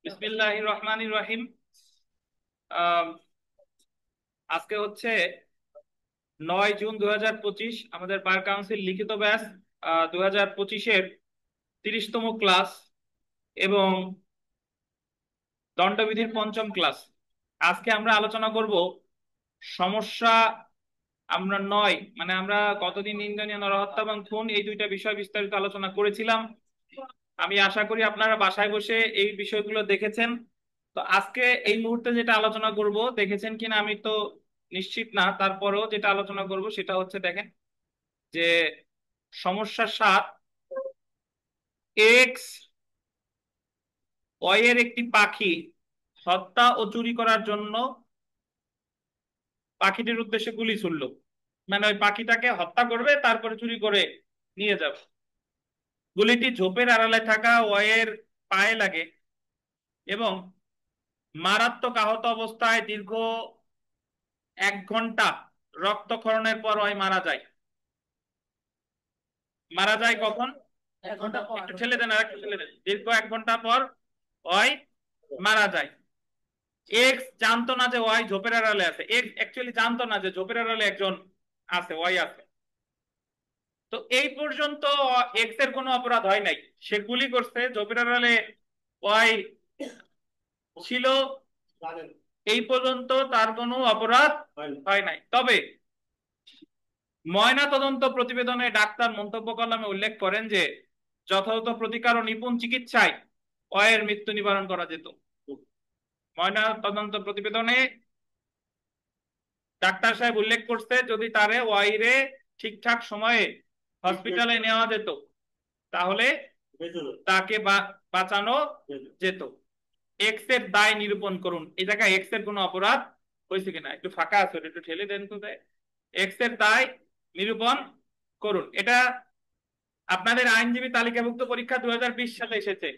বিসমিল্লাহির রহমানির রহিম। আহ, আজকে হচ্ছে 9 জুন 2025, আমাদের বার কাউন্সিল লিখিত ব্যাচ 2025-এর 30তম ক্লাস এবং দণ্ডবিধির পঞ্চম ক্লাস। আজকে আমরা আলোচনা করব সমস্যা। আমরা আমরা গতদিন নিন্দনীয় নরহত্যা এবং খুন এই দুইটা বিষয় বিস্তারিত আলোচনা করেছিলাম। আমি আশা করি আপনারা বাসায় বসে এই বিষয়গুলো দেখেছেন। তো আজকে এই মুহূর্তে যেটা আলোচনা করব, দেখেছেন কিনা আমি তো নিশ্চিত না, তারপরেও যেটা আলোচনা করব সেটা হচ্ছে, দেখেন যে সমস্যা 7, এক্স ওয়াই এর একটি পাখি হত্যা ও চুরি করার জন্য পাখিটির উদ্দেশ্যে গুলি ছুড়লো। মানে ওই পাখিটাকে হত্যা করবে, তারপরে চুরি করে নিয়ে যাবে। গুলিটি ঝোপের আড়ালে থাকা ওয়াই এর পায়ে লাগে এবং মারাত্মক আহত অবস্থায় দীর্ঘ 1 ঘন্টা রক্তক্ষরণের পর ওই মারা যায়। মারা যায় কখন? একটু ঠেলে দেন, আর একটু ঠেলে দেন। দীর্ঘ 1 ঘন্টা পর ওই মারা যায়। এক্স জানতো না যে ওয়াই ঝোপের আড়ালে আছে। এক্স অ্যাকচুয়ালি জানতো না যে ঝোপের আড়ালে একজন আছে, ওয়াই আছে। তো এই পর্যন্ত এক্স এর কোনো অপরাধ হয় নাই। সে গুলি করছে, ঝোপের আড়ালে ওয়াই ছিল, এই পর্যন্ত তার কোনো অপরাধ হয় নাই। তবে ময়না তদন্ত প্রতিবেদনে ডাক্তার মন্তব্য কলামে উল্লেখ করেন যে যথাযথ প্রতিকার ও নিপুণ চিকিৎসায় ওয়ের মৃত্যু নিবারণ করা যেত। ময়না তদন্ত প্রতিবেদনে ডাক্তার সাহেব উল্লেখ করছে যদি তারে ওয়াইরে ঠিকঠাক সময়ে হসপিটালে নেওয়া যেত তাহলে তাকে বাঁচানো যেত। এক্স এর দায় নিরূপণ করুন। এই জায়গায় এক্স এর কোনো অপরাধ হয়েছে কিনা একটু ফাঁকা আছে, একটু ঠেলে দেন তো। এক্স এর দায় নিরূপণ করুন। এটা আপনাদের আইনজীবী তালিকাভুক্ত পরীক্ষা 2020 সালে এসেছে।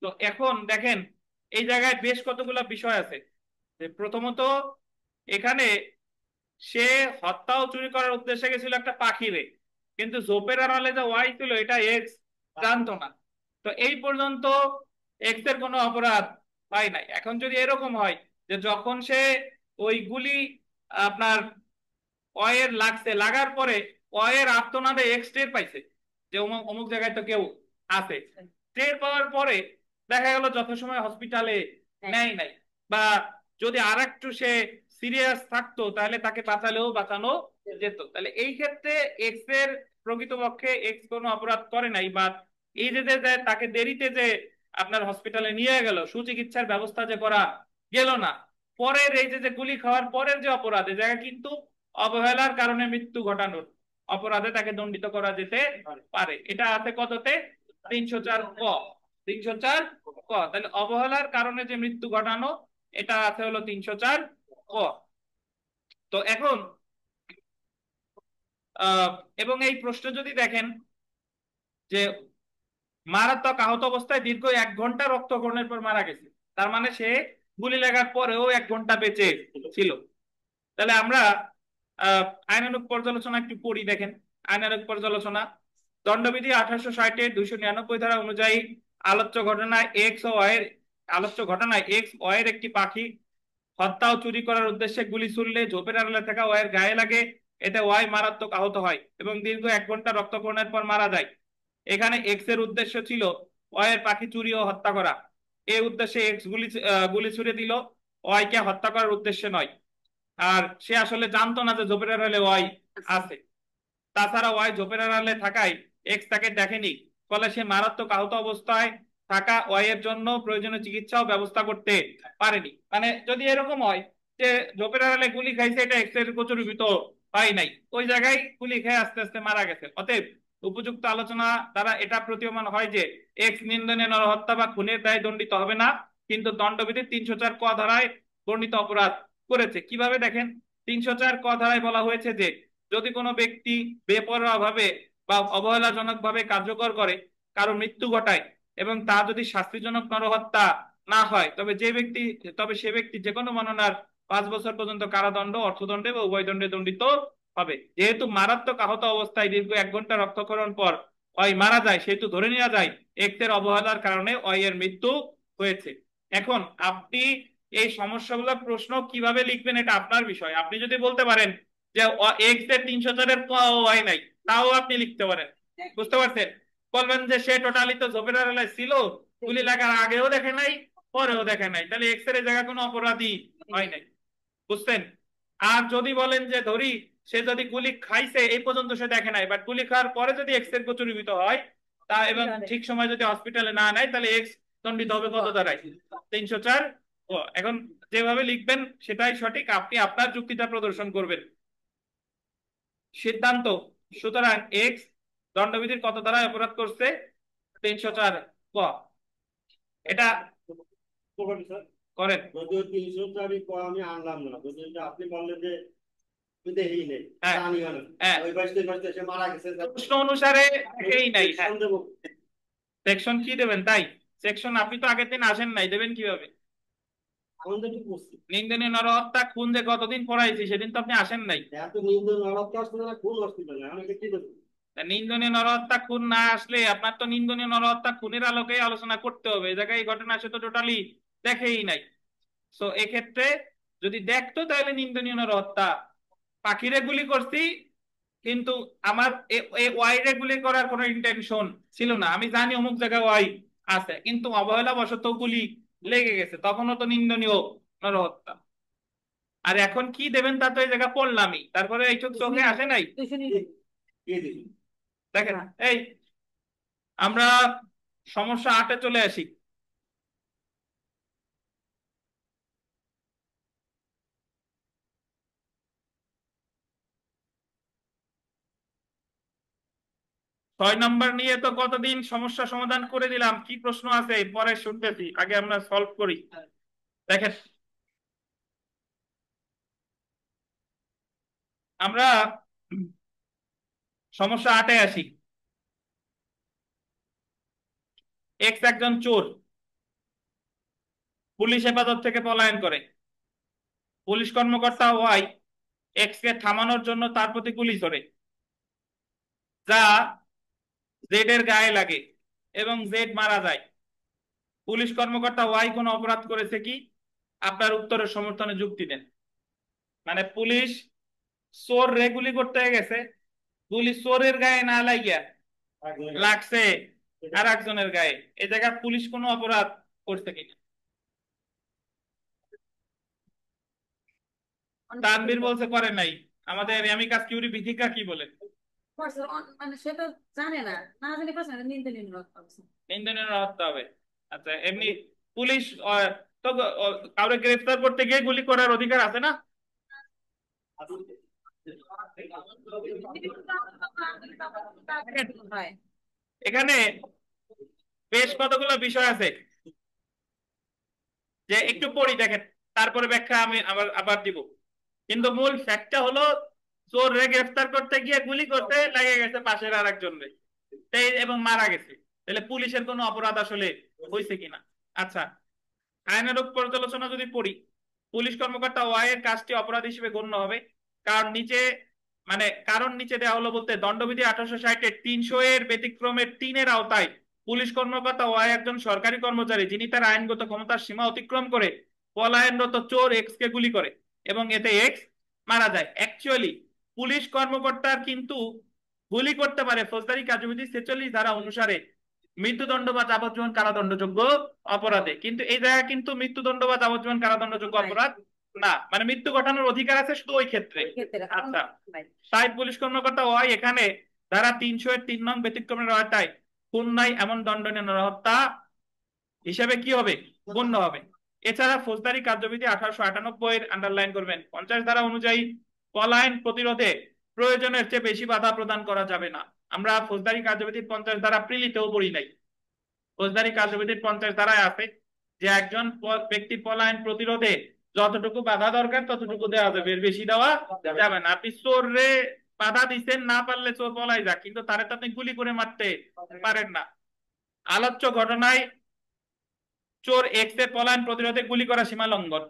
তো এখন দেখেন এই জায়গায় বেশ কতগুলো বিষয় আছে। প্রথমত, এখানে সে হত্যা ও চুরি করার উদ্দেশ্যে গেছিল একটা পাখিরে, কিন্তু জোপের আড়ালে যে ওয়াই ছিল এটা এক্স জানতো না। তো এই পর্যন্ত এক্স এর কোনো অপরাধ হয় নাই। এখন যদি এরকম হয় যে যখন সে ওই গুলি আপনার ওয়ের লাগছে, লাগার পরে ওয়ের আর্তনাদে এক্স টের পাইছে যে অমুক অমুক জায়গায় তো কেউ আছে, টের পাওয়ার পরে দেখা গেল যথাসময় হসপিটালে নেয় নাই, বা যদি আর একটু সে সিরিয়াস থাকতো তাহলে তাকে বাঁচালেও বাঁচানো যেত। তাহলে এই ক্ষেত্রে এক্স এর প্রকৃতপক্ষে এক্স কোনো অপরাধ করে নাই, বা এই যে তাকে দেরিতে যে আপনার হসপিটালে নিয়ে গেল, সুচিকিৎসার ব্যবস্থা যে করা গেল না, পরের এই যে গুলি খাওয়ার পরের যে অপরাধ, এই জায়গায় কিন্তু অবহেলার কারণে মৃত্যু ঘটানোর অপরাধে তাকে দণ্ডিত করা যেতে পারে। এটা আছে কততে? 304 ক। 304 ক। তাহলে অবহেলার কারণে যে মৃত্যু ঘটানো, এটা আছে হলো 304 ক। তো এখন আহ এবং এই প্রশ্ন যদি দেখেন যে মারাত্মক আহত অবস্থায় দীর্ঘ 1 ঘন্টা রক্তক্ষরণের পর মারা গেছে, তার মানে সে গুলি লাগার পরেও 1 ঘন্টা বেঁচে ছিল। তাহলে আমরা আইনানুগ পর্যালোচনা একটু পড়ি। দেখেন আইনানুগ পর্যালোচনা। দণ্ডবিধি 1860-এর 299 ধারা অনুযায়ী আলোচ্য ঘটনায় এক্স ও ওয়াই এর আলোচ্য ঘটনায় এক্স ওয়াই এর একটি পাখি হত্যা ও চুরি করার উদ্দেশ্যে গুলি ছুড়লে ঝোপের আড়ালে থাকা ওয়াই এর গায়ে লাগে, এতে ওয়াই মারাত্মক আহত হয় এবং দীর্ঘ 1 ঘন্টা রক্তক্ষরণের পর মারা যায়। এখানে এক্স এর উদ্দেশ্য ছিল ওয়াই এর পাখি চুরি ও হত্যা করা। এই উদ্দেশ্যে এক্স গুলি ছুড়ে দিল, ওয়াই কে হত্যা করার উদ্দেশ্যে নয়। আর সে আসলে জানতো না যে ঝোপের আড়ালে ওয়াই আছে। তাছাড়া ওয়াই ঝোপের আড়ালে থাকায় এক্স তাকে দেখেনি, ফলে সে মারাত্মক আহত অবস্থায় থাকা ওয়াই এর জন্য প্রয়োজনীয় চিকিৎসাও ব্যবস্থা করতে পারেনি। মানে যদি এরকম হয় যে ঝোপের আড়ালে গুলি খাইছে, এটা এক্স এর প্রচুরিত হয় নাই, ওই জায়গায় গুলি খেয়ে আস্তে আস্তে মারা গেছে। অতএব উপযুক্ত আলোচনা দ্বারা এটা প্রতীয়মান হয় যে এক্স নিন্দনীয় নরহত্যা বা খুনের দায়ে দণ্ডিত হবে না, কিন্তু দণ্ডবিধির 304 ক ধারায় বর্ণিত অপরাধ করেছে। কিভাবে? দেখেন 304 ক ধারায় বলা হয়েছে যে যদি কোনো ব্যক্তি বেপরোয়া ভাবে বা অবহেলাজনক ভাবে কার্যকর করে কারো মৃত্যু ঘটায় এবং তা যদি শাস্তিজনক নরহত্যা না হয়, তবে সে ব্যক্তি যে কোনো মাননার 5 বছর পর্যন্ত কারাদণ্ড, অর্থদণ্ডে বা উভয় দণ্ডে দণ্ডিত হবে। যেহেতু মারাত্মক আহত অবস্থায় দীর্ঘ 1 ঘন্টা রক্তক্ষরণ পর ওই মারা যায়, সেহেতু ধরে নেওয়া যায় এক্স এর অবহেলার কারণে ওই এর মৃত্যু হয়েছে। এখন আপনি এই সমস্যাগুলোর প্রশ্ন কিভাবে লিখবেন এটা আপনার বিষয়। আপনি যদি বলতে পারেন যে এক্স এর 304-এর ওয়াই নাই, তাও আপনি লিখতে পারেন, বুঝতে পারছেন? বলবেন যে সে টোটালি তো জোবেদার এলাকায় ছিল, গুলি লাগার আগেও দেখে নাই, পরেও দেখে নাই, তাহলে এক্স এর জায়গা কোনো অপরাধী হয় নাই, বুঝছেন? আর যদি বলেন যে ধরি সে যদি গুলি খাইছে এই পর্যন্ত সে দেখে নাই, বাট গুলি খাওয়ার পরে যদি এক্স এর প্রচুরিত হয় তা এবং ঠিক সময় যদি হসপিটালে না নেয়, তাহলে এক্স দণ্ডিত হবে কত দ্বারাই? 304। ও এখন যেভাবে লিখবেন সেটাই সঠিক, আপনি আপনার যুক্তিটা প্রদর্শন করবেন। সিদ্ধান্ত, সুতরাং এক্স দণ্ডবিধির কত ধারায় অপরাধ করছে? 304 ক। এটা করেন। যদিও 304 আমি আনলাম না, যদি আপনি বললেন যে দেখেই নেই, হ্যাঁ জানি না হ্যাঁ, ওই বাসতে বাসতে সে মারা গেছে, প্রশ্ন অনুসারে দেখেই নাই। হ্যাঁ, দেব। সেকশন কি দেবেন? তাই সেকশন আপনি তো আগের দিন আসেন নাই, দেবেন কিভাবে? আমাদের কি করছি নিন্দনীয় নরহত্যা খুন যে কতদিন পড়াইছি সেদিন তো আপনি আসেন নাই। এত নিন্দন নরক আসছে না, কোন হসপিটাল না আমি কি দেব? তা নিন্দনীয় নরহত্যা খুন না আসলে আপনার তো নিন্দনীয় নরহত্যা খুনের আলোকে আলোচনা করতে হবে। এই জায়গায় এই ঘটনা সে তো টোটালি দেখেই নাই। তো এক্ষেত্রে যদি দেখতো তাহলে নিন্দনীয় নরহত্যা, পাখিরে গুলি করছি কিন্তু আমার ওয়াইরে গুলি করার কোনো ইন্টেনশন ছিল না, আমি জানি অমুক জায়গায় ওয়াই আছে, কিন্তু অবহেলা বশত গুলি লেগে গেছে, তখনও তো নিন্দনীয় নরহত্যা। আর এখন কি দেবেন তা তো এই জায়গা পড়লামই, তারপরে এইসব চোখে আসে নাই। কি দিবি? দেখেন এই আমরা সমস্যা 8-এ চলে আসি। ছয় নম্বর নিয়ে তো কতদিন সমস্যা সমাধান করে দিলাম, কি প্রশ্ন আছে পরে শুনতেছি, আগে আমরা সলভ করি। দেখেন আমরা সমস্যা 8-এ আসি। এক্স একজন চোর, পুলিশ হেফাজত থেকে পলায়ন করে। পুলিশ কর্মকর্তা ওয়াই এক্স কে থামানোর জন্য তার প্রতি গুলি করে, যা জেড এর গায়ে লাগে এবং জেড মারা যায়। পুলিশ কর্মকর্তা ওয়াই কোনো অপরাধ করেছে কি? আপনার উত্তরের সমর্থনে যুক্তি দেন। মানে পুলিশ চোর রে গুলি করতে গেছে, গুলি চোরের গায়ে না লাগিয়া লাগছে আর একজনের গায়ে, এই জায়গায় পুলিশ কোনো অপরাধ করছে কিনা? তানভীর বলছে করে নাই। আমাদের অ্যামিকাস কিউরি বিথিকা কি বলেন? মানে সেটা জানে না, না জানি পারছে না, নিন্দে নিন ইঞ্জিনিয়ার হত্যা হবে। আচ্ছা, এমনি পুলিশ তো কাউকে গ্রেফতার করতে গিয়ে গুলি করার অধিকার আছে না? এখানে বেশ কতগুলো বিষয় আছে যে একটু পড়ি দেখেন, তারপরে ব্যাখ্যা আমি আবার আবার দিব। কিন্তু মূল ফ্যাক্টটা হলো চোর রে গ্রেফতার করতে গিয়ে গুলি করতে লেগে গেছে পাশের আর একজন রে, এবং মারা গেছে। তাহলে পুলিশের কোনো অপরাধ আসলে হয়েছে কিনা? আচ্ছা, আইনানুগ পর্যালোচনা যদি পড়ি, পুলিশ কর্মকর্তা ওয়াই এর কাজটি অপরাধ হিসেবে গণ্য হবে। কারণ নিচে কারণ নিচে দেওয়া হলো বলতে দণ্ডবিধি 1860-এর 300 এর ব্যতিক্রমের 3-এর আওতায় পুলিশ কর্মকর্তা ওয়াই একজন সরকারি কর্মচারী যিনি তার আইনগত ক্ষমতার সীমা অতিক্রম করে পলায়নরত চোর এক্স কে গুলি করে এবং এতে এক্স মারা যায়। অ্যাকচুয়ালি পুলিশ কর্মকর্তার কিন্তু গুলি করতে পারে ফৌজদারি কার্যবিধি 46 ধারা অনুসারে মৃত্যুদণ্ড বা যাবজ্জীবন কারাদণ্ডযোগ্য অপরাধে, কিন্তু এই জায়গায় কিন্তু মৃত্যুদণ্ড বা যাবজ্জীবন কারাদণ্ডযোগ্য অপরাধ না, মানে মৃত্যু ঘটানোর অধিকার আছে শুধু ওই ক্ষেত্রে। আচ্ছা, তাই পুলিশ কর্মকর্তা ওয়াই এখানে ধারা 300-এর 3 নং ব্যতিক্রমের আওতায় খুন নাই এমন দণ্ডনীয় নরহত্যা হিসেবে কি হবে? গণ্য হবে। এছাড়া ফৌজদারি কার্যবিধি 1898-এর আন্ডারলাইন করবেন 50 ধারা অনুযায়ী পলায়ন প্রতিরোধে প্রয়োজনের চেয়ে বেশি বাধা প্রদান করা যাবে না। আমরা ফৌজদারি কার্যবিধির 50 ধারা প্রিলিতেও পড়ি নাই। ফৌজদারি কার্যবিধির 50 ধারায় আছে যে একজন ব্যক্তি পলায়ন প্রতিরোধে যতটুকু বাধা দরকার ততটুকু দেওয়া যাবে, এর বেশি দেওয়া যাবে না। আপনি চোর রে বাধা দিচ্ছেন, না পারলে চোর পলাই যাক, কিন্তু তারে তো আপনি গুলি করে মারতে পারেন না। আলোচ্য ঘটনায় চোর এক্স এর পলায়ন প্রতিরোধে গুলি করা সীমা লঙ্ঘন,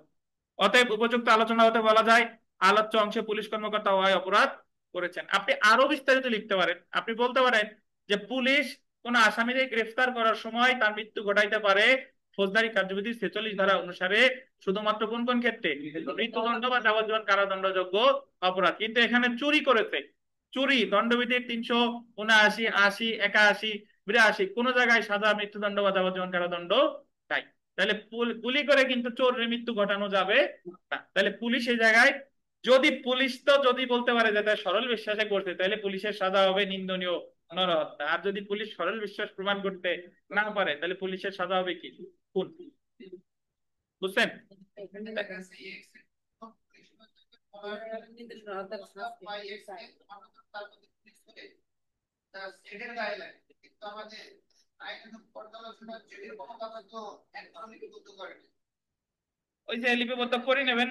অতএব উপযুক্ত আলোচনা হতে বলা যায় আলোচ্য অংশে পুলিশ কর্মকর্তা ওয়াই অপরাধ করেছেন। আপনি আরো বিস্তারিত লিখতে পারেন, আপনি বলতে পারেন যে পুলিশ কোন আসামিকে গ্রেফতার করার সময় তার মৃত্যু ঘটাইতে পারে ফৌজদারি কার্যবিধির 46 ধারা অনুসারে শুধুমাত্র কোন কোন ক্ষেত্রে মৃত্যুদণ্ড বা যাবজ্জীবন কারাদণ্ডযোগ্য অপরাধ। কিন্তু এখানে চুরি করেছে, চুরি দণ্ডবিধির 379, 80, 81, 82 কোন জায়গায় সাজা মৃত্যুদণ্ড বা যাবজ্জীবন কারাদণ্ড নাই। তাহলে গুলি করে কিন্তু চোরের মৃত্যু ঘটানো যাবে না। তাহলে পুলিশ এই জায়গায়, যদি পুলিশ তো যদি বলতে পারে যে তার সরল বিশ্বাসে করছে, তাহলে পুলিশের সাজা হবে নিন্দনীয় নরহত্যা। আর যদি পুলিশ সরল বিশ্বাস প্রমাণ করতে না পারে, তাহলে পুলিশের সাজা হবে কি? খুন। বুঝছেন? ওই যে লিপিবদ্ধ করে নেবেন।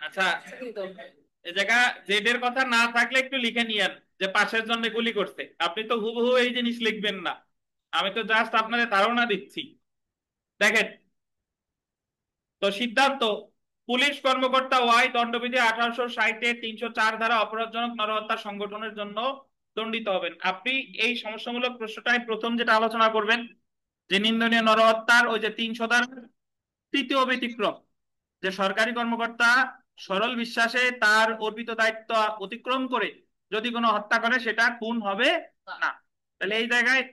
আচ্ছা, এই জায়গা জেড এর কথা না থাকলে একটু লিখে নিয়েন যে পাশের জন্য গুলি করছে। আপনি তো হুবহু এই জিনিস লিখবেন না, আমি তো জাস্ট আপনাদের ধারণা দিচ্ছি। দেখেন তো সিদ্ধান্ত, পুলিশ কর্মকর্তা ওয়াই দণ্ডবিধি 1860-এর 304 ধারা অপরাধজনক নরহত্যা সংগঠনের জন্য দণ্ডিত হবেন। আপনি এই সমস্যামূলক প্রশ্নটাই প্রথম যেটা আলোচনা করবেন যে নিন্দনীয় নরহত্যার ওই যে 300 ধারা তৃতীয় ব্যতিক্রম, যে সরকারি কর্মকর্তা সরল বিশ্বাসে তার অর্পিত দায়িত্ব অতিক্রম করে যদি কোনো হত্যা করে সেটা খুন হবে না। তাহলে এই জায়গায়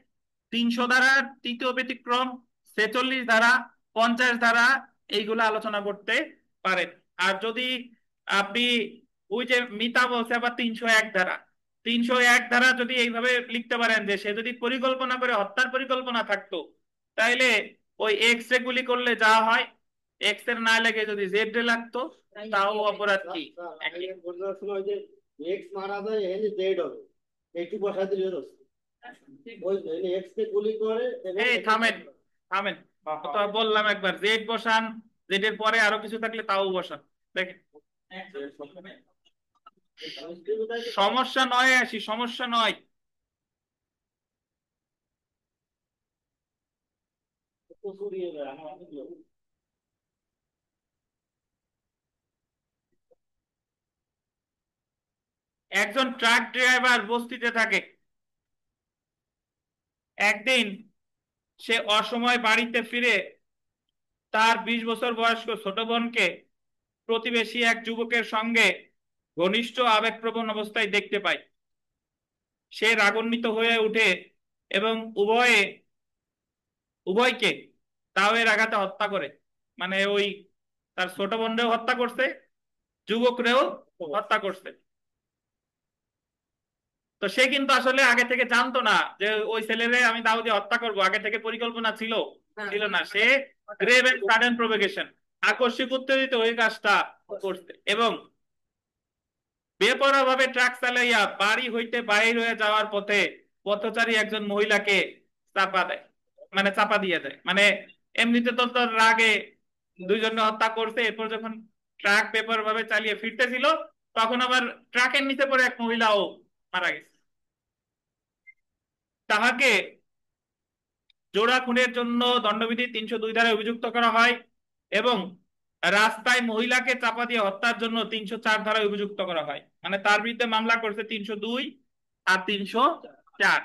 300 ধারা তৃতীয় ব্যতিক্রম, 46 ধারা, 50 ধারা এইগুলো আলোচনা করতে পারেন। আর যদি আপনি ওই যে মিতা বলছে আবার 301 ধারা, 301 ধারা যদি এইভাবে লিখতে পারেন যে সে যদি পরিকল্পনা করে হত্যার পরিকল্পনা থাকতো, তাইলে ওই এক্স রে গুলি করলে যা হয় এক্স এর না লেগে যদি জেড রে লাগতো তাও অপরাধ কি? যে এক্স মারা যায় এখানে জেড হবে, একটু বসা দিলে ওই এক্স কে গুলি করে। এই থামেন থামেন, তো বললাম একবার জেড বসান, জেড এর পরে আরো কিছু থাকলে তাও বসান। দেখেন সমস্যা নয়, আসি সমস্যা নয়। একজন ট্রাক ড্রাইভার বস্তিতে থাকে। একদিন সে অসময় বাড়িতে ফিরে তার 20 বছর বয়স্ক ছোট বোনকে প্রতিবেশী এক যুবকের সঙ্গে ঘনিষ্ঠ আবেগপ্রবণ অবস্থায় দেখতে পায়। সে রাগান্বিত হয়ে ওঠে এবং উভয়কে তাওয়ের আঘাতে হত্যা করে। মানে ওই তার ছোট বোনরেও হত্যা করছে, যুবকরেও হত্যা করছে। তো সে কিন্তু আসলে আগে থেকে জানতো না যে ওই ছেলেরে আমি দাও দিয়ে হত্যা করবো, আগে থেকে পরিকল্পনা ছিল ছিল না। সে গ্রেভ এন্ড সাডেন প্রভোকেশন, আকস্মিক উত্তেজিত ওই কাজটা করছে এবং বেপরোয়া ভাবে ট্রাক চালাইয়া বাড়ি হইতে বাহির হয়ে যাওয়ার পথে পথচারী একজন মহিলাকে চাপা দেয়, মানে চাপা দিয়ে দেয়। মানে এমনিতে তো তোর রাগে দুইজনে হত্যা করছে, এরপর যখন ট্রাক বেপরোয়া ভাবে চালিয়ে ফিরতেছিল তখন আবার ট্রাকের নিচে পড়ে এক মহিলাও মারা গেছে। তাহাকে জোড়া খুনের জন্য দণ্ডবিধি 302 ধারায় অভিযুক্ত করা হয় এবং রাস্তায় মহিলাকে চাপা দিয়ে হত্যার জন্য 304 ধারায় অভিযুক্ত করা হয়। মানে তার বিরুদ্ধে মামলা করছে 302 আর 304।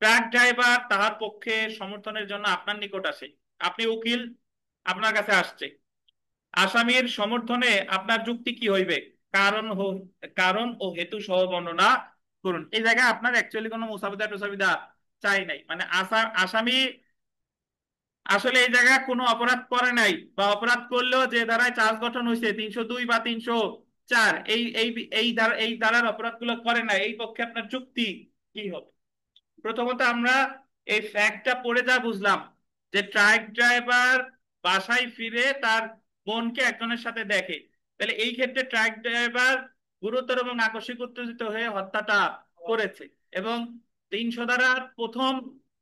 ট্রাক ড্রাইভার তাহার পক্ষে সমর্থনের জন্য আপনার নিকট আসে, আপনি উকিল, আপনার কাছে আসছে। আসামির সমর্থনে আপনার যুক্তি কি হইবে, কারণ ও হেতু সহ বর্ণনা করুন। এই জায়গায় আপনার অ্যাকচুয়ালি কোনো মুসাবিদা টুসাবিদা চাই নাই। মানে আসামি আসলে এই জায়গায় কোনো অপরাধ করে নাই, বা অপরাধ করলেও যে ধারায় চার্জ গঠন হয়েছে 302 বা 304 এই ধারার অপরাধগুলো করে নাই, এই পক্ষে আপনার যুক্তি কি হবে? প্রথমত আমরা এই ফ্যাক্টটা পড়ে যা বুঝলাম যে ট্রাক ড্রাইভার বাসায় ফিরে তার বোনকে একজনের সাথে দেখে, তাহলে এই ক্ষেত্রে ট্রাক ড্রাইভার গুরুতর এবং আকস্মিক উত্তেজিত হয়ে হত্যাটা করেছে। এবং 300 ধারার প্রথম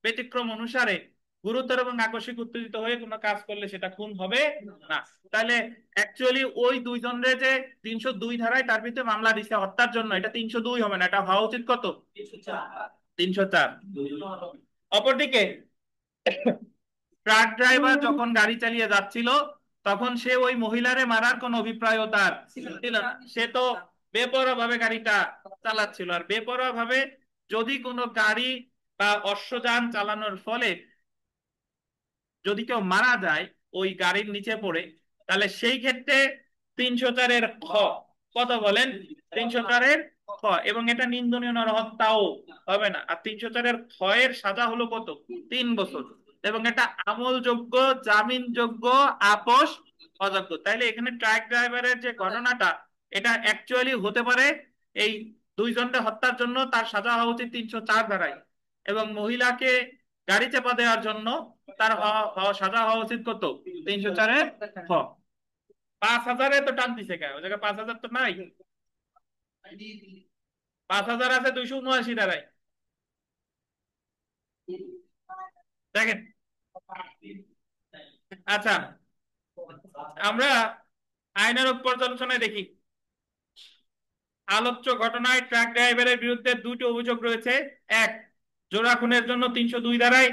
ব্যতিক্রম অনুসারে গুরুতর এবং আকস্মিক উত্তেজিত হয়ে কোনো কাজ করলে সেটা খুন হবে না। তাহলে অ্যাকচুয়ালি ওই দুইজনের যে 302 ধারায় তার বিরুদ্ধে মামলা দিছে হত্যার জন্য, এটা 302 হবে না, এটা হওয়া উচিত কত? 304। অপরদিকে ট্রাক ড্রাইভার যখন গাড়ি চালিয়ে যাচ্ছিল তখন সে ওই মহিলারে মারার কোন অভিপ্রায় তার ছিল না। সে তো বেপরোয়া ভাবে গাড়িটা চালাচ্ছিল। আর বেপরোয়া ভাবে যদি কোনো গাড়ি বা অশ্বযান চালানোর ফলে যদি কেউ মারা যায় ওই গাড়ির নিচে পড়ে, তাহলে সেই ক্ষেত্রে ৩০৪-এর খ, কত বলেন? ৩০৪-এর খ, এবং এটা নিন্দনীয় নরহত্যাও হবে না। আর ৩০৪-এর খ এর সাজা হলো কত? ৩ বছর। এবং এটা আমলযোগ্য, জামিনযোগ্য, আপোষ অযোগ্য। তাইলে এখানে ট্রাক ড্রাইভারের যে ঘটনাটা, এটা অ্যাকচুয়ালি হতে পারে এই দুইজনকে হত্যার জন্য তার সাজা হওয়া উচিত ৩০৪ ধারায়, এবং মহিলাকে গাড়ি চাপা দেওয়ার জন্য তার সাজা হওয়া উচিত কত? ৩০৪-এর খ। ৫,০০০-এ তো টান দিছে কেন? ওই জায়গায় ৫,০০০ তো নাই। ৫,০০০ আছে ২৭৯ ধারায়, দেখেন। আচ্ছা, আমরা আইনানুগ পর্যালোচনায় দেখি। আলোচ্য ঘটনায় ট্রাক ড্রাইভারের বিরুদ্ধে দুটি অভিযোগ রয়েছে। এক, জোড়া খুনের জন্য ৩০২ ধারায়,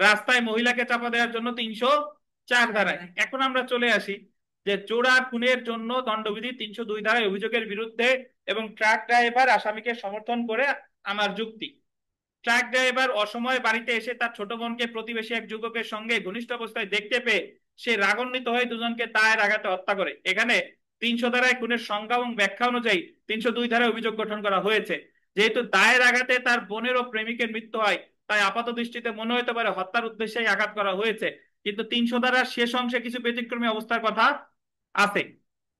রাস্তায় মহিলাকে চাপা দেওয়ার জন্য ৩০৪ ধারায়। এখন আমরা চলে আসি যে জোড়া খুনের জন্য দণ্ডবিধি ৩০২ ধারায় অভিযোগের বিরুদ্ধে এবং ট্রাক ড্রাইভার আসামিকে সমর্থন করে আমার যুক্তি। ট্রাক ড্রাইভার অসময়ে বাড়িতে এসে তার ছোট বোনকে প্রতিবেশী এক যুবকের সঙ্গে ঘনিষ্ঠ অবস্থায় দেখতে পেয়ে সে রাগান্বিত হয়ে দুজনকে দায়ের আঘাতে হত্যা করে। এখানে ৩০০ ধারায় খুনের সংজ্ঞা এবং ব্যাখ্যা অনুযায়ী ৩০২ ধারায় অভিযোগ গঠন করা হয়েছে। যেহেতু দায়ের আঘাতে তার বোনের ও প্রেমিকের মৃত্যু হয়, তাই আপাত দৃষ্টিতে মনে হতে পারে হত্যার উদ্দেশ্যে আঘাত করা হয়েছে। কিন্তু ৩০০ ধারার শেষ অংশে কিছু ব্যতিক্রমী অবস্থার কথা আছে।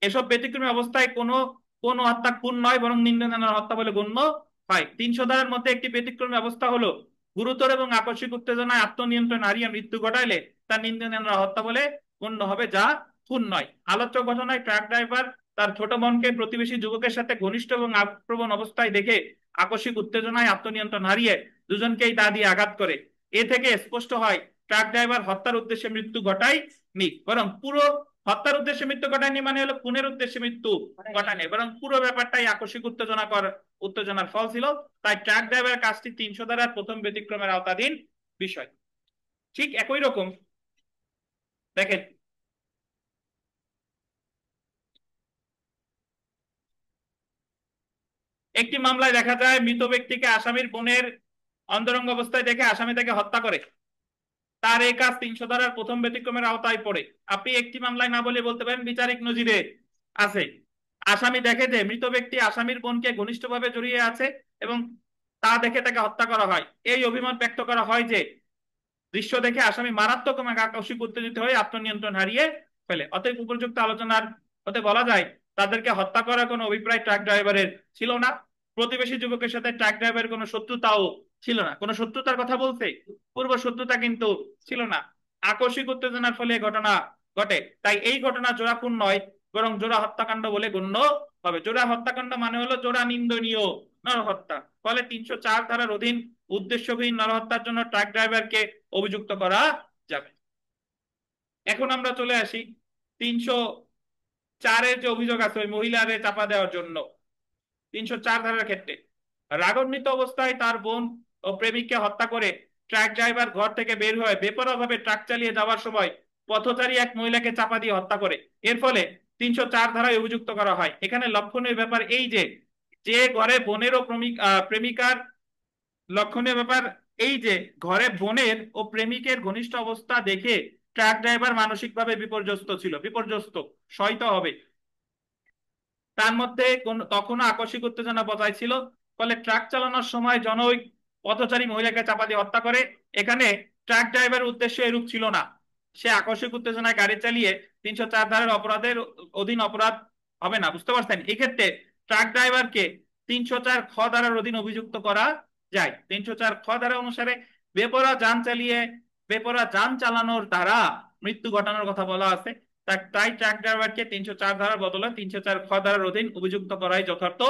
এসব ব্যতিক্রমী অবস্থায় কোনো কোন হত্যা খুন নয়, বরং নিন্দনীয় হত্যা বলে গণ্য হয়। ৩০০ ধারার মধ্যে একটি ব্যতিক্রমী অবস্থা হলো গুরুতর এবং আকস্মিক উত্তেজনায় আত্মনিয়ন্ত্রণ হারিয়ে মৃত্যু ঘটাইলে তার নিন্দনীয় হত্যা বলে গণ্য হবে, যা খুন নয়। আলোচ্য ঘটনায় ট্রাক ড্রাইভার তার ছোট বোনকে প্রতিবেশী যুবকের সাথে ঘনিষ্ঠ এবং আক্রমণ অবস্থায় দেখে আকস্মিক উত্তেজনায় আত্মনিয়ন্ত্রণ হারিয়ে দুজনকেই দা দিয়ে আঘাত করে। এ থেকে স্পষ্ট হয় ট্রাক ড্রাইভার হত্যার উদ্দেশ্যে মৃত্যু ঘটায়নি, বরং পুরো হত্যার উদ্দেশ্যে মৃত্যু ঘটায়নি মানে হলো খুনের উদ্দেশ্যে মৃত্যু ঘটায়নি, বরং পুরো ব্যাপারটাই আকস্মিক উত্তেজনার ফল ছিল। তাই ট্রাক ড্রাইভারের কাজটি ৩০০ ধারার প্রথম ব্যতিক্রমের আওতাধীন বিষয়। ঠিক একই রকম দেখেন, একটি মামলায় দেখা যায় মৃত ব্যক্তিকে আসামির বোনের অন্তরঙ্গ অবস্থায় দেখে আসামি তাকে হত্যা করে। তার এই কাজ ৩০০ ধারার প্রথম ব্যতিক্রমের আওতায় পড়ে। আপনি একটি মামলায় না বলে বলতে পারেন বিচারিক নজিরে আছে। আসামি দেখে যে মৃত ব্যক্তি আসামির বোনকে ঘনিষ্ঠভাবে জড়িয়ে আছে এবং তা দেখে তাকে হত্যা করা হয়। এই অভিমত ব্যক্ত করা হয় যে দৃশ্য দেখে আসামি মারাত্মক এবং আকস্মিক উত্তেজিত হয়ে আত্মনিয়ন্ত্রণ হারিয়ে ফেলে। অতএব উপযুক্ত আলোচনার হতে বলা যায় তাদেরকে হত্যা করার কোনো অভিপ্রায় ট্রাক ড্রাইভারের ছিল না। প্রতিবেশী যুবকের সাথে ট্রাক ড্রাইভারের কোনো শত্রুতাও ছিল না। কোনো শত্রুতার কথা বলতে পূর্ব শত্রুতা কিন্তু ছিল না। আকস্মিক উত্তেজনার ফলে ঘটনা ঘটে, তাই এই ঘটনা জোড়া খুন নয়, বরং জোড়া হত্যাকাণ্ড বলে গণ্য হবে। জোড়া হত্যাকাণ্ড মানে হলো জোড়া নিন্দনীয় নরহত্যা। ফলে ৩০৪ ধারার অধীন উদ্দেশ্যহীন নরহত্যার জন্য ট্রাক ড্রাইভারকে অভিযুক্ত করা যাবে। এখন আমরা চলে আসি ৩০৪-এর যে অভিযোগ আছে ওই মহিলারে চাপা দেওয়ার জন্য। ৩০৪ ধারার ক্ষেত্রে রাগান্বিত অবস্থায় তার বোন ও প্রেমিককে হত্যা করে ট্রাক ড্রাইভার ঘর থেকে বের হয়ে বেপরোয়াভাবে ট্রাক চালিয়ে যাওয়ার সময় পথচারী এক মহিলাকে চাপা দিয়ে হত্যা করে। এর ফলে ৩০৪ ধারায় অভিযুক্ত করা হয়। এখানে লক্ষণীয় ব্যাপার এই যে যে ঘরে বোনের ও প্রেমিকার লক্ষণীয় ব্যাপার এই যে ঘরে বোনের ও প্রেমিকের ঘনিষ্ঠ অবস্থা দেখে ট্রাক ড্রাইভার মানসিকভাবে বিপর্যস্ত ছিল, বিপর্যস্ত সহিত হবে। তার মধ্যে তখনও আকস্মিক উত্তেজনা বজায় ছিল, ফলে ট্রাক চালানোর সময় জনৈক পথচারী মহিলাকে চাপা দিয়ে হত্যা করে। এখানে ট্রাক ড্রাইভারের উদ্দেশ্য এরূপ ছিল না। সে আকস্মিক উত্তেজনায় গাড়ি চালিয়ে ৩০৪ ধারার অপরাধের অধীন অপরাধ হবে না, বুঝতে পারছেন? এক্ষেত্রে ট্রাক ড্রাইভারকে ৩০৪ খ ধারার অধীন অভিযুক্ত করা যায়। ৩০৪ খ ধারা অনুসারে বেপরোয়া যান চালানোর দ্বারা মৃত্যু ঘটানোর কথা বলা আছে। তাই ট্রাক ড্রাইভারকে ৩০৪ ধারার বদলে ৩০৪ খ ধারার অধীন অভিযুক্ত করাই যথার্থ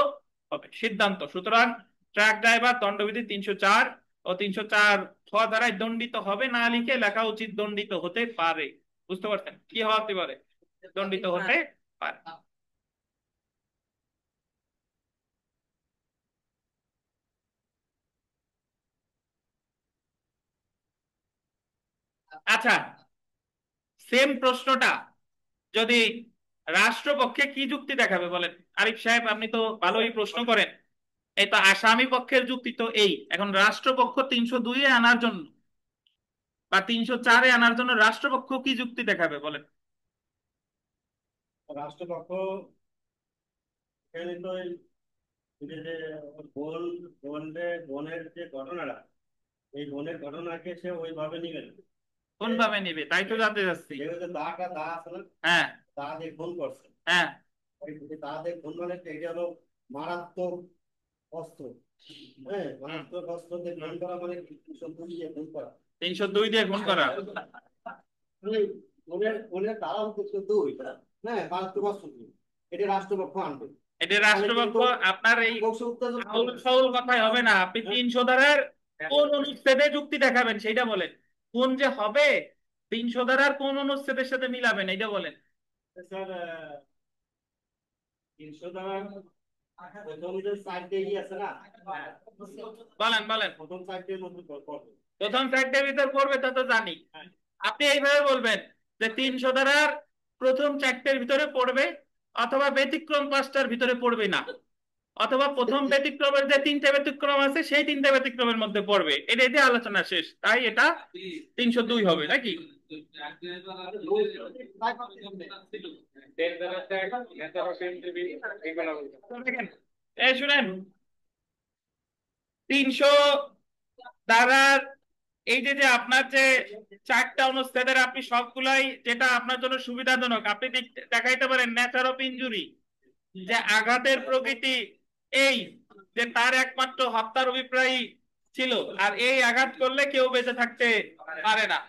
হবে। সিদ্ধান্ত, সুতরাং ট্রাক ড্রাইভার দণ্ডবিধি ৩০৪ ও ৩০৪ খ ধারায় দণ্ডিত হবে না লিখে লেখা উচিত দণ্ডিত হতে পারে। বুঝতে পারছেন? কি হতে পারে? দণ্ডিত হতে পারে। আচ্ছা, সেম প্রশ্নটা যদি রাষ্ট্রপক্ষে কি যুক্তি দেখাবে বলেন? আরিফ সাহেব আপনি তো ভালোই প্রশ্ন করেন। এই তো আসামি পক্ষের যুক্তি তো এই, এখন রাষ্ট্রপক্ষ 302 আনার জন্য বা 304 আনার জন্য রাষ্ট্রপক্ষ কি যুক্তি দেখাবে বলেন? রাষ্ট্রপক্ষ এখানে তো যে যে বোন বোনের যে ঘটনাটা, এই বোনের ঘটনাকে সে ওইভাবে নিবে না। কোন ভাবে নিবে তাই তো জানতে চাচ্ছি। যেহেতু দা আছে না, হ্যাঁ দা দিয়ে খুন করছে, হ্যাঁ। ওই দা দিয়ে খুন মানে এটা হলো মারাত্মক অস্ত্র। হ্যাঁ, মারাত্মক অস্ত্র দিয়ে খুন করা মানে 302 দিয়ে খুন করা। 302 দিয়ে খুন করা। মানে বোনের দ্বারা হচ্ছে 2, হ্যাঁ, মারাত্মক অস্ত্র দিয়ে এটা রাষ্ট্রপক্ষ আনবে। এটা রাষ্ট্রপক্ষ আপনার এই পক্ষ উত্তেজনা ফাউল ফাউল কথাই হবে না, আপনি 300 ধারার কোন অনুচ্ছেদে যুক্তি দেখাবেন সেইটা বলেন। কোন যে হবে 300 ধারার কোন অনুচ্ছেদের সাথে মিলাবেন এইটা বলেন। স্যার 300 দ্বারা প্রথম যে সাইড দিয়ে আছে না, বলেন বলেন। প্রথম সাইডের মধ্যে পড়বে। প্রথম চারটের ভিতর পড়বে তা তো জানি। আপনি এইভাবে বলবেন যে 300 ধারার প্রথম চারটের ভিতরে পড়বে, অথবা ব্যতিক্রম 5টার ভিতরে পড়বে না, অথবা প্রথম ব্যতিক্রমের যে 3টে ব্যতিক্রম আছে সেই 3টে ব্যতিক্রমের মধ্যে পড়বে। এটা দিয়ে আলোচনা শেষ, তাই এটা 302 হবে নাকি? দেখেন, এই শুনেন, 300 ধারার এই যে যে আপনার যে 4টা অনুচ্ছেদের আপনি সবগুলাই যেটা আপনার জন্য সুবিধাজনক আপনি দেখাইতে পারেন। নেচার অফ ইনজুরি, যে আঘাতের প্রকৃতি এই যে তার একমাত্র হত্যার অভিপ্রায় ছিল, আর এই আঘাত করলে কেউ বেঁচে থাকতে পারে না।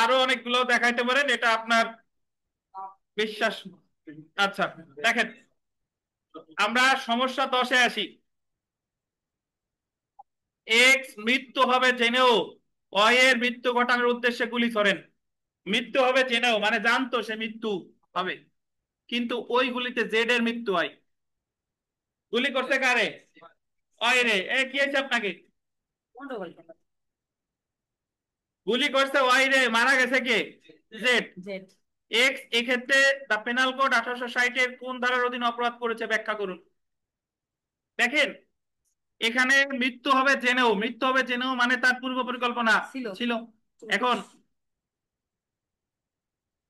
আরো অনেকগুলো দেখাইতে পারেন, এটা আপনার বিশ্বাস। আচ্ছা দেখেন, আমরা সমস্যা 10-এ আসি। এক্স মৃত্যু হবে জেনেও ওয়াই এর মৃত্যু ঘটানোর উদ্দেশ্যে গুলি করেন। মৃত্যু হবে জেনেও মানে জানতো সে মৃত্যু হবে, কিন্তু ওই গুলিতে জেড এর মৃত্যু হয়। গুলি করতে কারে? ওয়াই রে। এ কি হয়েছে আপনাকে? গন্ডগোল কেন? গুলি করছে ওয়াই রে, মারা গেছে কে? জেড। জেড। এক্স এক্ষেত্রে দা পেনাল কোড 1860 এর কোন ধারার অধীনে অপরাধ করেছে ব্যাখ্যা করুন। দেখেন, এখানে মৃত্যু হবে জেনেও, মৃত্যু হবে জেনেও মানে তার পূর্ব পরিকল্পনা ছিল। এখন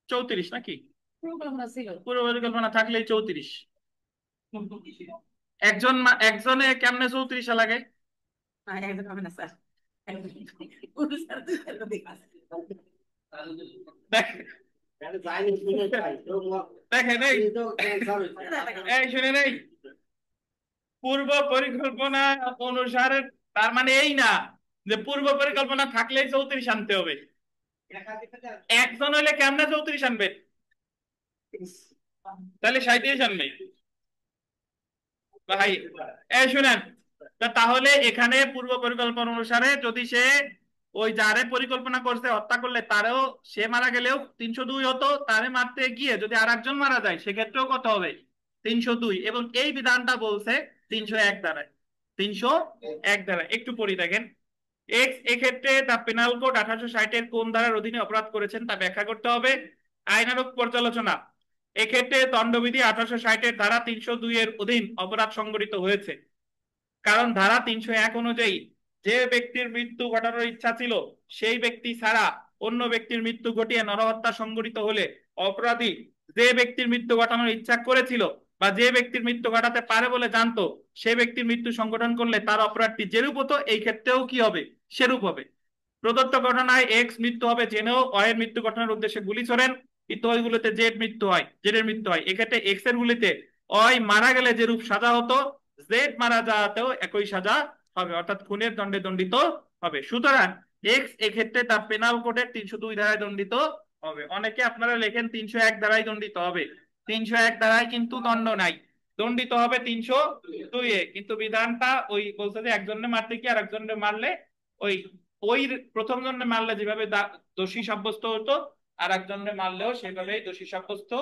34 নাকি? পরিকল্পনা ছিল। পূর্ব পরিকল্পনা থাকলেই 34। একজনে কেমনে 34 লাগে? না একদম হবে না স্যার। পুরুষ আর দুইটা দিক আছে। দেখেন এই শুনেন, এই পূর্ব পরিকল্পনা অনুসারে তার মানে এই না যে পূর্ব পরিকল্পনা থাকলেই 34 আনতে হবে। একজন হলে কেমনে 34 আনবে? তাহলে 37 আনবে ভাই। এই শুনেন, তাহলে এখানে পূর্ব পরিকল্পনা অনুসারে যদি সে ওই যারে পরিকল্পনা করছে হত্যা করলে তারও সে মারা গেলেও 302 হতো, তারে মারতে গিয়ে যদি আর একজন মারা যায় সেক্ষেত্রেও কত হবে? 302। এবং এই বিধানটা বলছে 301 দ্বারায়। 301 দ্বারা একটু পড়ি দেখেন। এক্স এক্ষেত্রে তা পেনাল কোড 1860 এর কোন ধারার অধীনে অপরাধ করেছেন তা ব্যাখ্যা করতে হবে। আইনানুগ পর্যালোচনা, এক্ষেত্রে দণ্ডবিধি 1860 এর ধারা 302 এর অধীন অপরাধ সংঘটিত হয়েছে, কারণ ধারা 301 অনুযায়ী যে ব্যক্তির মৃত্যু ঘটানোর ইচ্ছা ছিল সেই ব্যক্তি ছাড়া অন্য ব্যক্তির মৃত্যু ঘটিয়ে নরহত্যা সংঘটিত হলে অপরাধী যে ব্যক্তির মৃত্যু ঘটানোর ইচ্ছা করেছিল বা যে ব্যক্তির মৃত্যু ঘটাতে পারে বলে জানতো সে ব্যক্তির মৃত্যু সংঘটন করলে তার অপরাধটি যেরূপ হতো এই ক্ষেত্রেও কি হবে? সেরূপ হবে। প্রদত্ত ঘটনায় এক্স মৃত্যু হবে জেনেও ওয়াই এর মৃত্যু ঘটানোর উদ্দেশ্যে গুলি ছোড়েন, কিন্তু ওইগুলোতে জেড মৃত্যু হয়, জেডের মৃত্যু হয়। এক্ষেত্রে এক্স এর গুলিতে ওয়াই মারা গেলে যেরূপ সাজা হতো জেড মারা যাওয়াতেও একই সাজা হবে, অর্থাৎ খুনের দণ্ডে দণ্ডিত হবে। সুতরাং এক্স এক্ষেত্রে তার পেনাল কোডের 302 ধারায় দণ্ডিত হবে। অনেকে আপনারা লেখেন 301 ধারায় দণ্ডিত হবে, 301 ধারায় কিন্তু দণ্ড নাই, দণ্ডিত হবে 302 এ। কিন্তু বিধানটা ওই বলছে যে একজনে মারতে কি আর একজনে মারলে ওই ওই প্রথম জনে মারলে যেভাবে দোষী সাব্যস্ত হতো আর একজনে মারলেও সেভাবেই দোষী সাব্যস্ত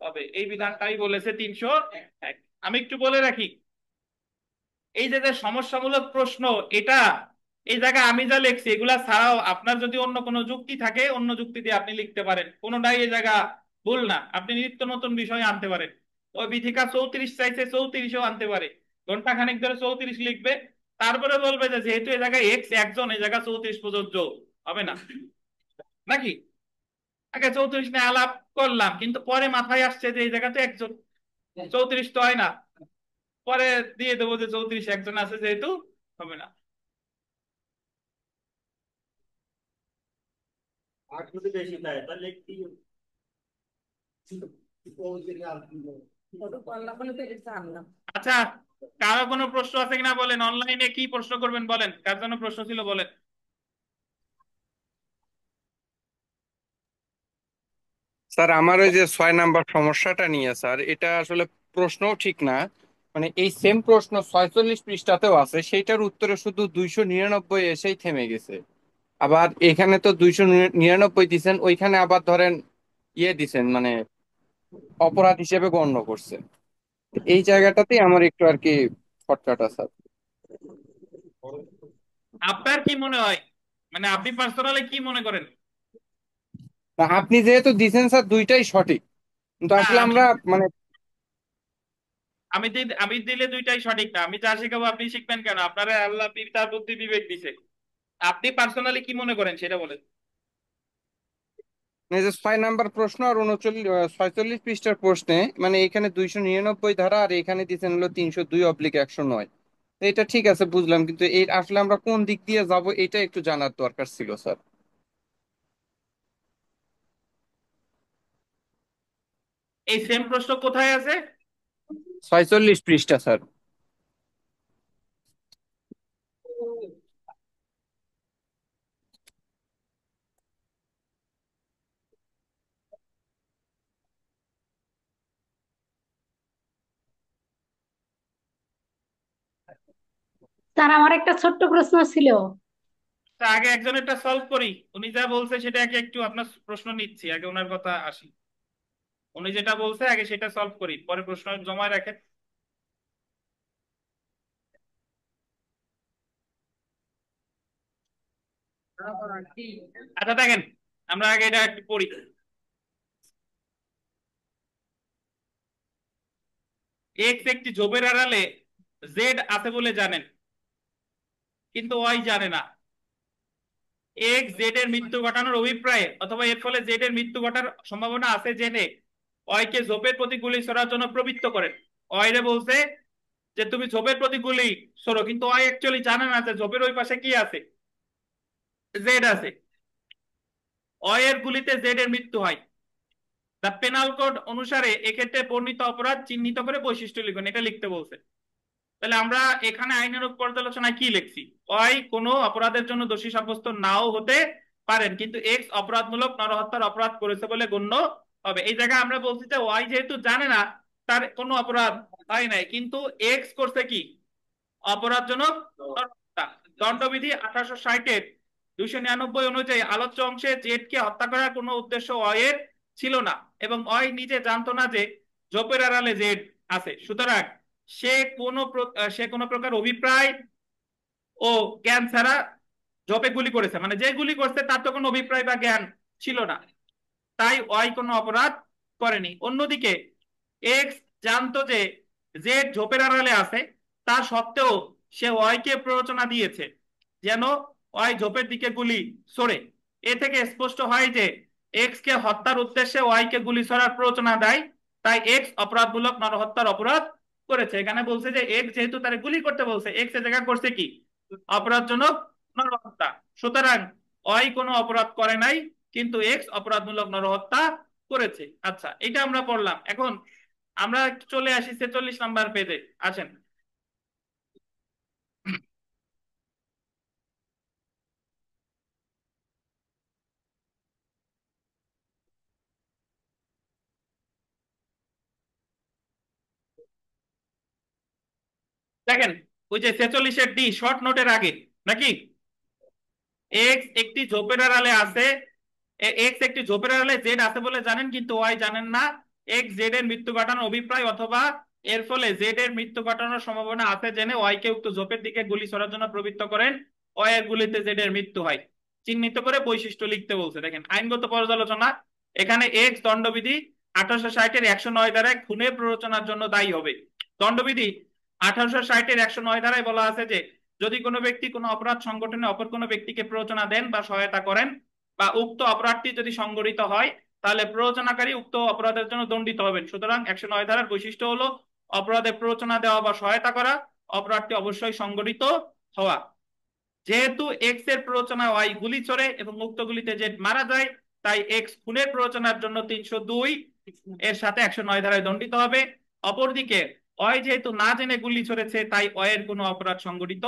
হবে, এই বিধানটাই বলেছে 301। আমি একটু বলে রাখি, এই যে সমস্যামূলক প্রশ্ন এটা এই জায়গায় আমি যা লিখছি এগুলা ছাড়াও আপনার যদি অন্য কোনো যুক্তি থাকে অন্য যুক্তি দিয়ে আপনি লিখতে পারেন, কোনোটাই এই জায়গা ভুল না, আপনি নিত্য নতুন বিষয় আনতে পারেন। ওই বিথিকা 34 চাইছে, 34ও আনতে পারে, ঘন্টা খানিক ধরে 34 লিখবে, তারপরে বলবে যে যেহেতু এই জায়গায় এক্স একজন, এই জায়গা 34 প্রযোজ্য হবে না, নাকি? আগে 34 নিয়ে আলাপ করলাম, কিন্তু পরে মাথায় আসছে যে এই জায়গাতে একজন, 34 তো হয় না, পরে দিয়ে দেবো যে 34 একজন আছে যেহেতু হবে না। আর যদি বেশি দেয় তাহলে কি? ওটা করলাম বলে তো এটা আনলাম। আচ্ছা, কারো কোনো প্রশ্ন আছে কিনা বলেন, অনলাইনে কি প্রশ্ন করবেন বলেন, কার জন্য প্রশ্ন ছিল বলেন। স্যার আমার ওই যে 6 নাম্বার সমস্যাটা নিয়ে স্যার, এটা আসলে প্রশ্নও ঠিক না। মানে এই সেম প্রশ্ন 46 পৃষ্ঠাতেও আছে, সেইটার উত্তরে শুধু 299 এসেই থেমে গেছে। আবার এখানে তো 299 দিছেন, ওইখানে আবার ধরেন ইয়ে দিছেন, মানে অপরাধ হিসেবে গণ্য করছে। এই জায়গাটাতেই আমার একটু আর কি খটকাটা স্যার। আপনার কি মনে হয়, মানে আপনি পার্সোনালি কি মনে করেন? না, আপনি যেহেতু দিছেন স্যার দুইটাই সঠিক, কিন্তু না, আসলে আমি আমরা মানে আমি দিলে দুইটাই সঠিক না, আমি যা শিখাবো আপনি শিখবেন কেন? আপনারা আল্লাহ তার বুদ্ধি বিবেক দিছে, আপনি পার্সোনালি কি মনে করেন সেটা বলেন। এই যে 6 নাম্বার প্রশ্ন আর 46 পৃষ্ঠার প্রশ্নে, মানে এখানে 299 ধারা আর এখানে দিচ্ছেন হলো 302/109। এটা ঠিক আছে বুঝলাম, কিন্তু এই আসলে আমরা কোন দিক দিয়ে যাব এটা একটু জানার দরকার ছিল স্যার। এই সেম প্রশ্ন কোথায় আছে? 46 পৃষ্ঠা স্যার। স্যার আমার একটা ছোট্ট প্রশ্ন ছিল। তা আগে একজন একটা সলভ করি, উনি যা বলছে সেটা আগে একটু আপনার প্রশ্ন নিচ্ছি, আগে ওনার কথা আসি। উনি যেটা বলছে আগে সেটা সলভ করি, পরে প্রশ্ন জমা রাখেন। আচ্ছা দেখেন, আমরা আগে এটা একটু পড়ি। এক্স একটি ঝোপের আড়ালে জেড আছে বলে জানেন, কিন্তু ওয়াই জানে না। এক্স জেড এর মৃত্যু ঘটানোর অভিপ্রায়ে অথবা এর ফলে জেড এর মৃত্যু ঘটার সম্ভাবনা আছে জেনে ওয়াই কে ঝোপের প্রতি গুলি ছোড়ার জন্য প্রবৃত্ত করেন। ওয়াই রে বলছে যে তুমি ঝোপের প্রতি গুলি ছোড়ো, কিন্তু ওয়াই অ্যাকচুয়ালি জানে না যে ঝোপের ওই পাশে কি আছে, জেড আছে। ওয়াই এর গুলিতে জেড এর মৃত্যু হয়। দ্য পেনাল কোড অনুসারে এক্ষেত্রে বর্ণিত অপরাধ চিহ্নিত করে বৈশিষ্ট্য লিখুন, এটা লিখতে বলছে। তাহলে আমরা এখানে আইনের পর্যালোচনায় কি লিখছি? ওয়াই কোনো অপরাধের জন্য দোষী সাব্যস্ত নাও হতে পারেন, কিন্তু এক্স অপরাধমূলক নরহত্যার অপরাধ করেছে বলে গণ্য হবে। এই জায়গায় আমরা বলছি যে ওয়াই যেহেতু জানে না, তার কোনো অপরাধ হয় নাই, কিন্তু এক্স করছে কি? অপরাধজনক নরহত্যা। দণ্ডবিধি 1860-এর 299 অনুযায়ী আলোচ্য অংশে জেডকে হত্যা করার কোনো উদ্দেশ্য ওয়াই এর ছিল না, এবং ওয়াই নিজে জানতো না যে জোপের আড়ালে জেড আছে। সুতরাং সে কোনো প্রকার অভিপ্রায় ও জ্ঞান ছাড়া জবে গুলি করেছে, মানে যে গুলি করছে তার তো কোনো অভিপ্রায় বা জ্ঞান ছিল না, তাই ওয়াই কোনো অপরাধ করেনি। অন্যদিকে এক্স জানতো যে জেড ঝোপের আড়ালে আছে, তার সত্ত্বেও সে ওয়াই কে প্ররোচনা দিয়েছে যেন ওয়াই ঝোপের দিকে গুলি ছোড়ে। এ থেকে স্পষ্ট হয় যে এক্স কে হত্যার উদ্দেশ্যে ওয়াই কে গুলি ছোড়ার প্ররোচনা দেয়, তাই এক্স অপরাধমূলক নরহত্যার অপরাধ করেছে। এখানে বলছে যে এক্স যেহেতু তার গুলি করতে বলছে, এক্স এ জায়গা করছে কি? অপরাধজনক নরহত্যা। সুতরাং ওয়াই কোনো অপরাধ করে নাই, কিন্তু এক্স অপরাধমূলক নরহত্যা করেছে। আচ্ছা, এটা আমরা পড়লাম। এখন আমরা চলে আসি 46 নাম্বার পেজে, আসেন। দেখেন, ওই যে 46-এর ডি শর্ট নোটের আগে নাকি, এক্স একটি ঝোপের আড়ালে আছে, এক্স একটি ঝোপের আড়ালে জেড আছে বলে জানেন, কিন্তু ওয়াই জানেন না। এক্স জেড এর মৃত্যু ঘটানোর অভিপ্রায় অথবা এর ফলে জেড এর মৃত্যু ঘটানোর সম্ভাবনা আছে জেনে ওয়াই কে উক্ত ঝোপের দিকে গুলি ছোড়ার জন্য প্রবৃত্ত করেন। অয়ের গুলিতে জেড এর মৃত্যু হয়। চিহ্নিত করে বৈশিষ্ট্য লিখতে বলছে। দেখেন আইনগত পর্যালোচনা, এখানে এক্স দণ্ডবিধি 1860-এর 109 ধারায় খুনের প্ররোচনার জন্য দায়ী হবে। দণ্ডবিধি 1860-এর 109 ধারায় বলা আছে যে যদি কোনো ব্যক্তি কোনো অপরাধ সংগঠনে অপর কোনো ব্যক্তিকে প্ররোচনা দেন বা সহায়তা করেন বা উক্ত অপরাধটি যদি সংগঠিত হয় তাহলে প্ররোচনাকারী উক্ত অপরাধের জন্য দণ্ডিত হবেন। সুতরাং 109 ধারার বৈশিষ্ট্য হলো অপরাধে প্ররোচনা দেওয়া বা সহায়তা করা, অপরাধটি অবশ্যই সংগঠিত হওয়া। যেহেতু এক্স এর প্ররোচনা ওয়াই গুলি চড়ে এবং উক্ত গুলিতে জেড মারা যায়, তাই এক্স খুনের প্ররোচনার জন্য 302 এর সাথে 109 ধারায় দণ্ডিত হবে। অপরদিকে অয় যেহেতু না জেনে গুলি ছড়েছে, তাই অয়ের কোনো অপরাধ সংগঠিত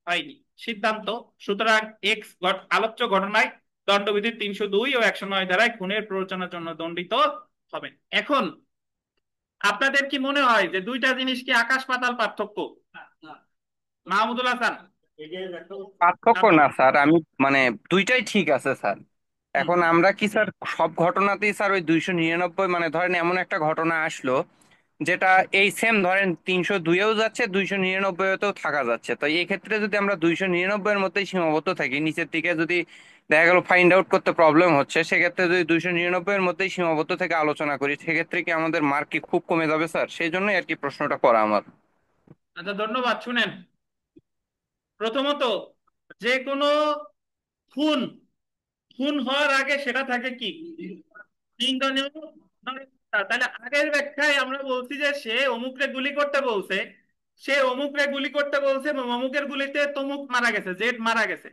হয়নি। সিদ্ধান্ত, সুতরাং এক্স আলোচ্য ঘটনায় দণ্ডবিধির 302 ও 109 ধারায় খুনের প্ররোচনার জন্য দণ্ডিত হবেন। এখন আপনাদের কি মনে হয় যে দুইটা জিনিস কি আকাশ পাতাল পার্থক্য? মাহমুদুল হাসান। এই যে দেখো, পার্থক্য না স্যার, আমি মানে দুইটাই ঠিক আছে স্যার। এখন আমরা কি স্যার সব ঘটনাতেই স্যার ওই 299, মানে ধরেন এমন একটা ঘটনা আসলো যেটা এই সেম ধরেন 302-এও যাচ্ছে, 299-তেও থাকা যাচ্ছে, তো এই ক্ষেত্রে যদি আমরা 299-এর মধ্যেই সীমাবদ্ধ থাকি, নিচের দিকে যদি দেখা গেল ফাইন্ড আউট করতে প্রবলেম হচ্ছে, সেক্ষেত্রে যদি 299-এর মধ্যেই সীমাবদ্ধ থেকে আলোচনা করি, সেক্ষেত্রে কি আমাদের মার্ক কি খুব কমে যাবে স্যার? সেই জন্যই আর কি প্রশ্নটা করা আমার। আচ্ছা, ধন্যবাদ। শুনেন, প্রথমত যে কোনো খুন খুন হওয়ার আগে সেটা থাকে কি নিন্দনীয় নরহত্যা। তাহলে আগের ব্যাখ্যায় আমরা বলছি যে সে অমুকরে গুলি করতে বলছে, সে অমুকরে গুলি করতে বলছে এবং অমুকের গুলিতে তমুক মারা গেছে, জেড মারা গেছে।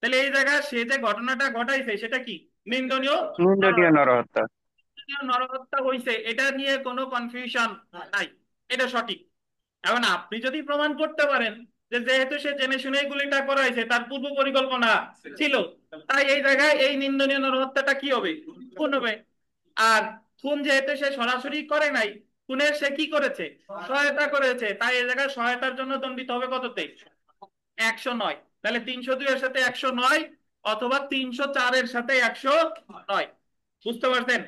তাহলে এই জায়গায় সে যে ঘটনাটা ঘটাইছে সেটা কি নিন্দনীয় নিন্দনীয় নরহত্যা। নরহত্যা। নরহত্যা হয়েছে, এটা নিয়ে কোনো কনফিউশন নাই, এটা সঠিক। এখন আপনি যদি প্রমাণ করতে পারেন যে যেহেতু সে জেনে শুনে গুলিটা করাইছে, তার পূর্ব পরিকল্পনা ছিল, তাই এই জায়গায় এই নিন্দনীয় নরহত্যাটা কি হবে, খুন হবে। আর খুন যেহেতু সে সরাসরি করে নাই, খুনের সে কি করেছে, সহায়তা করেছে, তাই এই জায়গায় সহায়তার জন্য দণ্ডিত হবে কততে, 109। তাহলে 302 এর সাথে 109 অথবা 304 এর সাথে 109। বুঝতে পারছেন?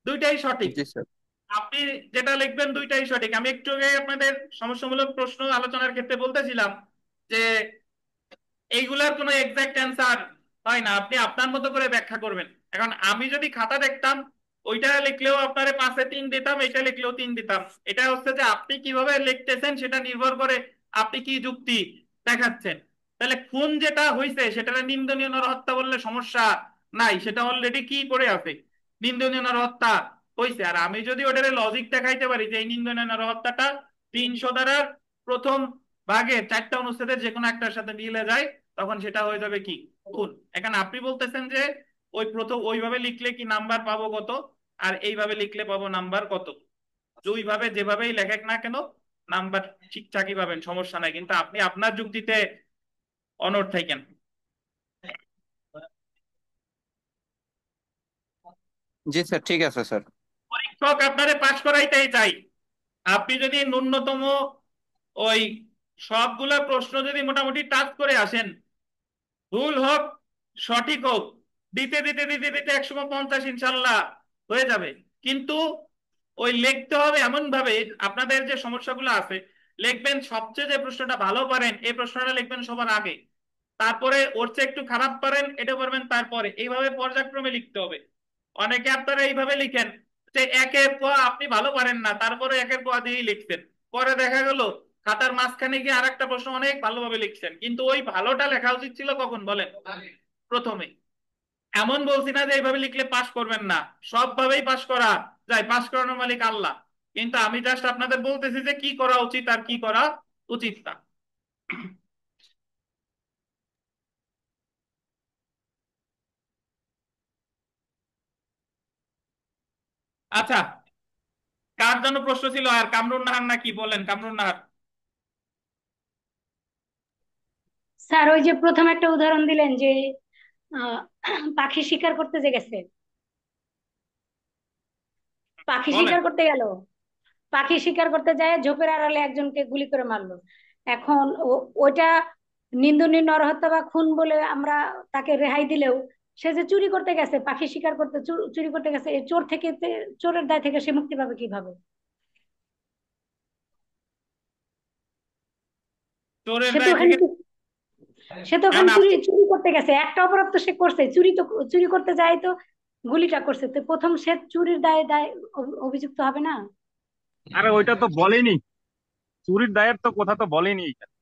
দুইটাই সঠিক। জি স্যার। আপনি যেটা লিখবেন দুইটাই সঠিক। আমি একটু আগে আপনাদের সমস্যামূলক প্রশ্ন আলোচনার ক্ষেত্রে বলতেছিলাম যে এইগুলার কোনো এক্সাক্ট অ্যান্সার হয় না, আপনি আপনার মতো করে ব্যাখ্যা করবেন। এখন আমি যদি খাতা দেখতাম, ওইটা লিখলেও আপনারে 5-এ 3 দিতাম, এটা লিখলেও 3 দিতাম। এটা হচ্ছে যে আপনি কিভাবে লিখতেছেন সেটা নির্ভর করে আপনি কি যুক্তি দেখাচ্ছেন। তাহলে খুন যেটা হয়েছে সেটা নিন্দনীয় নরহত্যা বললে সমস্যা নাই, সেটা অলরেডি কি করে আছে, নিন্দনীয় নরহত্যা হয়েছে। আর আমি যদি ওটারে লজিক দেখাইতে পারি যে এই নিন্দনীয় নরহত্যাটা 300 ধারার প্রথম ভাগে 4টা অনুচ্ছেদের যে কোনো একটার সাথে মিলে যায়, তখন সেটা হয়ে যাবে কি খুন। এখন আপনি বলতেছেন যে ওই প্রথম ওইভাবে লিখলে কি নাম্বার পাবো কত, আর এইভাবে লিখলে পাবো নাম্বার কত। দুইভাবে যেভাবেই লেখেক না কেন নাম্বার ঠিকঠাকই পাবেন, সমস্যা নাই। কিন্তু আপনি আপনার যুক্তিতে অনড় থাকেন। জি স্যার, ঠিক আছে স্যার। পরীক্ষক আপনারে পাশ করাইতেই চাই। আপনি যদি ন্যূনতম ওই সবগুলা প্রশ্ন যদি মোটামুটি টাচ করে আসেন, ভুল হোক সঠিক হোক, দিতে দিতে দিতে দিতে 150 ইনশাল্লাহ হয়ে যাবে। কিন্তু ওই লিখতে হবে এমন ভাবে, আপনাদের যে সমস্যাগুলো আছে লিখবেন সবচেয়ে যে প্রশ্নটা ভালো পারেন এই প্রশ্নটা লিখবেন সবার আগে, তারপরে ওর চেয়ে একটু খারাপ পারেন এটা করবেন, তারপরে এইভাবে পর্যায়ক্রমে লিখতে হবে। অনেকে আপনারা এইভাবে লিখেন যে একের ক আপনি ভালো পারেন না, তারপরে একের ক দিয়েই লিখছেন, পরে দেখা গেল খাতার মাঝখানে গিয়ে আর একটা প্রশ্ন অনেক ভালোভাবে লিখছেন। কিন্তু ওই ভালোটা লেখা উচিত ছিল কখন বলেন, প্রথমে। এমন বলছি না যে এইভাবে লিখলে পাস করবেন না, সবভাবেই পাস করা যায়, পাস করানোর মালিক আল্লাহ। কিন্তু আমি জাস্ট আপনাদের বলতেছি যে কি করা উচিত আর কি করা উচিত না। আচ্ছা, কার জন্য প্রশ্ন ছিল? আর কামরুন নাহার নাকি বলেন, কামরুন নাহার। স্যার ওই যে প্রথম একটা উদাহরণ দিলেন যে আহ, পাখি শিকার করতে যে গেছে, পাখি বলেন। শিকার করতে গেল, পাখি শিকার করতে যায় ঝোপের আড়ালে একজনকে গুলি করে মারলো। এখন ওইটা নিন্দনীয় নরহত্যা বা খুন বলে আমরা তাকে রেহাই দিলেও সে যে চুরি করতে গেছে, পাখি শিকার করতে চুরি করতে গেছে, এই চোর থেকে চোরের দায় থেকে সে মুক্তি পাবে কিভাবে? চোরের সে তো দায় ওখানে থেকে সে তো ওখানে কারণ চুরি চুরি করতে গেছে, একটা অপরাধ তো সে করছে, চুরি করতে যায় তো গুলিটা করছে, তো প্রথম সে চুরির দায়ে দায় অভিযুক্ত হবে না? আরে ওইটা তো বলেনি, চুরির দায়ের তো কথা তো বলেনি এখানে।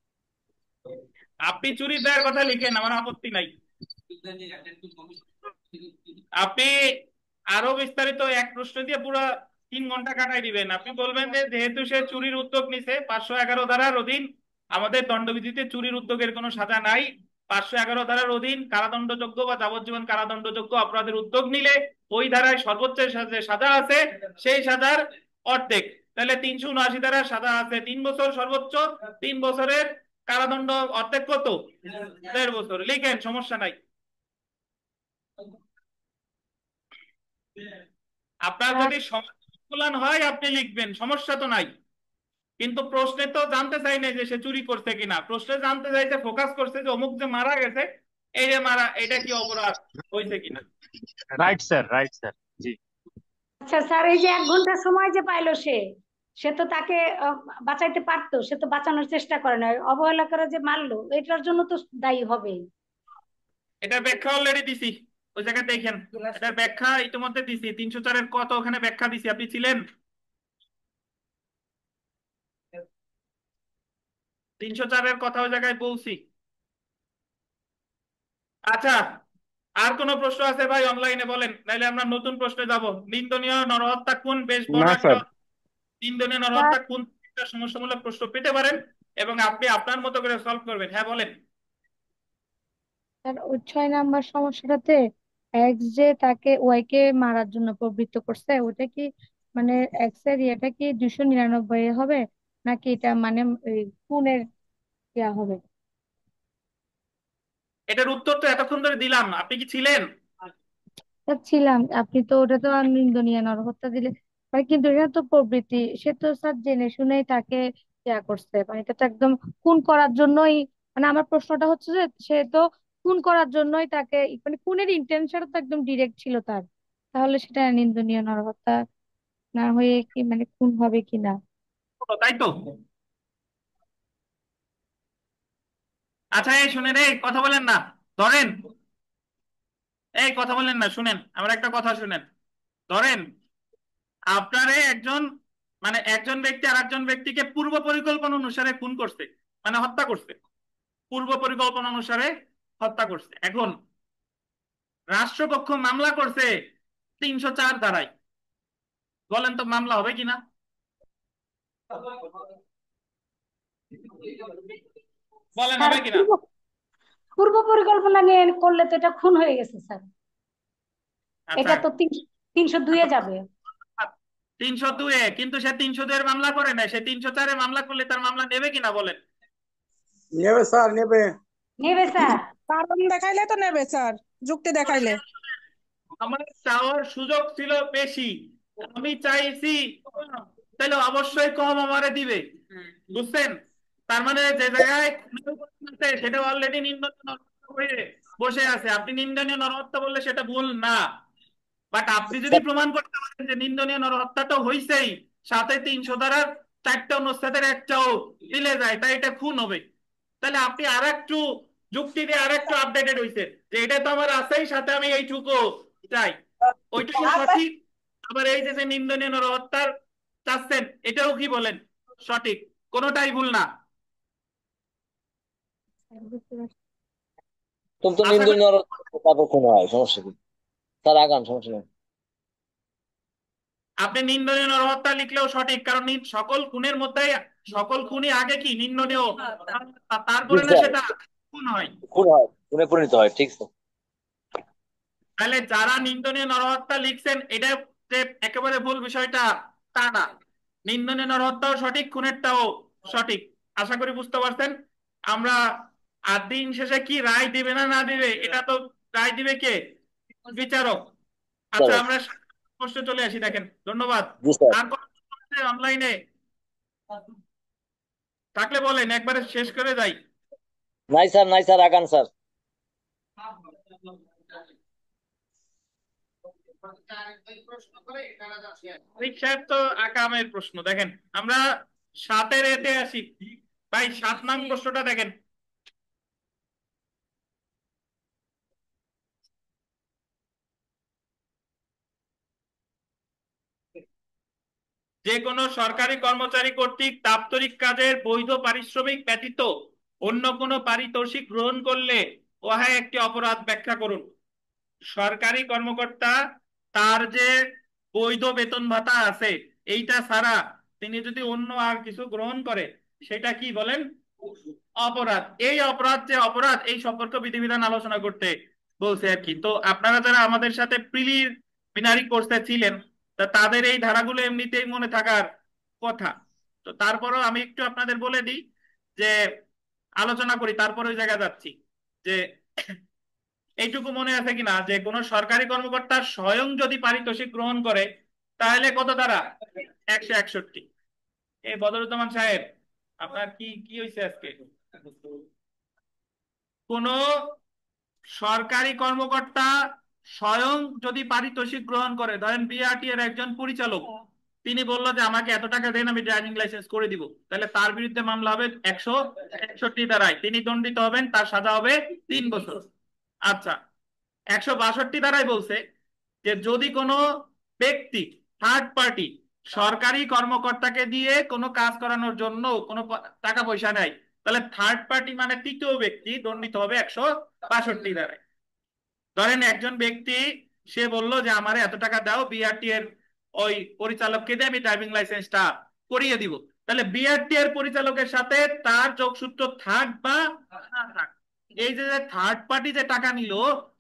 আপনি চুরির দায়ের কথা লিখেন, আমার আপত্তি নাই। আপনি আরো বিস্তারিত এক প্রশ্ন দিয়ে পুরো 3 ঘন্টা কাটাই দিবেন। আপনি বলবেন যে যেহেতু সে চুরির উদ্যোগ নিছে 511 ধারার অধীন, আমাদের দণ্ডবিধিতে চুরির উদ্যোগের কোনো সাজা নাই। 511 ধারার অধীন কারাদণ্ডযোগ্য বা যাবজ্জীবন কারাদণ্ডযোগ্য অপরাধের উদ্যোগ নিলে ওই ধারায় সর্বোচ্চ যে সাজা আছে সেই সাজার অর্ধেক। তাহলে 379 ধারার সাজা আছে 3 বছর সর্বোচ্চ, 3 বছরের কারাদণ্ড অর্ধেক কত? 1.5 বছর। লিখেন, সমস্যা নাই। আপনার যদি সমাধান হয় আপনি লিখবেন, সমস্যা তো নাই। কিন্তু প্রশ্নে তো জানতে চাই না যে সে চুরি করছে কিনা, প্রশ্নে জানতে চাইছে, ফোকাস করছে যে অমুক যে মারা গেছে, এই যে মারা, এটা কি অপরাধ হয়েছে কিনা। Right sir, right sir. জি। আচ্ছা স্যার, এই যে 1 ঘন্টা সময় যে পাইলো সে, সে তো তাকে বাঁচাইতে পারতো, সে তো বাঁচানোর চেষ্টা করে না, অবহেলা করে যে মারলো, এটার জন্য তো দায়ী হবে। এটার ব্যাখ্যা অলরেডি দিছি, ওই জায়গায় দেখেন। এটার ব্যাখ্যা ইতিমধ্যে দিছি, 304-এর কত ওখানে ব্যাখ্যা দিছি, আপনি ছিলেন? 304-এর কথা ওই জায়গায় বলছি। আচ্ছা, আর কোন প্রশ্ন আছে ভাই অনলাইনে বলেন, নাইলে আমরা নতুন প্রশ্নে যাব। নিন্দনীয় নরহত্যা খুন বেশ বড় না একটা, স্যার। নিন্দনীয় নরহত্যা খুন একটা সমস্যামূলক প্রশ্ন পেতে পারেন এবং আপনি আপনার মতো করে সলভ করবেন। হ্যাঁ বলেন। তার ওই 6 নাম্বার সমস্যাটাতে এক্স যে তাকে ওয়াই কে মারার জন্য প্রবৃত্ত করছে, ওটা কি মানে এক্স এর ইয়েটা কি 299 এ হবে, নাকি এটা মানে এই খুনের ইয়া হবে? এটার উত্তর তো এতক্ষণ ধরে দিলাম, আপনি কি ছিলেন? তা ছিলাম, আপনি তো ওটা তো আর নিন্দনীয় নরহত্যা দিলে মানে, কিন্তু এটা তো প্রবৃত্তি, সে তো স্যার জেনে শুনেই তাকে ইয়া করছে, মানে এটা তো একদম খুন করার জন্যই। মানে আমার প্রশ্নটা হচ্ছে যে সে তো খুন করার জন্যই তাকে, মানে খুনের ইন্টেনশন তো একদম ডিরেক্ট ছিল তার, তাহলে সেটা নিন্দনীয় নরহত্যা না হয়ে কি মানে খুন হবে কিনা? তাই তো। আচ্ছা, এই শুনেন, এই কথা বলেন না, ধরেন, এই কথা বলেন না, শুনেন আমার একটা কথা শুনেন। ধরেন আপনারে একজন, মানে একজন ব্যক্তি আর একজন ব্যক্তিকে পূর্ব পরিকল্পনা অনুসারে খুন করছে, মানে হত্যা করছে, পূর্ব পরিকল্পনা অনুসারে হত্যা করছে। এখন রাষ্ট্রপক্ষ মামলা করছে 304 ধারায়, বলেন তো মামলা হবে কিনা? বলেন স্যার হবে কিনা? পূর্ব পরিকল্পনা নিয়ে করলে তো এটা খুন হয়ে গেছে স্যার, আচ্ছা, এটা তো 302-এ যাবে। 302-এ, কিন্তু সে 302-এর মামলা করে না, সে 304-এ মামলা করলে তার মামলা নেবে কিনা বলেন? নেবে স্যার, নেবে। নেবে স্যার। কারণ দেখাইলে তো নেবে স্যার, যুক্তি দেখাইলে। আমার চাওয়ার সুযোগ ছিল বেশি, আমি চাইছি কম, তাহলে অবশ্যই কম আমারে দিবে। বুঝছেন? তার মানে যে জায়গায় সেটা অলরেডি নিন্দনীয় নরহত্যা হয়ে বসে আছে, আপনি নিন্দনীয় নরহত্যা বললে সেটা ভুল না। বাট আপনি যদি প্রমাণ করতে পারেন যে নিন্দনীয় নরহত্যাটা হইছেই, সাথে 300 ধারার 4টা অনুচ্ছেদের একটাও দিলে যায়, তাই এটা খুন হবে, তাহলে আপনি আর একটু যুক্তি দিয়ে আর একটু আপডেটেড হইছে যে এটা তো আমার আছেই, সাথে আমি এইটুকু চাই, ওইটুকু সঠিক। আবার এই যে যে নিন্দনীয় নরহত্যার চাচ্ছেন, এটাও কি বলেন সঠিক, কোনোটাই ভুল না। তুমি তো আশা করি নিন্দনীয় তারপর কোনো হয় সমস্যা কি? তার আগান সমস্যা নেই। আপনি নিন্দনীয় নরহত্যা লিখলেও সঠিক, কারণ সকল খুনের মধ্যে সকল খুনই আগে কি নিন্দনীয়, তারপরে না সেটা খুন হয়। খুন হয়, খুনে পরিণত হয়, ঠিক আছে। তাহলে যারা নিন্দনীয় নরহত্যা লিখছেন এটা যে একেবারে ভুল বিষয়টা তা না, নিন্দনীয় নরহত্যাও সঠিক, খুনেরটাও সঠিক। আশা করি বুঝতে পারছেন। আমরা আর দিন শেষে কি রায় দিবে না না দিবে, এটা তো রায় দিবে কে? বিচারক। আচ্ছা, চলো। আমরা প্রশ্নে চলে আসি, দেখেন, ধন্যবাদ। জি স্যার। আর কোন অনলাইনে থাকলে বলেন, একবারে শেষ করে যাই। নাই স্যার, নাই স্যার, আগান স্যার। পরীক্ষার তো আকামের প্রশ্ন, দেখেন আমরা 7-এর এতে আসি। ভাই 7 নং প্রশ্নটা দেখেন। যে কোনো সরকারি কর্মচারী কর্তৃক দাপ্তরিক কাজের বৈধ পারিশ্রমিক ব্যতীত অন্য কোনো পারিতোষিক গ্রহণ করলে উহা একটি অপরাধ। ব্যাখ্যা করুন। সরকারি কর্মকর্তা তার যে বৈধ বেতন ভাতা আছে এইটা ছাড়া তিনি যদি অন্য আর কিছু গ্রহণ করে সেটা কি বলেন? অপরাধ। এই অপরাধ যে অপরাধ এই সম্পর্কে বিধিবিধান আলোচনা করতে বলছে আর কি। তো আপনারা যারা আমাদের সাথে প্রিলিমিনারি কোর্সে ছিলেন তা তাদের এই ধারাগুলো এমনিতেই মনে থাকার কথা। তো তারপরেও আমি একটু আপনাদের বলে দিই যে আলোচনা করি, তারপরে ওই জায়গায় যাচ্ছি যে এইটুকু মনে আছে কিনা যে কোন সরকারি কর্মকর্তা স্বয়ং যদি পারিতোষিক গ্রহণ করে তাহলে কত দ্বারা? 161। এই বদরুজ্জামান সাহেব আপনার কি কি হয়েছে আজকে? কোন সরকারি কর্মকর্তা স্বয়ং যদি পারিতোষিক গ্রহণ করে, ধরেন বিআরটি এর একজন পরিচালক, তিনি বললো যে আমাকে এত টাকা দেন আমি ড্রাইভিং লাইসেন্স করে দিব, তাহলে তার বিরুদ্ধে মামলা হবে 161 ধারায়, তিনি দণ্ডিত হবেন, তার সাজা হবে 3 বছর। আচ্ছা, 162 ধারায় বলছে যে যদি কোনো ব্যক্তি থার্ড পার্টি সরকারি কর্মকর্তাকে দিয়ে কোনো কাজ করানোর জন্য কোনো টাকা পয়সা নেয়, তাহলে থার্ড পার্টি মানে তৃতীয় ব্যক্তি দণ্ডিত হবে 162 ধারায়। ধরেন একজন ব্যক্তি সে বলল যে আমার এত টাকা দাও, বিআরটি এর ওই পরিচালককে দিয়ে আমি ড্রাইভিং লাইসেন্সটা করিয়ে দিব, তাহলে বিআরটি এর পরিচালকের সাথে তার যোগসূত্র থাক বা না থাক, এই যে থার্ড পার্টি যে টাকা নিল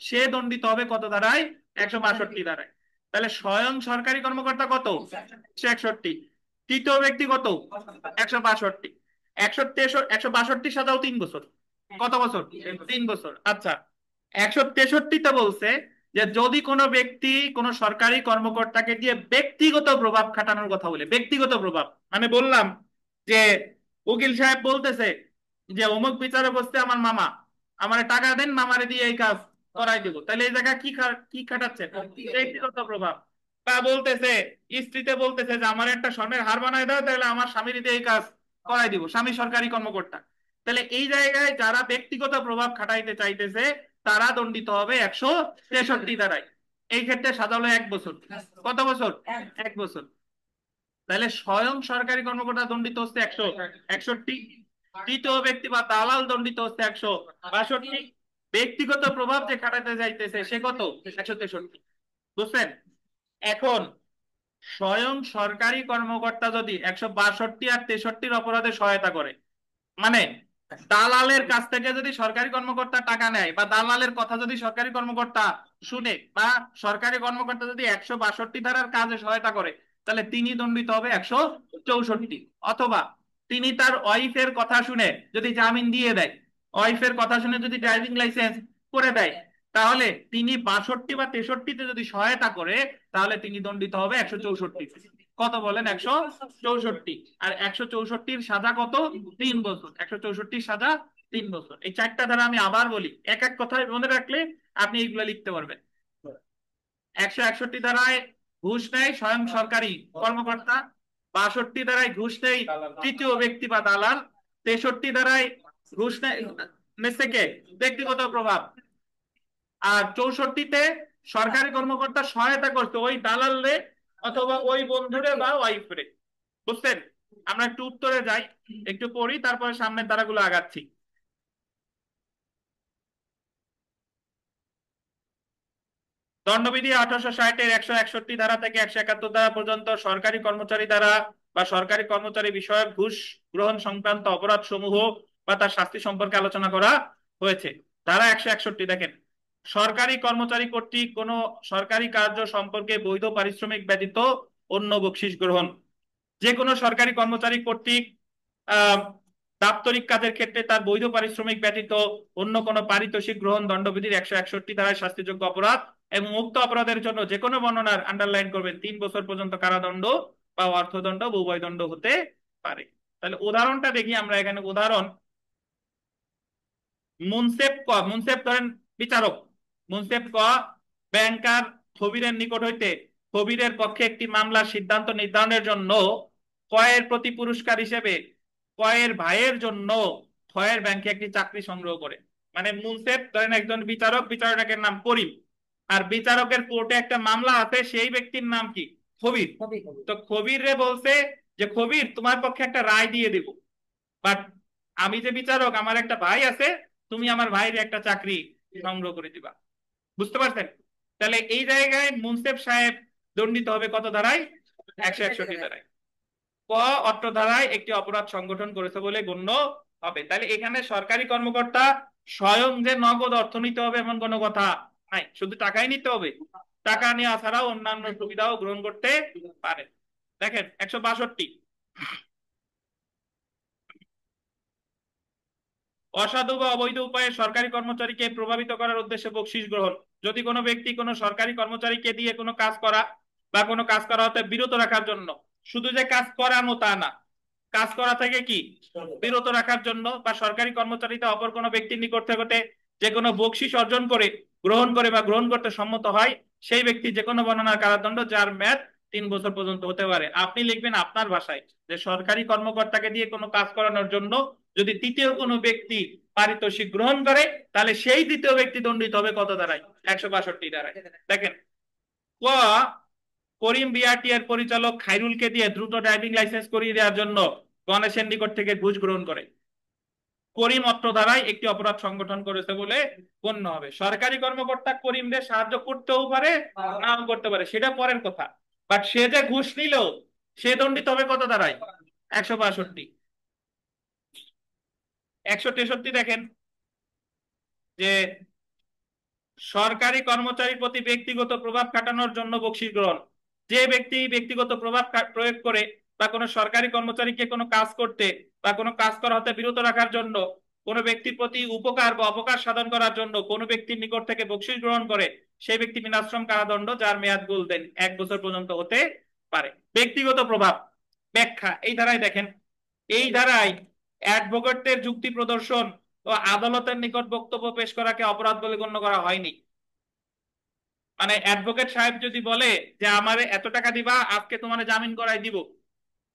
সে দণ্ডিত হবে কত ধারায়? 162 ধারায়। তাহলে স্বয়ং সরকারি কর্মকর্তা কত? 161। তৃতীয় ব্যক্তি কত? 162। 162 সাজাও 3 বছর। কত বছর? 3 বছর। আচ্ছা, 163তে বলছে যে যদি কোনো ব্যক্তি কোনো সরকারি কর্মকর্তাকে দিয়ে ব্যক্তিগত প্রভাব খাটানোর কথা বলে, ব্যক্তিগত প্রভাব মানে বললাম যে উকিল সাহেব বলতেছে যে অমুক বিচারক হচ্ছে আমার মামা, আমারে টাকা দেন, মামারে দিয়ে এই কাজ করাই দেবো, তাহলে এই জায়গা কি খাটাচ্ছে? ব্যক্তিগত প্রভাব। তা বলতেছে স্ত্রীতে বলতেছে যে আমার একটা স্বর্ণের হার বানায় দাও, তাহলে আমার স্বামীর দিয়ে এই কাজ করাই দিব, স্বামী সরকারি কর্মকর্তা। তাহলে এই জায়গায় যারা ব্যক্তিগত প্রভাব খাটাইতে চাইতেছে তারা দণ্ডিত হবে 163 ধারায়। এই ক্ষেত্রে সাজা হলো 1 বছর। কত বছর? 1 বছর। তাহলে স্বয়ং সরকারি কর্মকর্তা দণ্ডিত হচ্ছে 161, তৃতীয় ব্যক্তি বা দালাল দণ্ডিত হচ্ছে 162, ব্যক্তিগত প্রভাব যে খাটাতে যাইতেছে সে কত? 163। বুঝছেন? এখন স্বয়ং সরকারি কর্মকর্তা যদি 162 আর 63 অপরাধে সহায়তা করে, মানে দালালের কাছ থেকে যদি সরকারি কর্মকর্তা টাকা নেয় বা দালালের কথা যদি সরকারি কর্মকর্তা শুনে বা সরকারি কর্মকর্তা যদি 162 ধারার কাজে সহায়তা করে, তাহলে তিনি দণ্ডিত হবে 164। অথবা তিনি তার ওয়াইফের কথা শুনে যদি জামিন দিয়ে দেয়, ওয়াইফের কথা শুনে যদি ড্রাইভিং লাইসেন্স করে দেয়, তাহলে তিনি 62 বা 63-তে যদি সহায়তা করে তাহলে তিনি দণ্ডিত হবে 164। কত বলেন? 164। আর 164-র সাজা কত? 3 বছর। 164-র সাজা 3 বছর। এই 4টা ধারা আমি আবার বলি, এক এক কথায় মনে রাখলে আপনি এইগুলো লিখতে পারবেন। 161 ধারায় ঘুষ নেয় স্বয়ং সরকারি কর্মকর্তা, 62 ধারায় ঘুষ নেয় তৃতীয় ব্যক্তি বা দালাল, 63 ধারায় ঘুষ নিচ্ছে কে? ব্যক্তিগত প্রভাব। আর 64-তে সরকারি কর্মকর্তা সহায়তা করছে ওই দালালে অথবা ওই বন্ধুরে বা ওয়াইফরে। বুঝছেন? আমরা একটু উত্তরে যাই, একটু পড়ি, তারপরে সামনের ধারাগুলো আগাচ্ছি। দণ্ডবিধি 1860-এর 161 ধারা থেকে 171 ধারা পর্যন্ত সরকারি কর্মচারী দ্বারা বা সরকারি কর্মচারী বিষয়ক ঘুষ গ্রহণ সংক্রান্ত অপরাধ সমূহ বা তার শাস্তি সম্পর্কে আলোচনা করা হয়েছে। ধারা 161 দেখেন, সরকারি কর্মচারী কর্তৃক কোন সরকারি কার্য সম্পর্কে বৈধ পারিশ্রমিক ব্যতীত অন্য বকশিস গ্রহণ। যে কোনো সরকারি কর্মচারী কর্তৃক দাপ্তরিক কাজের ক্ষেত্রে তার বৈধ পারিশ্রমিক ব্যতীত অন্য কোনো পারিতোষিক গ্রহণ দণ্ডবিধির 161 ধারায় শাস্তিযোগ্য অপরাধ, এবং উক্ত অপরাধের জন্য যে কোনো বর্ণনার আন্ডারলাইন করবেন 3 বছর পর্যন্ত কারাদণ্ড বা অর্থদণ্ড বা উভয় দণ্ড হতে পারে। তাহলে উদাহরণটা দেখি আমরা এখানে। উদাহরণ, মুনসেফ ধরেন বিচারক, মুনসেফ ব্যাংকার খবিরের নিকট হইতে খবিরের পক্ষে একটি মামলার সিদ্ধান্ত নির্ধারণের জন্য কয়ের প্রতি পুরস্কার হিসেবে কয়ের ভাইয়ের জন্য খয়ের ব্যাংকে একটি চাকরি সংগ্রহ করে। মানে মুনসেফ ধরেন একজন বিচারক, বিচারকের নাম করিম, আর বিচারকের কোর্টে একটা মামলা আছে, সেই ব্যক্তির নাম কি? খবির। তো খবির রে বলছে যে খবির তোমার পক্ষে একটা রায় দিয়ে দিব, বাট আমি যে বিচারক আমার একটা ভাই আছে, তুমি আমার ভাইয়ের একটা চাকরি সংগ্রহ করে দিবা। বুঝতে পারছেন? তাহলে এই জায়গায় মুনসেফ সাহেব দণ্ডিত হবে কত ধারায়? 161 ধারায়। ক অত্র ধারায় একটি অপরাধ সংগঠন করেছে বলে গণ্য হবে। তাহলে এখানে সরকারি কর্মকর্তা স্বয়ং যে নগদ অর্থ নিতে হবে এমন কোনো কথা নাই, শুধু টাকাই নিতে হবে, টাকা নেওয়া ছাড়াও অন্যান্য সুবিধাও গ্রহণ করতে পারে। দেখেন 162, অসাধু বা অবৈধ উপায়ে সরকারি কর্মচারীকে প্রভাবিত করার উদ্দেশ্যে বকশিস গ্রহণ। যদি কোনো ব্যক্তি কোনো সরকারি কর্মচারীকে দিয়ে কোনো কাজ করা বা কোনো কাজ করা হতে বিরত রাখার জন্য, শুধু যে কাজ করানো তা না, কাজ করা থেকে কি বিরত রাখার জন্য বা সরকারি কর্মচারীতে অপর কোনো ব্যক্তির নিকট থেকে যে কোনো বকশিস অর্জন করে গ্রহণ করে বা গ্রহণ করতে সম্মত হয়, সেই ব্যক্তি যে কোনো বর্ণনার কারাদণ্ড যার মেয়াদ 3 বছর পর্যন্ত হতে পারে। আপনি লিখবেন আপনার ভাষায় যে সরকারি কর্মকর্তাকে দিয়ে কোনো কাজ করানোর জন্য যদি তৃতীয় কোনো ব্যক্তি পারিতোষিক গ্রহণ করে, তাহলে সেই তৃতীয় ব্যক্তি দণ্ডিত হবে কত ধারায়? 162 ধারায়। দেখেন ক করিম বিআরটি এর পরিচালক খাইরুলকে দিয়ে দ্রুত ড্রাইভিং লাইসেন্স করিয়ে দেওয়ার জন্য গণেশের নিকট থেকে ঘুষ গ্রহণ করে। করিম অত্র ধারায় একটি অপরাধ সংগঠন করেছে বলে গণ্য হবে। সরকারি কর্মকর্তা করিমদের সাহায্য করতেও পারে নাও করতে পারে, সেটা পরের কথা, বাট সে যে ঘুষ নিল সে দণ্ডিত হবে কত ধারায়? 162। 163 দেখেন যে সরকারি কর্মচারীর প্রতি ব্যক্তিগত প্রভাব খাটানোর জন্য বকশিস গ্রহণ। যে ব্যক্তি ব্যক্তিগত প্রভাব প্রয়োগ করে বা কোনো সরকারি কর্মচারীকে কোনো কাজ করতে বা কোনো কাজ করা হতে বিরত রাখার জন্য, কোনো ব্যক্তির প্রতি উপকার বা অপকার সাধন করার জন্য কোনো ব্যক্তির নিকট থেকে বকশিস গ্রহণ করে, সেই ব্যক্তি বিনাশ্রম কারাদণ্ড যার মেয়াদ গোল্ডেন 1 বছর পর্যন্ত হতে পারে। ব্যক্তিগত প্রভাব ব্যাখ্যা এই ধারায় দেখেন। এই ধারায় অ্যাডভোকেটের যুক্তি প্রদর্শন ও আদালতের নিকট বক্তব্য পেশ করাকে অপরাধ বলে গণ্য করা হয়নি। মানে অ্যাডভোকেট সাহেব যদি বলে যে আমারে এত টাকা দিবা আজকে তোমার জামিন করাই দিব,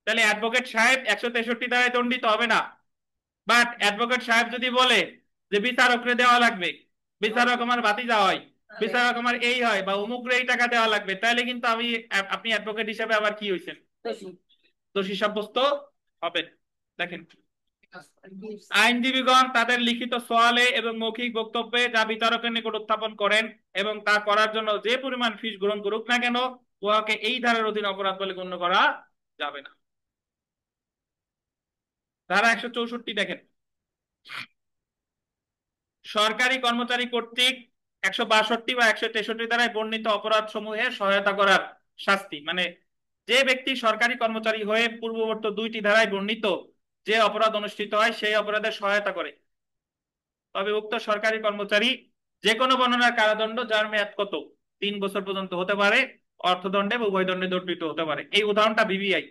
তাহলে অ্যাডভোকেট সাহেব 163 ধারায় দণ্ডিত হবে না। বাট অ্যাডভোকেট সাহেব যদি বলে যে বিচারকরে দেওয়া লাগবে, বিচারক আমার ভাতিজা হয়, বিচারক আমার এই হয়, বা অমুকরে এই টাকা দেওয়া লাগবে, তাহলে কিন্তু আপনি অ্যাডভোকেট হিসেবে আবার কি হয়েছেন? দোষী সাব্যস্ত হবেন। দেখেন আইনজীবীগণ তাদের লিখিত সওয়ালে এবং মৌখিক বক্তব্যে যা বিচারকের নিকট উত্থাপন করেন এবং তা করার জন্য যে পরিমাণ ফিস গ্রহণ করুক না কেন, উহাকে এই ধারার অধীন অপরাধ বলে গণ্য করা যাবে না। ধারা 164 দেখেন, সরকারি কর্মচারী কর্তৃক 162 বা 163 ধারায় বর্ণিত অপরাধ সমূহে সহায়তা করার শাস্তি। মানে যে ব্যক্তি সরকারি কর্মচারী হয়ে পূর্ববর্তী 2টি ধারায় বর্ণিত যে অপরাধ অনুষ্ঠিত হয় সেই অপরাধের সহায়তা করে, তবে উক্ত সরকারি কর্মচারী যে কোনো বর্ণনার কারাদণ্ড যার মেয়াদ কত 3 বছর পর্যন্ত হতে পারে, অর্থদণ্ডে বা উভয় দণ্ডে দণ্ডিত হতে পারে। এই উদাহরণটা বিবিআই।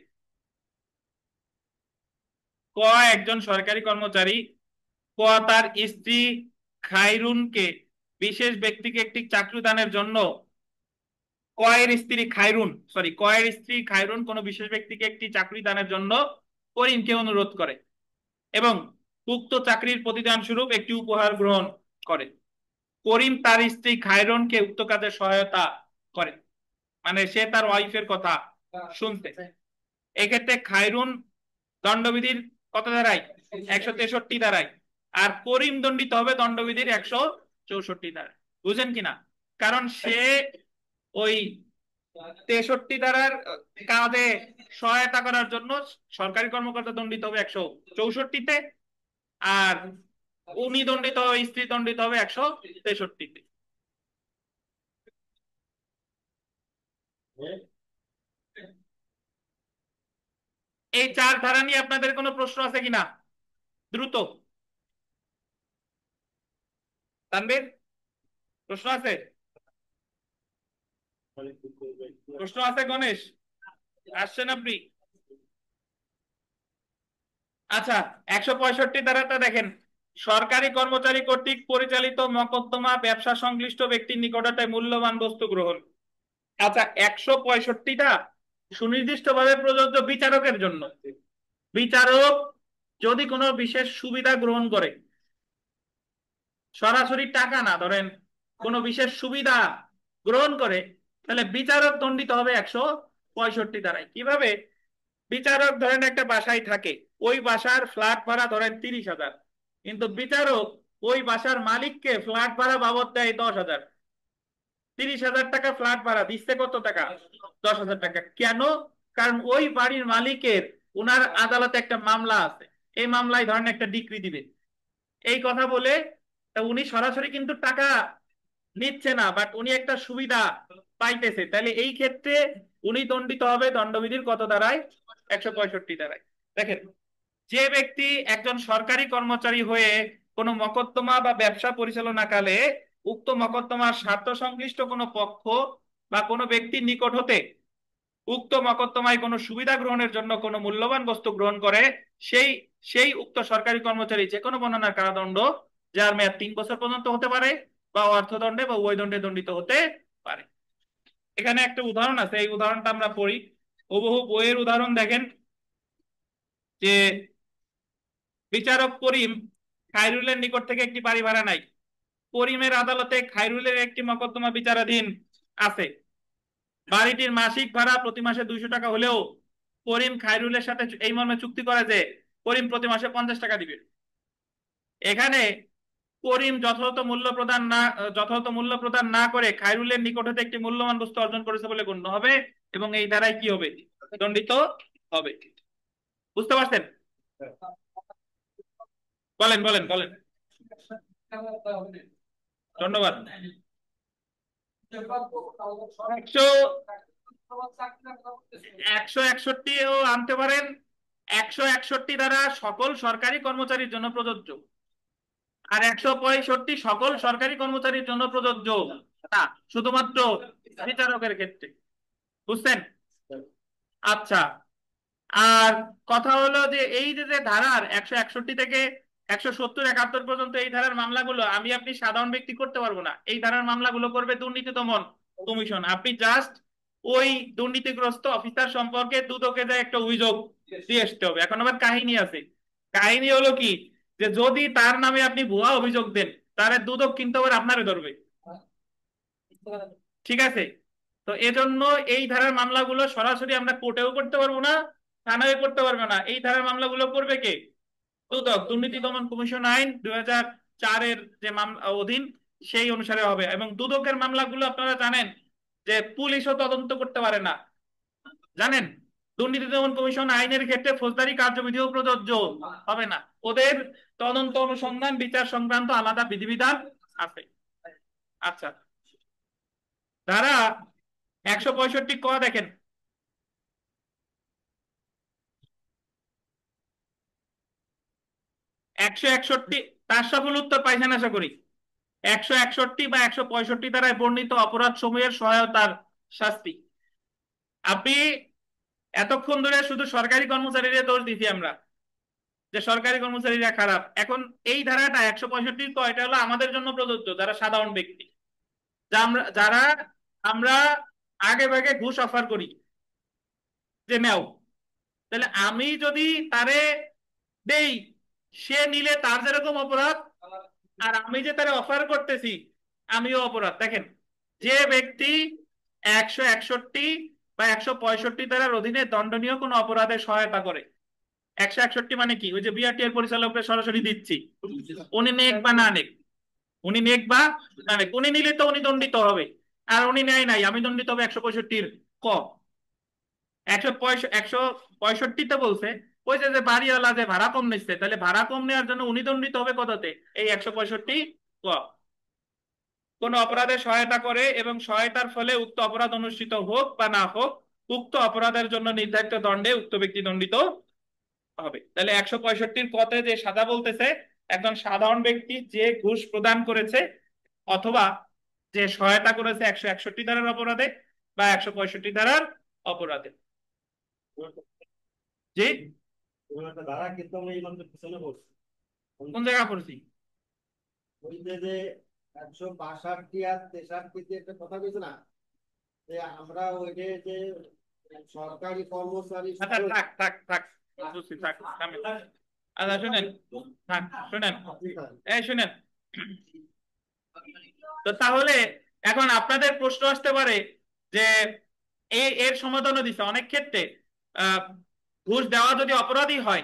ক একজন সরকারি কর্মচারী ক তার স্ত্রী খাইরুনকে বিশেষ ব্যক্তিকে একটি চাকরি দানের জন্য কয়ের স্ত্রী খাইরুন কোন বিশেষ ব্যক্তিকে একটি চাকরি দানের জন্য করিমকে অনুরোধ করে এবং উক্ত চাকরির প্রতিদান স্বরূপ একটি উপহার গ্রহণ করে। করিম তার স্ত্রী খাইরুনকে উক্ত কাজে সহায়তা করে, মানে সে তার ওয়াইফের কথা শুনতে। এক্ষেত্রে খাইরুন দণ্ডবিধির কত ধারায়? 163 ধারায়, আর করিম দণ্ডিত হবে দণ্ডবিধির 164 ধারায়। বুঝেন কিনা? কারণ সে ওই 63 ধারার কাজে সহায়তা করার জন্য সরকারি কর্মকর্তা দণ্ডিত হবে 164-তে, আর উনি দণ্ডিত হবে, স্ত্রী দণ্ডিত হবে 163-তে। এই 4 ধারা নিয়ে আপনাদের কোনো প্রশ্ন আছে কিনা? দ্রুত তানভীর, প্রশ্ন আছে? প্রশ্ন আছে? গণেশ আসছেন আপনি? আচ্ছা 165 ধারাটা দেখেন, সরকারি কর্মচারী কর্তৃক পরিচালিত মকদ্দমা ব্যবসা সংশ্লিষ্ট ব্যক্তির নিকটতে মূল্যবান বস্তু গ্রহণ। আচ্ছা 165টা সুনির্দিষ্ট ভাবে প্রযোজ্য বিচারকের জন্য। বিচারক যদি কোনো বিশেষ সুবিধা গ্রহণ করে, সরাসরি টাকা না, ধরেন কোনো বিশেষ সুবিধা গ্রহণ করে, তাহলে বিচারক দণ্ডিত হবে 65 ধারায়। কিভাবে? বিচারক ধরেন একটা বাসায় থাকে, ওই বাসার ফ্ল্যাট ভাড়া ধরেন 30,000, কিন্তু বিচারক ওই বাসার মালিককে ফ্ল্যাট ভাড়া বাবদ দেয় 10,000। 30,000 টাকা ফ্ল্যাট ভাড়া দিচ্ছে, কত টাকা? 10,000 টাকা। কেন? কারণ ওই বাড়ির মালিকের ওনার আদালতে একটা মামলা আছে, এই মামলায় ধরেন একটা ডিক্রি দিবে, এই কথা বলে তা উনি সরাসরি কিন্তু টাকা নিচ্ছে না, বাট উনি একটা সুবিধা পাইতেছে, তাহলে এই ক্ষেত্রে উনি দণ্ডিত হবে দণ্ডবিধির কত ধারায়? 165 ধারায়। দেখেন, যে ব্যক্তি একজন সরকারি কর্মচারী হয়ে কোনো মকদ্দমা বা ব্যবসা পরিচালনাকালে উক্ত মকদ্দমার স্বার্থ সংশ্লিষ্ট কোনো পক্ষ বা কোনো ব্যক্তির নিকট হতে উক্ত মকদ্দমায় কোনো সুবিধা গ্রহণের জন্য কোনো মূল্যবান বস্তু গ্রহণ করে, সেই সেই উক্ত সরকারি কর্মচারী যে কোনো বর্ণনার কারাদণ্ড, যার মেয়াদ 3 বছর পর্যন্ত হতে পারে, বা অর্থদণ্ডে বা উভয় দণ্ডে দণ্ডিত হতে পারে। এখানে একটা উদাহরণ আছে, এই উদাহরণটা আমরা পড়ি। হুবহু বইয়ের উদাহরণ দেখেন যে বিচারক করিম খায়রুলের নিকট থেকে একটি বাড়ি ভাড়া নাই। করিমের আদালতে খায়রুলের একটি মকদ্দমা বিচারাধীন আছে। বাড়িটির মাসিক ভাড়া প্রতি মাসে 200 টাকা হলেও করিম খায়রুলের সাথে এই মর্মে চুক্তি করে যে করিম প্রতি মাসে 50 টাকা দিবে। এখানে করিম যথাযথ মূল্য প্রদান না করে খায়রুলের নিকট হতে একটি মূল্যবান বস্তু অর্জন করেছে বলে গণ্য হবে এবং এই ধারায় কি হবে? দণ্ডিত হবে। বুঝতে পারছেন? বলেন বলেন বলেন। ধন্যবাদ। 161ও আনতে পারেন। 161 দ্বারা সকল সরকারি কর্মচারীর জন্য প্রযোজ্য, আর 165 সকল সরকারি কর্মচারীর জন্য প্রযোজ্য না, শুধুমাত্র বিচারকের ক্ষেত্রে। বুঝছেন? আচ্ছা, আর কথা হলো যে এই যে ধারার 161 থেকে 170 71 পর্যন্ত এই ধারার মামলাগুলো আমি আপনি সাধারণ ব্যক্তি করতে পারবো না, এই ধারার মামলাগুলো করবে দুর্নীতি দমন কমিশন। আপনি জাস্ট ওই দুর্নীতিগ্রস্ত অফিসার সম্পর্কে দুদকে যায় একটা অভিযোগ দিয়ে আসতে হবে। এখন আবার কাহিনী আছে, কাহিনী হলো কি, যে যদি তার নামে আপনি ভুয়া অভিযোগ দেন, তাহলে দুদক কিন্তু আবার আপনারে ধরবে। ঠিক আছে? তো এজন্য এই ধারার মামলাগুলো সরাসরি আমরা কোর্টেও করতে পারবো না, থানায় করতে পারবে না। এই ধারার মামলাগুলো করবে কে? দুদক, দুর্নীতি দমন কমিশন আইন 2004-এর যে মামলা অধীন, সেই অনুসারে হবে। এবং দুদকের মামলাগুলো আপনারা জানেন যে পুলিশও তদন্ত করতে পারে না, জানেন? দুর্নীতি দমন কমিশন আইনের ক্ষেত্রে ফৌজদারি কার্যবিধিও প্রযোজ্য হবে না, ওদের তদন্ত অনুসন্ধান বিচার সংক্রান্ত আলাদা বিধিবিধান আছে। আচ্ছা, ধারা 165 ক দেখেন, 161 তার সফল উত্তর পাইছেন আশা করি। 161 বা 165 ধারায় বর্ণিত অপরাধ সমূহের সহায়তার শাস্তি। আপনি এতক্ষণ ধরে শুধু সরকারি কর্মচারীরা দোষ দিছি আমরা, যে সরকারি কর্মচারীরা খারাপ। এখন এই ধারাটা 165 ক, এটা হলো আমাদের জন্য প্রযোজ্য, যারা সাধারণ ব্যক্তি, যারা আমরা আগে ভাগে ঘুষ অফার করি যে নাও, তাহলে আমি যদি তারে দেই, সে নিলে তার যেরকম অপরাধ, আর আমি যে তারে অফার করতেছি আমিও অপরাধ। দেখেন, যে ব্যক্তি 161 বা 165 ধারার অধীনে দণ্ডনীয় কোন অপরাধের সহায়তা করে, 161 মানে কি? ওই যে বিআরটিআর পরিচালককে সরাসরি দিচ্ছি, উনি নেক বা না নেক, উনি নেক বা না নেক, উনি নিলে তো উনি দণ্ডিত হবে, আর উনি নেয় নাই, আমি দণ্ডিত হবে 165 ক। 165 বলছে ওই যে বাড়িওয়ালা যে ভাড়া কম নিচ্ছে, তাহলে ভাড়া কম নেওয়ার জন্য উনি দণ্ডিত হবে কততে? এই 165 ক। কোন অপরাধে সহায়তা করে এবং সহায়তার ফলে উক্ত অপরাধ অনুষ্ঠিত হোক বা না হোক, উক্ত অপরাধের জন্য নির্ধারিত দণ্ডে উক্ত ব্যক্তি দণ্ডিত হবে। তাহলে 165 কতে যে সাজা বলতেছে, একজন সাধারণ ব্যক্তি যে ঘুষ প্রদান করেছে অথবা যে সহায়তা করেছে 161 ধারার অপরাধে বা 165 ধারার অপরাধে। জি, ধারা কিন্তু আমরা এই মাত্র পিছনে পড়ছি। কোন জায়গা পড়ছি? ওই যে 162 আর 63 একটা কথা বলছে না, যে আমরা ওইটা যে সরকারি কর্মচারী। আচ্ছা, থাক থাক থাক, বুঝছি, থাক। আচ্ছা শুনেন, থাক শুনেন, এই শুনেন। তো তাহলে এখন আপনাদের প্রশ্ন আসতে পারে যে এর সমাধানও দিছে অনেক ক্ষেত্রে। ঘুষ দেওয়া যদি অপরাধী হয়,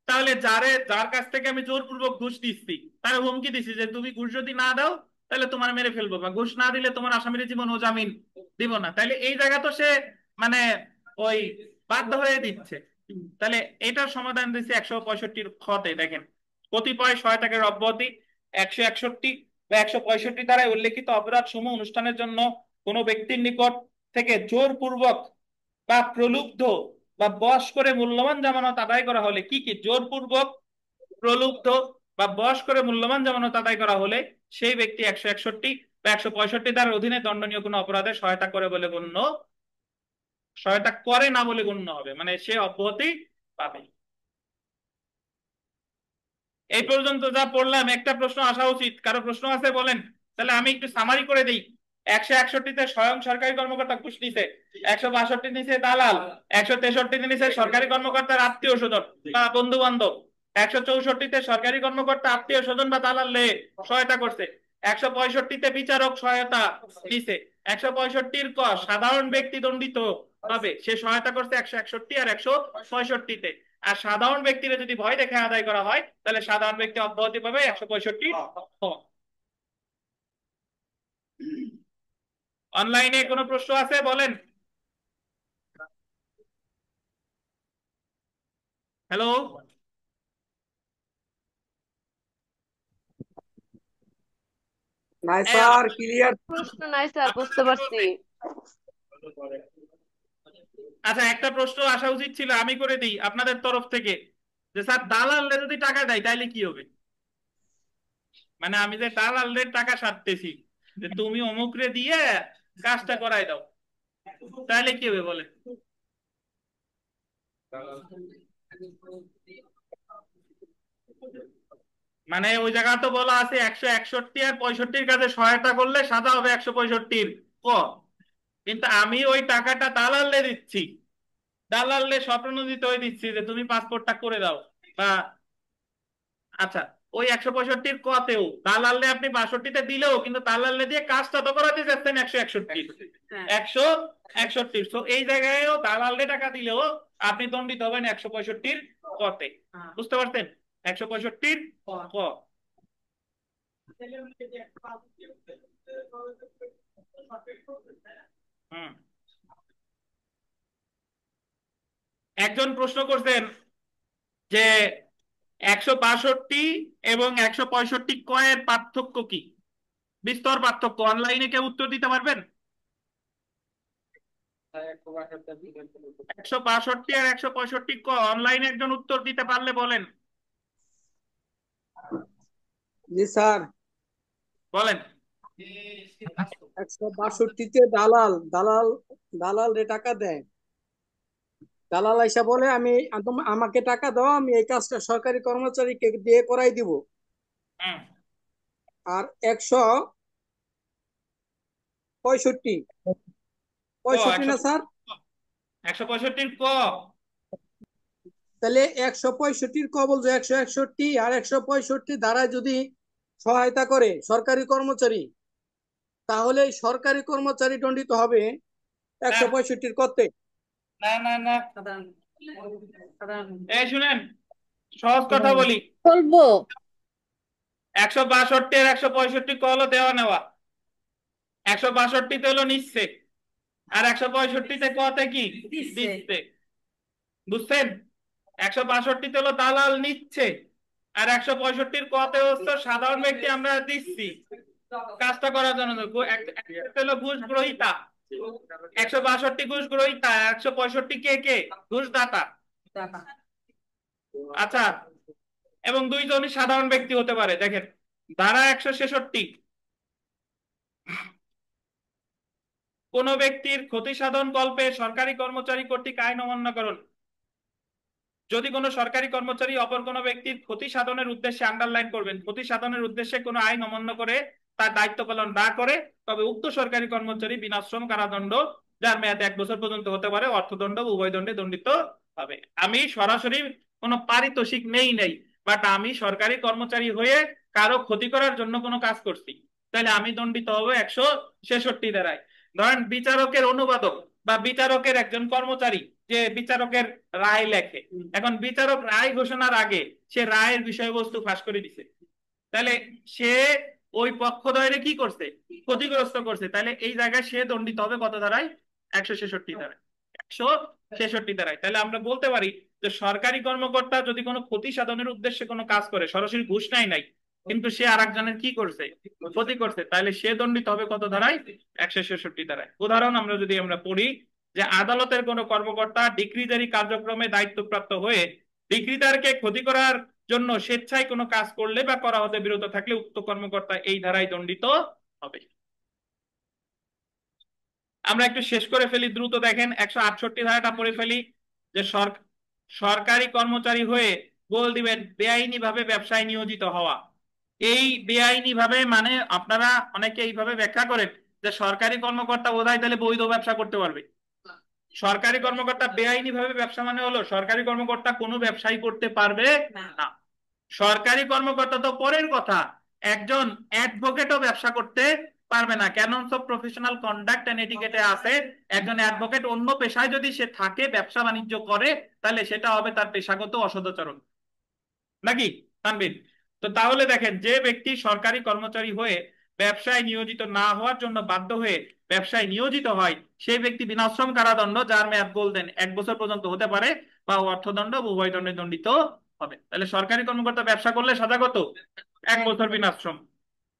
তাহলে যার কাছ থেকে আমি জোরপূর্বক ঘুষ দিচ্ছি তার হুমকি দিছি যে তুমি ঘুষ যদি না দাও তাহলে তোমার মেরে ফেলবো, বা ঘুষ না দিলে তোমার আসামির জীবন ও জামিন দিব না। তাহলে এই জায়গা তো সে মানে ওই বাধ্য হয়ে দিচ্ছে। তাহলে এটার সমাধান দিচ্ছে 165 খতে। দেখেন, কতিপয় সহায়তাকের অব্যাহতি 161 বা 165 দ্বারা উল্লেখিত অপরাধ সমূহ অনুষ্ঠানের জন্য কোনো ব্যক্তির নিকট থেকে জোরপূর্বক বা প্রলুব্ধ বা বশ করে মূল্যবান জামানত আদায় করা হলে, কি কি জোরপূর্বক, প্রলুব্ধ বা বশ করে মূল্যবান জামানত আদায় করা হলে সেই ব্যক্তি 161 বা 165 ধারার অধীনে দণ্ডনীয় কোনো অপরাধে সহায়তা করে না বলে গণ্য হবে, মানে সে অব্যাহতি পাবে। এই পর্যন্ত যা পড়লাম, একটা প্রশ্ন আসা উচিত। কারো প্রশ্ন আছে বলেন? তাহলে আমি একটু সামারি করে দিই। 161-তে স্বয়ং সরকারি কর্মকর্তা ঘুষ নিছে, 162 নিচে দালাল, 163 নিচে সরকারি কর্মকর্তার আত্মীয় স্বজন বা বন্ধু বান্ধব, 164-তে সরকারি কর্মকর্তা আত্মীয় স্বজন বা দালালে সহায়তা করছে, 165-তে বিচারক সহায়তা দিছে, 165-র ক সাধারণ ব্যক্তি দণ্ডিত হবে, সে সহায়তা করছে 161 আর 165-তে। আর সাধারণ ব্যক্তিরা যদি ভয় দেখে আদায় করা হয় তাহলে সাধারণ ব্যক্তি অব্যাহতি পাবে 165। অনলাইনে কোনো প্রশ্ন আছে বলেন? হ্যালো, নাই স্যার, ক্লিয়ার। প্রশ্ন নাই স্যার, বুঝতে পারছি। আচ্ছা, একটা প্রশ্ন আসা উচিত ছিল, আমি করে দিই আপনাদের তরফ থেকে, যে স্যার দালালরে যদি টাকা দেয় তাইলে কি হবে? মানে আমি যে দালালদের টাকা সারতেছি যে তুমি অমুকরে দিয়ে কাজটা করাই দাও, তাহলে কি হবে বলে? মানে ওই জায়গা তো বলা আছে 161 আর 65 কাজে সহায়তা করলে সাজা হবে 165 ক, কিন্তু আমি ওই টাকাটা দালালে দিচ্ছি, দালালে স্বপ্রণোদিত হয়ে দিচ্ছি যে তুমি পাসপোর্টটা করে দাও বা আচ্ছা, ওই 165 কতেও দালালে আপনি 62-তে দিলেও কিন্তু দালালে দিয়ে কাজটা তো করাতে যাচ্ছেন 161, 161। তো এই জায়গায়ও দালালে টাকা দিলেও আপনি দণ্ডিত হবেন 165 কতে। বুঝতে পারছেন? 165 ক। একজন প্রশ্ন করছেন যে 162 এবং 165 কয়ের পার্থক্য কি? বিস্তর পার্থক্য। অনলাইনে কেউ উত্তর দিতে পারবেন? 162 আর 165 ক অনলাইনে একজন উত্তর দিতে পারলে বলেন। জি স্যার, বলেন। 162-তে দালাল রে টাকা দেয়, দালাল আইসা বলে আমাকে টাকা দাও, আমি এই কাজটা সরকারি কর্মচারীকে দিয়ে করাই দিব। আর 165 না স্যার? 165 ক। তাহলে 165 ক বলছো, 161 আর 165 দ্বারা যদি সহায়তা করে সরকারি কর্মচারী, তাহলে সরকারি কর্মচারী দণ্ডিত হবে 165 করতে। না না না, এই শুনেন, সহজ কথা বলি, বলবো 162 আর 165 ক হলো দেওয়া নেওয়া, 162-তে হলো নিচ্ছে আর 165-তে কতে কি দিচ্ছে। বুঝছেন? 162-তে হলো দালাল নিচ্ছে আর 165-র কতে হচ্ছে সাধারণ ব্যক্তি আমরা দিচ্ছি কাজটা করার জন্য। একটা হলো ঘুষ গ্রহীতা, 162 ঘুষ গ্রহীতা, 165 কে ঘুষ দাতা। আচ্ছা, এবং দুইজনই সাধারণ ব্যক্তি হতে পারে। দেখেন ধারা 166, কোন ব্যক্তির ক্ষতি সাধন কল্পে সরকারি কর্মচারী কর্তৃক আইন অমান্যকরণ। যদি কোনো সরকারি কর্মচারী অপর কোনো ব্যক্তির ক্ষতি সাধনের উদ্দেশ্যে, আন্ডারলাইন করবেন, ক্ষতি সাধনের উদ্দেশ্যে কোনো আইন অমান্য করে তার দায়িত্ব পালন না করে, তবে উক্ত সরকারি কর্মচারী বিনাশ্রম কারাদণ্ড, যার মেয়াদ 1 বছর পর্যন্ত হতে পারে, অর্থদণ্ড, উভয় দণ্ডে দণ্ডিত হবে। আমি সরাসরি কোনো পারিতোষিক নেই, বাট আমি সরকারি কর্মচারী হয়ে কারো ক্ষতি করার জন্য কোনো কাজ করছি, তাহলে আমি দণ্ডিত হবো 166 ধারায়। ধরেন বিচারকের অনুবাদক, বা বিচারকের একজন কর্মচারী যে বিচারকের রায় লেখে, এখন বিচারক রায় ঘোষণার আগে সে রায়ের বিষয়বস্তু ফাঁস করে দিছে, তাহলে সে ওই পক্ষদ্বয়ের কি করছে, ক্ষতিগ্রস্ত করছে, তাহলে এই জায়গায় সে দণ্ডিত হবে কত ধারায়, 166 ধারায়, 166 ধারায়। তাহলে আমরা বলতে পারি যে সরকারি কর্মকর্তা যদি কোনো ক্ষতি সাধনের উদ্দেশ্যে কোনো কাজ করে, সরাসরি ঘুষ নাই কিন্তু সে আরেকজনের কি করছে, ক্ষতি করছে, তাহলে সে দণ্ডিত হবে কত ধারায়, 166 ধারায়। উদাহরণ যদি আমরা পড়ি যে আদালতের কোন কর্মকর্তা ডিক্রিজারি কার্যক্রমে দায়িত্বপ্রাপ্ত হয়ে ডিক্রিদারকে ক্ষতি করার জন্য স্বেচ্ছায় কোনো কাজ করলে বা করা হতে বিরত থাকলে উক্ত কর্মকর্তা এই ধারায় দণ্ডিত হবে। আমরা একটু শেষ করে ফেলি দ্রুত, দেখেন 168 ধারাটা পড়ে ফেলি যে সরকারি কর্মচারী হয়ে গোল দিবেন বেআইনি ভাবে ব্যবসায় নিয়োজিত হওয়া। এই বেআইনি ভাবে মানে আপনারা অনেকে এইভাবে ব্যাখ্যা করেন যে সরকারি কর্মকর্তা বোধহয় তাহলে বৈধ ব্যবসা করতে পারবে। সরকারি কর্মকর্তা বেআইনি ভাবে ব্যবসা মানে হলো সরকারি কর্মকর্তা কোনো ব্যবসায়ী করতে পারবে না। সরকারি কর্মকর্তা তো পরের কথা, একজন অ্যাডভোকেটও ব্যবসা করতে পারবে না। ক্যাননস অফ প্রফেশনাল কন্ডাক্ট এন্ড এটিকেটে আছে একজন অ্যাডভোকেট অন্য পেশায় যদি সে থাকে, ব্যবসা বাণিজ্য করে, তাহলে সেটা হবে তার পেশাগত অসদাচরণ, নাকি তানবির? তো তাহলে দেখেন, যে ব্যক্তি সরকারি কর্মচারী হয়ে ব্যবসায় নিয়োজিত না হওয়ার জন্য বাধ্য হয়ে ব্যবসায় নিয়োজিত হয়, সেই ব্যক্তি বিনাশ্রম কারাদণ্ড যার মেয়াদ গোল্ডেন 1 বছর পর্যন্ত হতে পারে বা অর্থদণ্ড বা উভয় দণ্ডে দণ্ডিত হবে। তাহলে সরকারি কর্মকর্তা ব্যবসা করলে সাজা কত, 1 বছর বিনাশ্রম।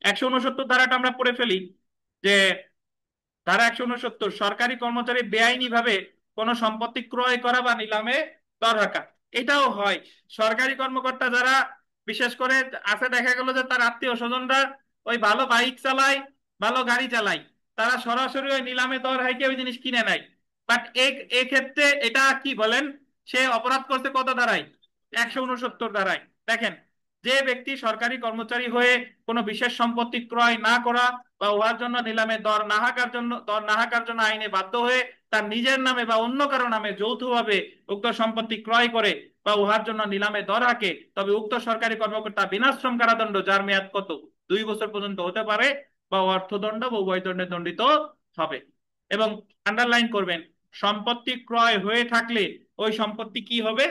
169 ধারাটা আমরা পড়ে ফেলি যে ধারা 169, সরকারি কর্মচারী বেআইনি ভাবে কোনো সম্পত্তি ক্রয় করা বা নিলামে দর রাখা। এটাও হয় সরকারি কর্মকর্তা যারা বিশেষ করে আছে, দেখা গেল যে তার আত্মীয় স্বজনরা ওই ভালো বাইক চালায়, ভালো গাড়ি চালায়, তারা সরাসরি ওই নিলামে দর হাইকে ওই জিনিস কিনে নেয়, বাট এক্ষেত্রে এটা কি বলেন, সে অপরাধ করতে কত ধারায়, 169 ধারায়। দেখেন, যে ব্যক্তি সরকারি কর্মচারী হয়ে কোনো বিশেষ সম্পত্তি ক্রয় না করা বা উহার জন্য নিলামে দর না হাঁকার জন্য আইনে বাধ্য হয়ে তার নিজের নামে বা অন্য কারো নামে যৌথভাবে উক্ত সম্পত্তি ক্রয় করে বা উহার জন্য নিলামে দর হাঁকে, তবে উক্ত সরকারি কর্মকর্তা বিনাশ্রম কারাদণ্ড যার মেয়াদ কত, 2 বছর পর্যন্ত হতে পারে বা অর্থদণ্ড বা উভয় দণ্ডে দণ্ডিত হবে। এবং আন্ডারলাইন করবেন, সম্পত্তি ক্রয় হয়ে থাকলে ওই সম্পত্তি কি হবে,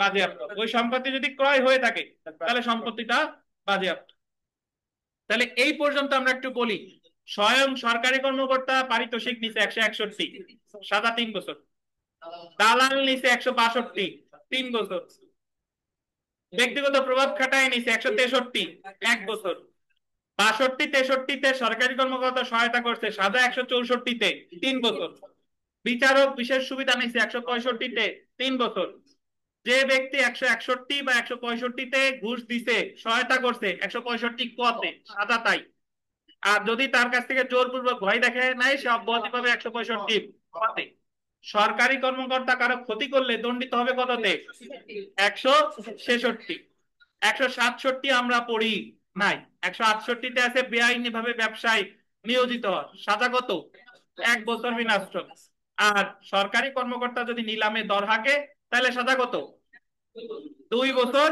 বাজেয়াপ্ত। ওই সম্পত্তি যদি ক্রয় হয়ে থাকে তাহলে সম্পত্তিটা বাজেয়াপ্ত। তাহলে এই পর্যন্ত আমরা একটু বলি, স্বয়ং সরকারি কর্মকর্তা পারিতোষিক নিচে 161, সাজা 3 বছর। দালাল নিচে 162, 3 বছর। ব্যক্তিগত প্রভাব খাটায় নিচে 163, 1 বছর। 62-63-তে সরকারি কর্মকর্তা সহায়তা করছে, সাজা 164-তে 3 বছর। বিচারক বিশেষ সুবিধা নিচ্ছে 165-তে 3 বছর। যে ব্যক্তি 161 বা 165-তে ঘুষ দিছে, সহায়তা করছে 165 কতে, সাজা তাই। আর যদি তার কাছ থেকে জোরপূর্বক ভয় দেখে নাই, সে অব্যাহতি পাবে 165 কতে। সরকারি কর্মকর্তা কারো ক্ষতি করলে দণ্ডিত হবে কততে, 166। 167 আমরা পড়ি নাই, 168-তে আছে বেআইনি ভাবে ব্যবসায় নিয়োজিত, সাজা কত, 1 বছর বিনাশ্রম। আর সরকারি কর্মকর্তা যদি নিলামে দর হাঁকে তাহলে সাজা কত, 2 বছর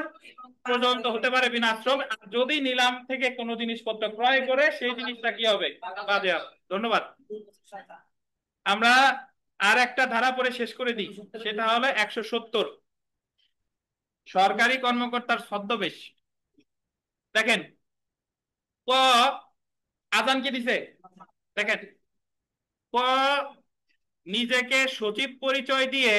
পর্যন্ত হতে পারে বিনাশ্রম। যদি নিলাম থেকে কোনো জিনিসপত্র ক্রয় করে সেই জিনিসটা কি হবে, বাজেয়াপ্ত। ধন্যবাদ। আমরা আর একটা ধারা পরে শেষ করে দিই, সেটা হলো 170, সরকারি কর্মকর্তার ছদ্মবেশ। দেখেন, ক আজান কি দিছে, দেখেন, ক নিজেকে সচিব পরিচয় দিয়ে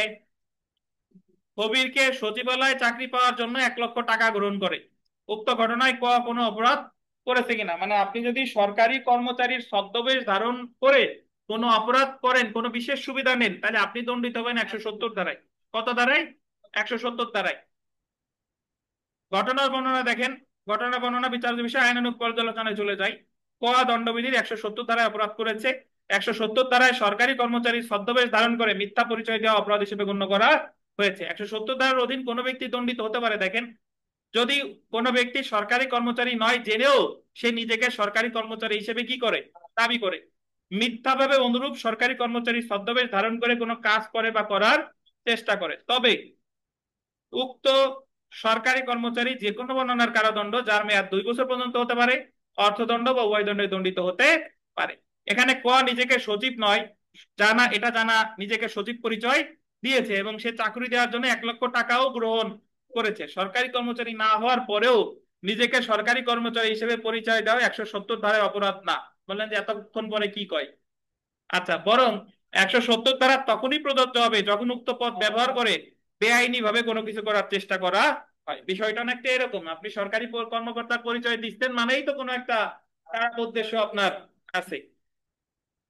কবিরকে সচিবালয়ে চাকরি পাওয়ার জন্য 1 লক্ষ টাকা গ্রহণ করে। উক্ত ঘটনায় ক কোনো অপরাধ করেছে কিনা, মানে আপনি যদি সরকারি কর্মচারীর ছদ্মবেশ ধারণ করে কোনো অপরাধ করেন, কোনো বিশেষ সুবিধা নেন, তাহলে আপনি দণ্ডিত হবেন 170 ধারায়। কত ধারায়, 170 ধারায়। ঘটনার বর্ণনা দেখেন, ঘটনা বর্ণনা বিচার্য বিষয় আইনানুগ পর্যালোচনায় চলে যায়। ক দণ্ডবিধির 170 ধারায় অপরাধ করেছে। 170 ধারায় সরকারি কর্মচারীর ছদ্মবেশ ধারণ করে মিথ্যা পরিচয় দেওয়া অপরাধ হিসেবে গণ্য করা হয়েছে। 170 ধারার অধীন কোনো ব্যক্তি দণ্ডিত হতে পারে, দেখেন, যদি কোনো ব্যক্তি সরকারি কর্মচারী নয় জেনেও সে নিজেকে সরকারি কর্মচারী হিসেবে কি করে, দাবি করে, মিথ্যাভাবে অনুরূপ সরকারি কর্মচারীর ছদ্মবেশ ধারণ করে কোনো কাজ করে বা করার চেষ্টা করে, তবে উক্ত সরকারি কর্মচারী যে কোনো বর্ণনার কারাদণ্ড যার মেয়াদ 2 বছর পর্যন্ত হতে পারে, অর্থদণ্ড বা উভয় দণ্ডে দণ্ডিত হতে পারে। এখানে ক নিজেকে সচিব নয়, জানা, এটা জানা নিজেকে সচিব পরিচয় দিয়েছে এবং সে চাকরি দেওয়ার জন্য 1 লক্ষ টাকাও গ্রহণ করেছে। সরকারি কর্মচারী না হওয়ার পরেও নিজেকে সরকারি কর্মচারী হিসেবে পরিচয় দেওয়া 170 ধারায় অপরাধ না। বললেন যে এতক্ষণ পরে কি কয়? আচ্ছা, বরং 170 ধারা তখনই প্রযোজ্য হবে যখন উক্ত পদ ব্যবহার করে বেআইনি ভাবে কোনো কিছু করার চেষ্টা করা হয়। বিষয়টা অনেকটা এরকম, আপনি সরকারি কর্মকর্তার পরিচয় দিচ্ছেন মানেই তো কোনো একটা খারাপ উদ্দেশ্য আপনার আছে।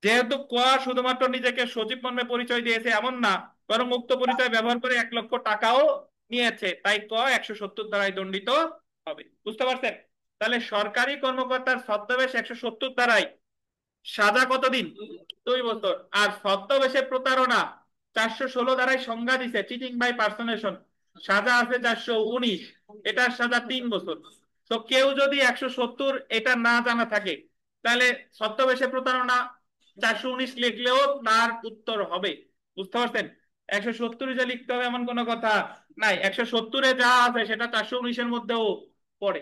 যেহেতু ক শুধুমাত্র নিজেকে সচিব মর্মে পরিচয় দিয়েছে এমন না, বরং উক্ত পরিচয় ব্যবহার করে 1 লক্ষ টাকাও নিয়েছে, তাই ক 170 ধারায় দণ্ডিত হবে। বুঝতে পারছেন? তাহলে সরকারি কর্মকর্তার ছদ্মবেশ 170 ধারায় সাজা কতদিন? 2 বছর। আর ছদ্মবেশে প্রতারণা 416 ধারায় সংজ্ঞা দিছে, চিটিং বাই পার্সনেশন, সাজা আছে 419, এটার সাজা 3 বছর। তো কেউ যদি 170 এটা না জানা থাকে তাহলে ছদ্মবেশে প্রতারণা 419 লিখলেও তার উত্তর হবে। বুঝতে পারছেন? 170 যে লিখতে হবে এমন কোনো কথা নাই, 170-এ যা আছে সেটা 419-এর মধ্যেও পড়ে।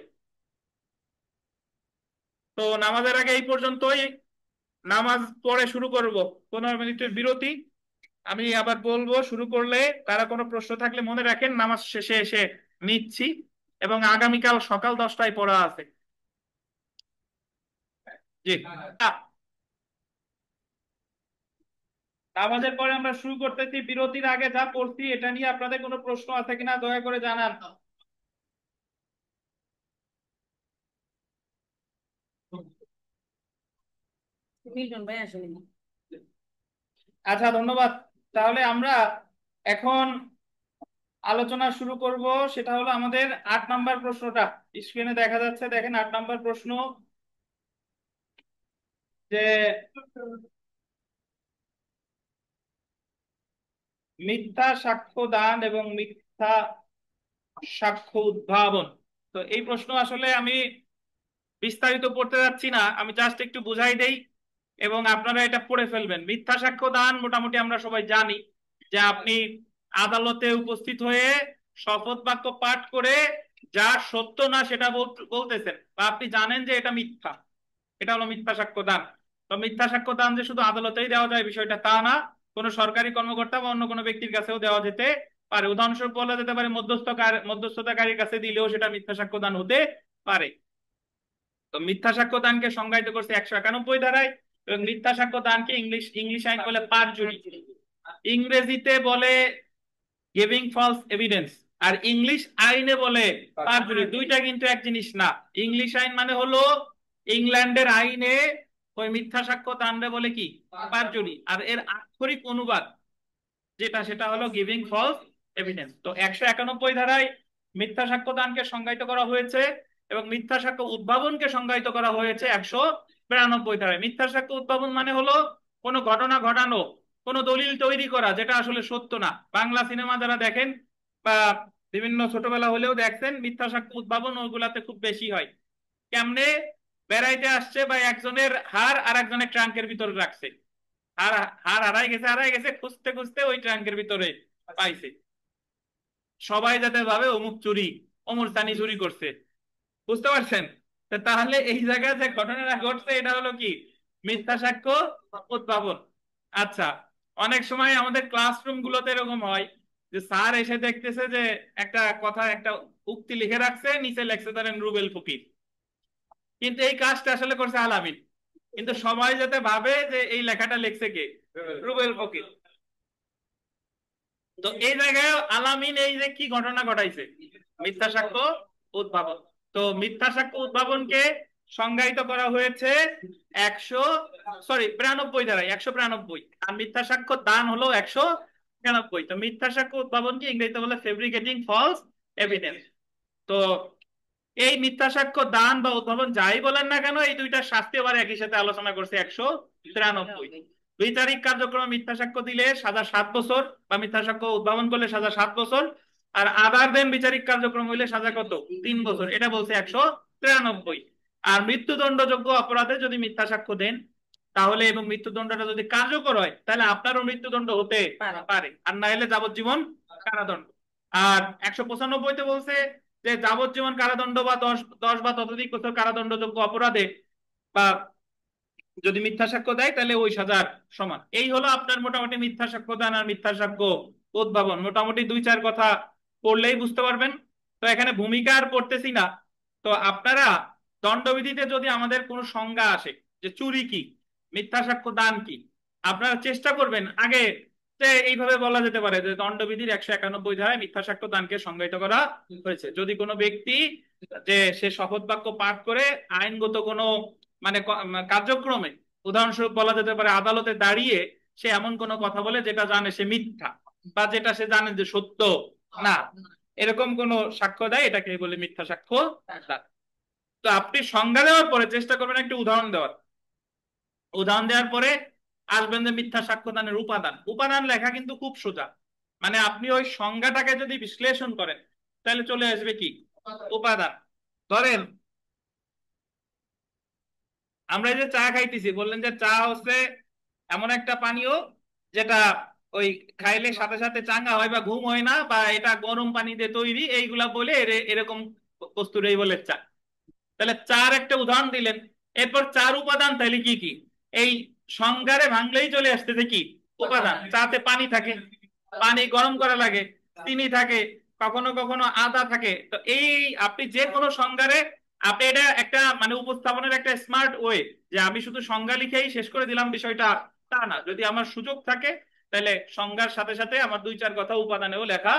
তো নামাজের আগে এই পর্যন্তই, নামাজ পড়ে শুরু করব। 15 মিনিটের বিরতি, আমি আবার বলবো শুরু করলে। কারা কোনো প্রশ্ন থাকলে মনে রাখেন, নামাজ শেষে এসে নিচ্ছি এবং আগামীকাল সকাল 10টায় পড়া আছে। জি, নামাজের পরে আমরা শুরু করতেছি। বিরতির আগে যা পড়ছি এটা নিয়ে আপনাদের কোনো প্রশ্ন আছে কিনা দয়া করে জানান। মিল্টন ভাই আসলে আচ্ছা, ধন্যবাদ। তাহলে আমরা এখন আলোচনা শুরু করব, সেটা হলো আমাদের 8 নাম্বার প্রশ্নটা। স্ক্রিনে দেখা যাচ্ছে, দেখেন 8 নাম্বার প্রশ্ন, যে মিথ্যা সাক্ষ্য দান এবং মিথ্যা সাক্ষ্য উদ্ভাবন। তো এই প্রশ্ন আসলে আমি বিস্তারিত পড়তে যাচ্ছি না, আমি জাস্ট একটু বুঝাই দেই এবং আপনারা এটা পড়ে ফেলবেন। মিথ্যা সাক্ষ্য দান মোটামুটি আমরা সবাই জানি, যে আপনি আদালতে উপস্থিত হয়ে শপথ বাক্য পাঠ করে যা সত্য না সেটা বলতেছেন, বা আপনি জানেন যে এটা মিথ্যা, এটা হলো মিথ্যা সাক্ষ্য দান। তো মিথ্যা সাক্ষ্য দান যে শুধু আদালতেই দেওয়া যায় বিষয়টা তা না, কোনো সরকারি কর্মকর্তা বা অন্য কোনো ব্যক্তির কাছেও দেওয়া যেতে পারে। উদাহরণস্বরূপ বলা যেতে পারে মধ্যস্থতাকারীর কাছে দিলেও সেটা মিথ্যা সাক্ষ্য দান হতে পারে। তো মিথ্যা সাক্ষ্য দানকে সংজ্ঞায়িত করছে 191 ধারায়, এবং মিথ্যা সাক্ষ্য দানকে ইংলিশ আইন বলে পারজুরি, ইংরেজিতে বলে গিভিং ফলস এভিডেন্স, আর ইংলিশ আইনে বলে পারজুরি। দুইটা কিন্তু এক জিনিস না। ইংলিশ আইন মানে হলো ইংল্যান্ডের আইনে ওই মিথ্যা সাক্ষ্য দানরে বলে কি? পারজুরি। আর এর আক্ষরিক অনুবাদ যেটা, সেটা হলো গিভিং ফলস এভিডেন্স। তো 191 ধারায় মিথ্যা সাক্ষ্য দানকে সংজ্ঞায়িত করা হয়েছে এবং মিথ্যা সাক্ষ্য উদ্ভাবনকে সংজ্ঞায়িত করা হয়েছে 192 ধারায়। মিথ্যা সাক্ষ্য উদ্ভাবন মানে হলো কোনো ঘটনা ঘটানো, কোনো দলিল তৈরি করা যেটা আসলে সত্য না। বাংলা সিনেমা যারা দেখেন বা বিভিন্ন ছোটবেলা হলেও দেখছেন, মিথ্যা সাক্ষ্য উদ্ভাবন ওগুলাতে খুব বেশি হয়। কেমনে? বেড়াইতে আসছে বা একজনের হার আর একজনের ট্রাঙ্কের ভিতরে রাখছে, হার হার হারাই গেছে, খুঁজতে খুঁজতে ওই ট্রাঙ্কের ভিতরে পাইছে, সবাই যাতে ভাবে অমুক চুরি, অমুক স্থানি চুরি করছে। বুঝতে পারছেন? তাহলে এই জায়গায় যে ঘটনাটা ঘটছে এটা হলো কি? মিথ্যা সাক্ষ্য উদ্ভাবন। আচ্ছা, অনেক সময় আমাদের ক্লাসরুম গুলোতে এরকম হয় যে স্যার এসে দেখতেছে যে একটা কথা, একটা উক্তি লিখে রাখছে, নিচে লেখছে ধরেন রুবেল ফকির, কিন্তু এই কাজটা আসলে করছে আলামিন, কিন্তু সবাই যাতে ভাবে যে এই লেখাটা লিখছে কে? রুবেল ফকির। তো এই জায়গায় আলামিন এই যে কি ঘটনা ঘটাইছে? মিথ্যা সাক্ষ্য উদ্ভাবন। তো মিথ্যা সাক্ষ্য উদ্ভাবনকে সংজ্ঞায়িত করা হয়েছে 92 ধারায়, 192। আর মিথ্যা সাক্ষ্য দান হলো 193। তো মিথ্যা সাক্ষ্য উদ্ভাবনকে ইংরেজিতে বলে ফেব্রিকেটিং ফলস এভিডেন্স। তো এই মিথ্যা সাক্ষ্য দান বা উদ্ভাবন যাই বলেন না কেন, এই দুইটা শাস্তি আবার একই সাথে আলোচনা করছে 193। বিচারিক কার্যক্রমে মিথ্যা সাক্ষ্য দিলে সাজা 7 বছর, বা মিথ্যা সাক্ষ্য উদ্ভাবন করলে সাজা 7 বছর। আর আদার দেন বিচারিক কার্যক্রম হইলে সাজা কত? 3 বছর। এটা বলছে 193। আর মৃত্যুদণ্ডযোগ্য অপরাধে যদি মিথ্যা সাক্ষ্য দেন তাহলে, এবং মৃত্যুদণ্ডটা যদি কার্যকর হয়, তাহলে আপনারও মৃত্যুদণ্ড হতে পারে, আর না হলে যাবজ্জীবন কারাদণ্ড। আর 195-তে বলছে যে যাবজ্জীবন কারাদণ্ড বা 10 বা ততোধিক বছর কারাদণ্ডযোগ্য অপরাধে বা যদি মিথ্যা সাক্ষ্য দেয় তাহলে ওই সাজার সমান। এই হলো আপনার মোটামুটি মিথ্যা সাক্ষ্য দান আর মিথ্যা সাক্ষ্য উদ্ভাবন। মোটামুটি 2-4 কথা পড়লেই বুঝতে পারবেন। তো এখানে ভূমিকা আর পড়তেছি না। তো আপনারা দণ্ডবিধিতে যদি আমাদের কোনো সংজ্ঞা আসে যে চুরি কি, মিথ্যা সাক্ষ্য দান কি, আপনারা চেষ্টা করবেন আগে যে এইভাবে বলা যেতে পারে যে দণ্ডবিধির 191 ধারায় মিথ্যা সাক্ষ্য দানকে সংজ্ঞায়িত করা হয়েছে। যদি কোনো ব্যক্তি যে সে শপথ বাক্য পাঠ করে আইনগত কোনো মানে কার্যক্রমে, উদাহরণস্বরূপ বলা যেতে পারে আদালতে দাঁড়িয়ে সে এমন কোনো কথা বলে যেটা জানে সে মিথ্যা বা যেটা সে জানে যে সত্য না, এরকম কোনো সাক্ষ্য দেয়, এটাকে বলে মিথ্যা সাক্ষ্য দান। তো আপনি সংজ্ঞা দেওয়ার পরে চেষ্টা করবেন একটি উদাহরণ দেওয়ার। উদাহরণ দেওয়ার পরে আসবেন যে মিথ্যা সাক্ষ্য দানের উপাদান। উপাদান লেখা কিন্তু খুব সোজা, মানে আপনি ওই সংজ্ঞাটাকে যদি বিশ্লেষণ করেন তাহলে চলে আসবে কি উপাদান। ধরেন আমরা এই যে চা খাইতেছি, বললেন যে চা হচ্ছে এমন একটা পানীয় যেটা ওই খাইলে সাথে সাথে চাঙ্গা হয় বা ঘুম হয় না, বা এটা গরম পানি দিয়ে তৈরি, এইগুলা বলে এরকম বস্তুটাই বলে চা। তাহলে চার একটা উদাহরণ দিলেন। এরপর চার উপাদান তাহলে কি কি, এই সংজ্ঞারে ভাঙলেই চলে আসতেছে কি উপাদান। চাতে পানি থাকে, পানি গরম করা লাগে, চিনি থাকে, কখনো কখনো আদা থাকে। তো এই আপনি যে কোনো সংজ্ঞারে আপনি এটা একটা মানে উপস্থাপনের একটা স্মার্ট ওয়ে, যে আমি শুধু সংজ্ঞা লিখেই শেষ করে দিলাম বিষয়টা তা না। যদি আমার সুযোগ থাকে তাহলে সংজ্ঞার সাথে সাথে আমার 2-4 কথা উপাদানেও লেখা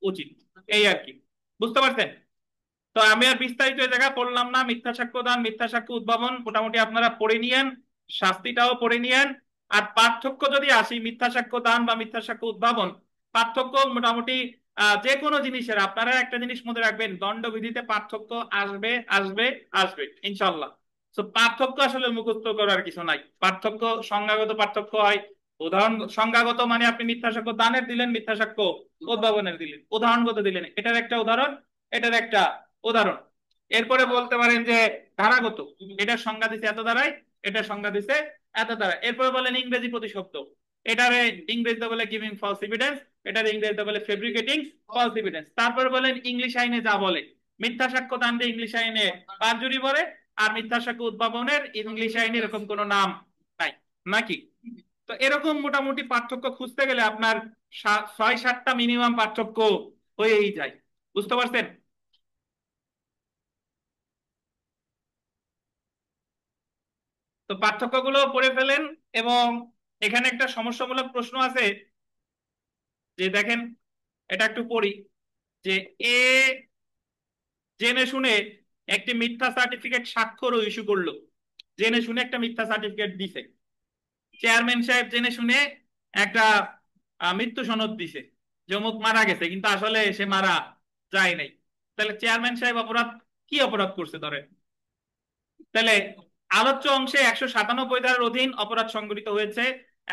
উচিত, এই আর কি। বুঝতে পারছেন? তো আমি আর বিস্তারিত এই জায়গা পড়লাম না। মিথ্যা সাক্ষ্য দান, মিথ্যা সাক্ষ্য উদ্ভাবন মোটামুটি আপনারা পড়ে নিয়েন, শাস্তিটাও পড়ে নিয়েন। আর পার্থক্য যদি আসি, মিথ্যা সাক্ষ্য দান বা মিথ্যা সাক্ষ্য উদ্ভাবন, পার্থক্য মোটামুটি যে কোনো জিনিসের আপনারা একটা জিনিস মনে রাখবেন, দণ্ডবিধিতে পার্থক্য আসবে আসবে আসবে ইনশাল্লাহ। তো পার্থক্য আসলে মুখস্থ করার কিছু নাই। পার্থক্য সংজ্ঞাগত পার্থক্য হয়। উদাহরণ সংজ্ঞাগত মানে আপনি মিথ্যা সাক্ষ্য দানের দিলেন, মিথ্যা সাক্ষ্য উদ্ভাবনের দিলেন, উদাহরণগত দিলেন, এটার একটা উদাহরণ, এটার একটা উদাহরণ। এরপরে বলতে পারেন যে ধারাগত, এটার সংজ্ঞা দিছে এত দ্বারাই, এটার সংজ্ঞা দিছে এত দ্বারা। এরপরে বলেন ইংরেজি প্রতিশব্দ, এটারে ইংরেজিতে বলে গিভিং ফলস এভিডেন্স, এটার ইংরেজিতে বলে ফেব্রিকেটিং ফলস এভিডেন্স। তারপর বলেন ইংলিশ আইনে যা বলে, মিথ্যা সাক্ষ্য দানকে ইংলিশ আইনে পারজুরি বলে, আর মিথ্যা সাক্ষ্য উদ্ভাবনের ইংলিশ আইনে এরকম কোনো নাম নাই নাকি। তো এরকম মোটামুটি পার্থক্য খুঁজতে গেলে আপনার 6-7টা মিনিমাম পার্থক্য হয়েই যায়। বুঝতে পারছেন? তো পার্থক্যগুলো পড়ে ফেলেন। এবং এখানে একটা সমস্যামূলক প্রশ্ন আছে, যে দেখেন এটা একটু পড়ি, যে এ জেনে শুনে একটি মিথ্যা সার্টিফিকেট স্বাক্ষর ইস্যু করলো, জেনে শুনে একটা মিথ্যা সার্টিফিকেট দিছে। চেয়ারম্যান সাহেব জেনে শুনে একটা মৃত্যু সনদ দিছে যে অমুক মারা গেছে, কিন্তু আসলে সে মারা যায় নাই। তাহলে চেয়ারম্যান সাহেব কি অপরাধ করছে ধরেন? তাহলে আলোচ্য অংশে 197 ধারার অধীন অপরাধ সংঘটিত হয়েছে।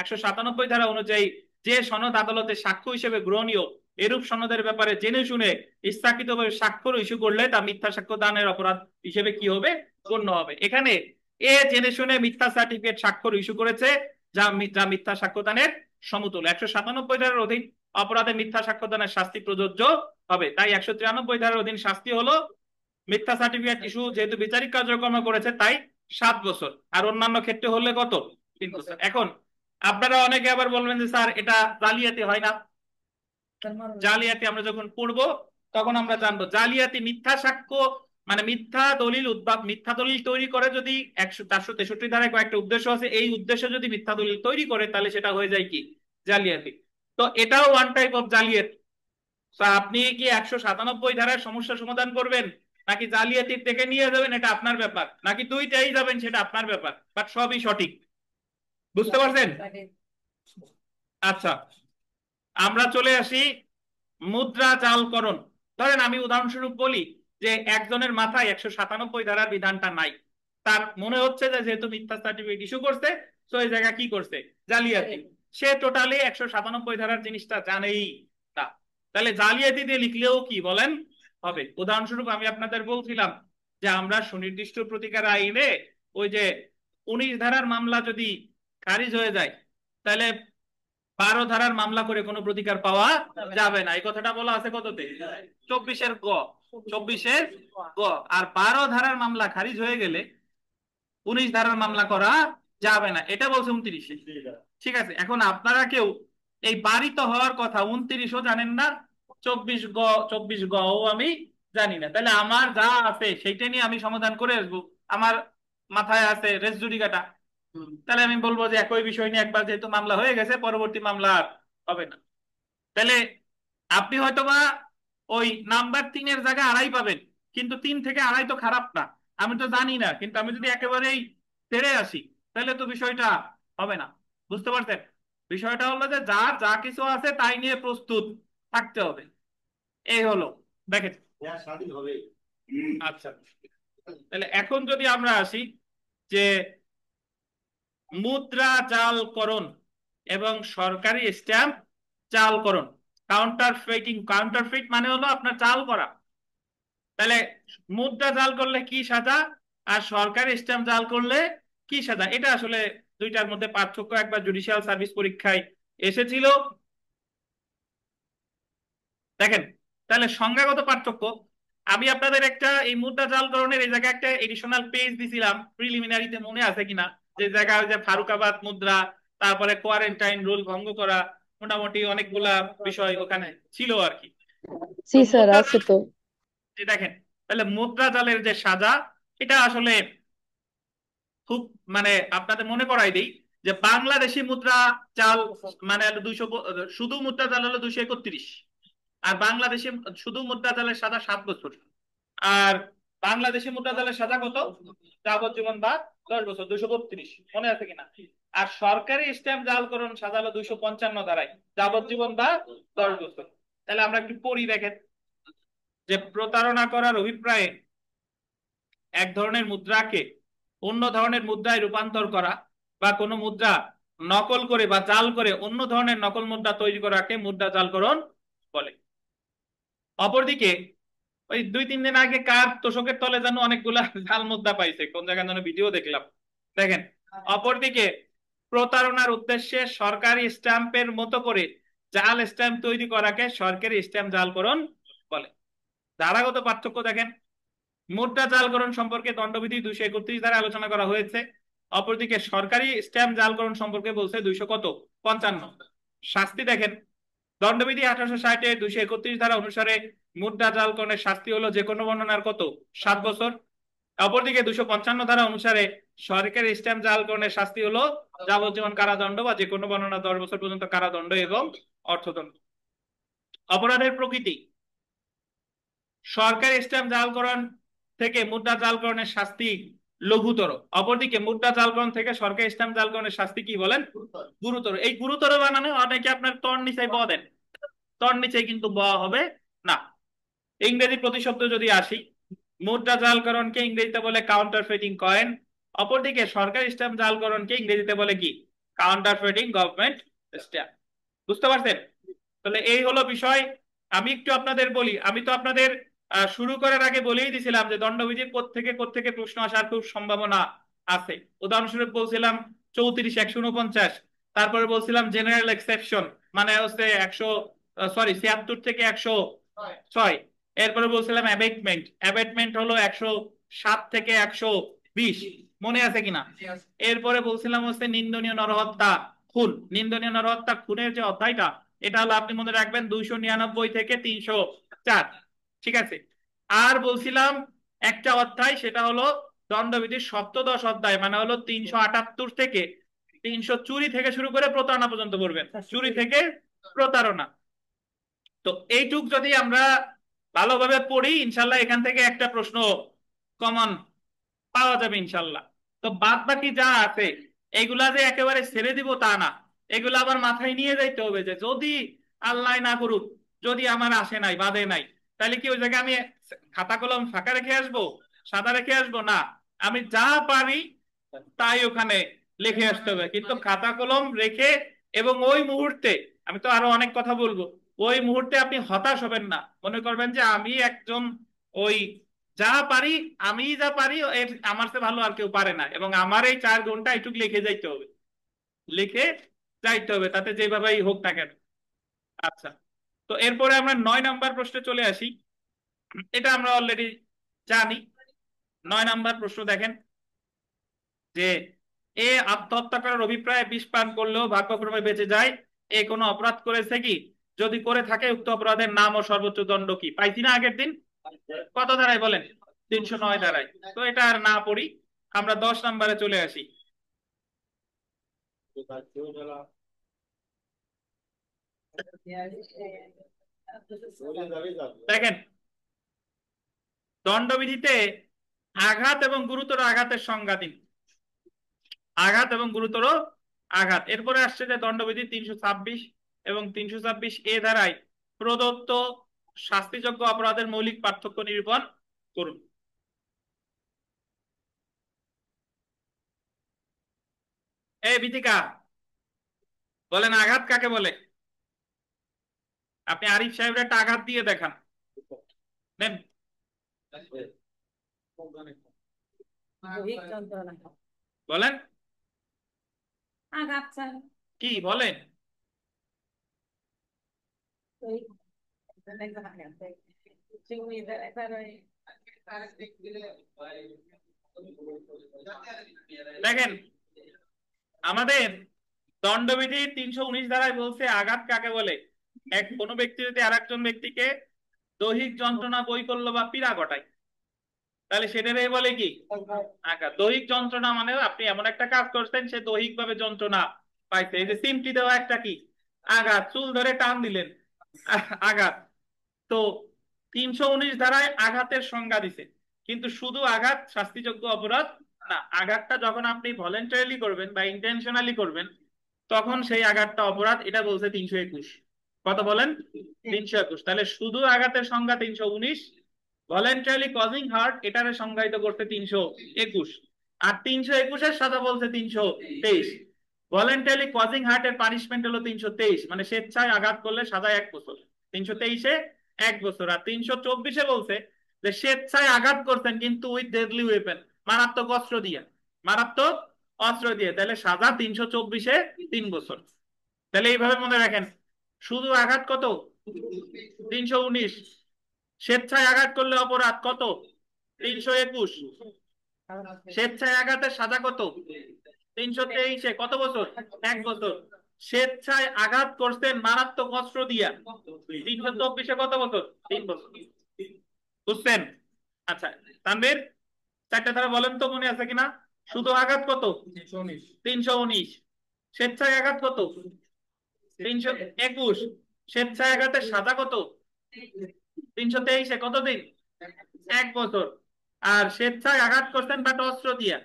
197 ধারা অনুযায়ী যে সনদ আদালতে সাক্ষ্য হিসেবে গ্রহণীয়, এরূপ সনদের ব্যাপারে জেনে শুনে ইচ্ছাকৃতভাবে স্বাক্ষর ইস্যু করলে তা মিথ্যা সাক্ষ্য দানের অপরাধ হিসেবে কি হবে, গণ্য হবে। এখানে এ জেনে শুনে মিথ্যা সার্টিফিকেট স্বাক্ষর ইস্যু করেছে, যা মিথ্যা সাক্ষ্য দানের সমতুল্য। 197 ধারার অধীন অপরাধে মিথ্যা সাক্ষ্য দানের শাস্তি প্রযোজ্য হবে। তাই 193 ধারার অধীন শাস্তি হলো মিথ্যা সার্টিফিকেট ইস্যু, যেহেতু বিচারিক কার্যক্রম করেছে তাই 7 বছর, আর অন্যান্য ক্ষেত্রে হলে কত, 3 বছর। এখন আপনারা অনেকে আবার বলবেন যে স্যার এটা জালিয়াতি হয় না। জালিয়াতি আমরা যখন পড়বো তখন আমরা জানবো, জালিয়াতি মিথ্যা সাক্ষ্য মানে মিথ্যা দলিল তৈরি করে, যদি 463 ধারায় কয়েকটা উদ্দেশ্য আছে, এই উদ্দেশ্যে যদি মিথ্যা দলিল তৈরি করে তাহলে সেটা হয়ে যায় কি জালিয়াতি। তো এটাও ওয়ান টাইপ অফ জালিয়াতি। আপনি কি 197 ধারার সমস্যা সমাধান করবেন নাকি জালিয়াতির থেকে নিয়ে যাবেন, এটা আপনার ব্যাপার, নাকি দুইটাই যাবেন সেটা আপনার ব্যাপার, বাট সবই সঠিক। বুঝতে পারছেন? আচ্ছা, আমরা চলে আসি মুদ্রা জালকরণ। ধরেন আমি উদাহরণস্বরূপ বলি যে একজনের মাথায় 197 ধারার বিধানটা নাই, তার মনে হচ্ছে যে যেহেতু মিথ্যা সার্টিফিকেট ইস্যু করছে তো এই জায়গা কি করছে, জালিয়াতি। সে টোটালি 197 ধারার জিনিসটা জানেই না, তাহলে জালিয়াতি দিয়ে লিখলেও কি বলেন হবে। উদাহরণস্বরূপ আমি আপনাদের বলছিলাম যে আমরা সুনির্দিষ্ট প্রতিকার আইনে ওই যে 19 ধারার মামলা যদি খারিজ হয়ে যায় তাহলে 12 ধারার মামলা করে কোনো প্রতিকার পাওয়া যাবে না। এই কথাটা বলা আছে কততে, 24-এর গ, 24-এর গ। আর 12 ধারার মামলা খারিজ হয়ে গেলে 19 ধারার মামলা করা যাবে না, এটা বলছে 29। ঠিক আছে, এখন আপনারা কেউ এই বাড়ি তো হওয়ার কথা 29ও জানেন না, 24 গ আমি জানি না, তাহলে আমার যা আছে সেইটা নিয়ে আমি সমাধান করে আসবো। আমার মাথায় আছে রেস জুডিকাটা, তাহলে আমি বলবো যে একই বিষয় নিয়ে একবার যেহেতু মামলা হয়ে গেছে, পরবর্তী মামলা আর হবে না। তাহলে আপনি হয়তোবা ওই নাম্বার 3-এর জায়গায় 2.5 পাবেন, কিন্তু 3 থেকে 2.5 তো খারাপ না, আমি তো জানি না, কিন্তু আমি যদি একেবারেই তেড়ে আসি তাহলে তো বিষয়টা হবে না। বুঝতে পারছেন? বিষয়টা হলো যে যার যা কিছু আছে তাই নিয়ে প্রস্তুত থাকতে হবে, এই হলো। দেখেন, স্বাধীন হবে। আচ্ছা, তাহলে এখন যদি আমরা আসি যে মুদ্রা জালকরণ এবং সরকারি স্ট্যাম্প জালকরণ, কাউন্টারফেইট মানে হলো আপনার জাল করা। তাহলে মুদ্রা জাল করলে কি সাজা, আর সরকারি স্ট্যাম্প জাল করলে কি সাজা, এটা আসলে দুইটার মধ্যে পার্থক্য একবার জুডিশিয়াল সার্ভিস পরীক্ষায় এসেছিল। দেখেন, তাহলে সংজ্ঞাগত পার্থক্য, আমি আপনাদের একটা এই মুদ্রা জালকরণের এই জায়গায় একটা এডিশনাল পেজ দিছিলাম প্রিলিমিনারিতে, মনে আছে কিনা, যে জায়গায় ওই যে ফারুকাবাদ মুদ্রা, তারপরে কোয়ারেন্টাইন রুল ভঙ্গ করা, মোটামুটি অনেকগুলা বিষয় ওখানে ছিল আর কি। তো জি স্যার, মুদ্রা, আছে তো। যে দেখেন, তাহলে মুদ্রা জালের যে সাজা, এটা আসলে খুব, মানে আপনাদের মনে করাই দিই যে বাংলাদেশি মুদ্রা জাল মানে হলো 200, শুধু মুদ্রা জাল হলো 231, আর বাংলাদেশি শুধু মুদ্রা জালের সাজা 7 বছর, আর বাংলাদেশি মুদ্রা জালের সাজা কত, যাবজ্জীবন বা 10 বছর, 232, মনে আছে কিনা। আর সরকারি স্ট্যাম্প জালকরণ সাজা হলো 255 ধারায়, যাবজ্জীবন বা 10 বছর। তাহলে আমরা একটু পড়ি, দেখেন যে প্রতারণা করার অভিপ্রায়ে এক ধরনের মুদ্রাকে অন্য ধরনের মুদ্রায় রূপান্তর করা, বা কোনো মুদ্রা নকল করে বা জাল করে অন্য ধরনের নকল মুদ্রা তৈরি করাকে মুদ্রা জালকরণ বলে। অপরদিকে ওই 2-3 দিন আগে কার তোষকের তলে যেন অনেকগুলা জাল মুদ্রা পাইছে, কোন জায়গায় যেন ভিডিও দেখলাম। দেখেন, অপরদিকে প্রতারণার উদ্দেশ্যে সরকারি স্ট্যাম্পের মতো করে জাল স্ট্যাম্প তৈরি করাকে সরকারি স্ট্যাম্প জালকরণ বলে। ধারাগত পার্থক্য দেখেন, মুদ্রা জালকরণ সম্পর্কে দণ্ডবিধি 231 ধারা আলোচনা করা হয়েছে, অপরদিকে সরকারি স্ট্যাম্প জালকরণ সম্পর্কে বলছে 255। শাস্তি দেখেন, দণ্ডবিধি 1860-এর 231 ধারা অনুসারে মুদ্রা জালকরণের শাস্তি হলো যে কোনো বর্ণনার কত, 7 বছর। অপরদিকে 255 ধারা অনুসারে সরকারি স্ট্যাম্প জালকরণের শাস্তি হলো যাবজ্জীবন কারাদণ্ড বা যে কোনো বর্ণনা 10 বছর পর্যন্ত কারাদণ্ড এবং অর্থদণ্ড। অপরাধের প্রকৃতি, সরকারি স্ট্যাম্প জালকরণ থেকে মুদ্রা জালকরণের শাস্তি লঘুতর, অপরদিকে মুদ্রা জালকরণ থেকে সরকারি স্ট্যাম্প জালকরণের শাস্তি কি বলেন, গুরুতর। এই গুরুতর বানানে অনেকে আপনার তর নিচে ব দেন, তর নিচে কিন্তু ব হবে না। ইংরেজি প্রতিশব্দ যদি আসি, মুদ্রা জালকরণকে ইংরেজিতে বলে কাউন্টারফেটিং কয়েন, অপরদিকে সরকারি স্ট্যাম্প জালকরণকে ইংরেজিতে বলে কি, কাউন্টারফেটিং গভর্নমেন্ট স্ট্যাম্প। বুঝতে পারছেন? তাহলে এই হলো বিষয়। আমি একটু আপনাদের বলি, আমি তো আপনাদের শুরু করার আগে বলেই দিছিলাম যে দণ্ডবিধির কোত্থেকে প্রশ্ন আসার খুব সম্ভাবনা আছে। উদাহরণস্বরূপ বলছিলাম 34, 149, তারপরে বলছিলাম জেনারেল এক্সেপশন মানে হচ্ছে 76 থেকে 106, এরপরে বলছিলাম অ্যাবেটমেন্ট হলো 107 থেকে 120, মনে আছে কিনা। এরপরে বলছিলাম হচ্ছে নিন্দনীয় নরহত্যা খুন, নিন্দনীয় নরহত্যা খুনের যে অধ্যায়টা, এটা হলো আপনি মনে রাখবেন 299 থেকে 304, ঠিক আছে। আর বলছিলাম একটা অধ্যায়, সেটা হলো দণ্ডবিধির সপ্তদশ অধ্যায়, মানে হলো 378 থেকে 300, চুরি থেকে শুরু করে প্রতারণা পর্যন্ত পড়বেন, চুরি থেকে প্রতারণা। তো এইটুক যদি আমরা ভালোভাবে পড়ি, ইনশাল্লাহ এখান থেকে একটা প্রশ্ন কমন পাওয়া যাবে ইনশাল্লাহ। তো বাদ বাকি যা আছে এগুলা যে একেবারে ছেড়ে দিব তা না, এগুলো আবার মাথায় নিয়ে যাইতে হবে যে যদি আল্লাহ না করুক, যদি আমার আসে নাই বাদে নাই, তাহলে কি ওই জায়গায় আমি খাতা কলম ফাঁকা রেখে আসবো, সাদা রেখে আসবো না, আমি যা পারি তাই ওখানে লিখে আসতে হবে। কিন্তু খাতা কলম রেখে এবং ওই মুহূর্তে, আমি তো আরো অনেক কথা বলবো, ওই মুহূর্তে আপনি হতাশ হবেন না, মনে করবেন যে আমি একজন ওই যা পারি, আমি যা পারি এর আমার চেয়ে ভালো আর কেউ পারে না, এবং আমার এই 4 ঘন্টা একটু লিখে যাইতে হবে, লিখে যাইতে হবে, তাতে যেভাবেই হোক না কেন। আচ্ছা, তো এরপরে আমরা 9 নাম্বার প্রশ্নে চলে আসি। এটা আমরা অলরেডি জানি। 9 নাম্বার প্রশ্ন দেখেন যে এ আত্মহত্যা করার অভিপ্রায়ে বিষ পান করলেও ভাগ্যক্রমে বেঁচে যায়, এ কোনো অপরাধ করেছে কি? যদি করে থাকে উক্ত অপরাধের নাম ও সর্বোচ্চ দণ্ড কি? পাইছি না আগের দিন? কত ধারায় বলেন? 309 ধারায়। তো এটা আর না পড়ি, আমরা 10 নম্বরে চলে আসি। দেখেন, দণ্ডবিধিতে আঘাত এবং গুরুতর আঘাতের সংজ্ঞা দিন। আঘাত এবং গুরুতর আঘাত। এরপরে আসছে যে দণ্ডবিধি 326 এবং 326 ধারায় প্রদত্ত শাস্তিযোগ্য অপরাধের মৌলিক পার্থক্য নিরূপণ করুন। এই বিথিকা বলেন, আঘাত কাকে বলে? আপনি আরিফ সাহেবের একটা আঘাত দিয়ে দেখান। নেন। বলেন আঘাত স্যার। কি বলেন? দেখেন, আমাদের দণ্ডবিধি 319 ধারায় বলছে আঘাত কাকে বলে। কোনো ব্যক্তি যদি আরেকজন ব্যক্তিকে দৈহিক যন্ত্রণা, বৈকল্য বা পীড়া ঘটায়, তাহলে সেটারই বলে কি? আঘাত। দৈহিক যন্ত্রণা মানে আপনি এমন একটা কাজ করছেন, সে দৈহিক ভাবে যন্ত্রণা পাইছে। এই যে সিমটি দেওয়া একটা কি? আঘাত। চুল ধরে টান দিলেন, আঘাত। তো 319 ধারায় আঘাতের সংজ্ঞা দিছে, কিন্তু শুধু আঘাত শাস্তিযোগ্য অপরাধ না। আঘাতটা যখন আপনি ভলেন্টারিলি করবেন বা ইন্টেনশনালি করবেন, তখন সেই আঘাতটা অপরাধ। এটা বলছে 321। কত বলেন? 321। তাহলে শুধু আঘাতের সংজ্ঞা 319, ভলেন্টারিলি কজিং হার্ট এটারে সংজ্ঞায়িত করতে 321, আর 321-এর সাজা বলছে 323। ভলেন্টারিলি কজিং হার্টের পানিশমেন্ট হলো 323, মানে স্বেচ্ছায় আঘাত করলে সাজা 1 বছর। 323-এ 1 বছর। আর 324-এ বলছে যে স্বেচ্ছায় আঘাত করছেন কিন্তু উইথ ডেডলি ওয়েপন, মারাত্মক অস্ত্র দিয়ে, মারাত্মক অস্ত্র দিয়ে, তাহলে সাজা 324-এ 3 বছর। তাহলে এইভাবে মনে রাখেন, শুধু আঘাত কত? 319। স্বেচ্ছায় আঘাত করলে অপরাধ কত? 321। স্বেচ্ছায় আঘাতের সাজা কত? 323-এ কত বছর? 1 বছর। স্বেচ্ছায় আঘাত করছেন মারাত্মক অস্ত্র দিয়া, 324-এ কত বছর? 3 বছর। বুঝছেন? আচ্ছা তানভীর, 4টা ধারা বলেন তো মনে আছে কিনা? শুধু আঘাত কত? 319। স্বেচ্ছায় আঘাত কত? 321। স্বেচ্ছায় আঘাতের সাজা কত? 323-এ কতদিন? 1 বছর। আর স্বেচ্ছায় আঘাত করছেন বাট অস্ত্র দিয়া,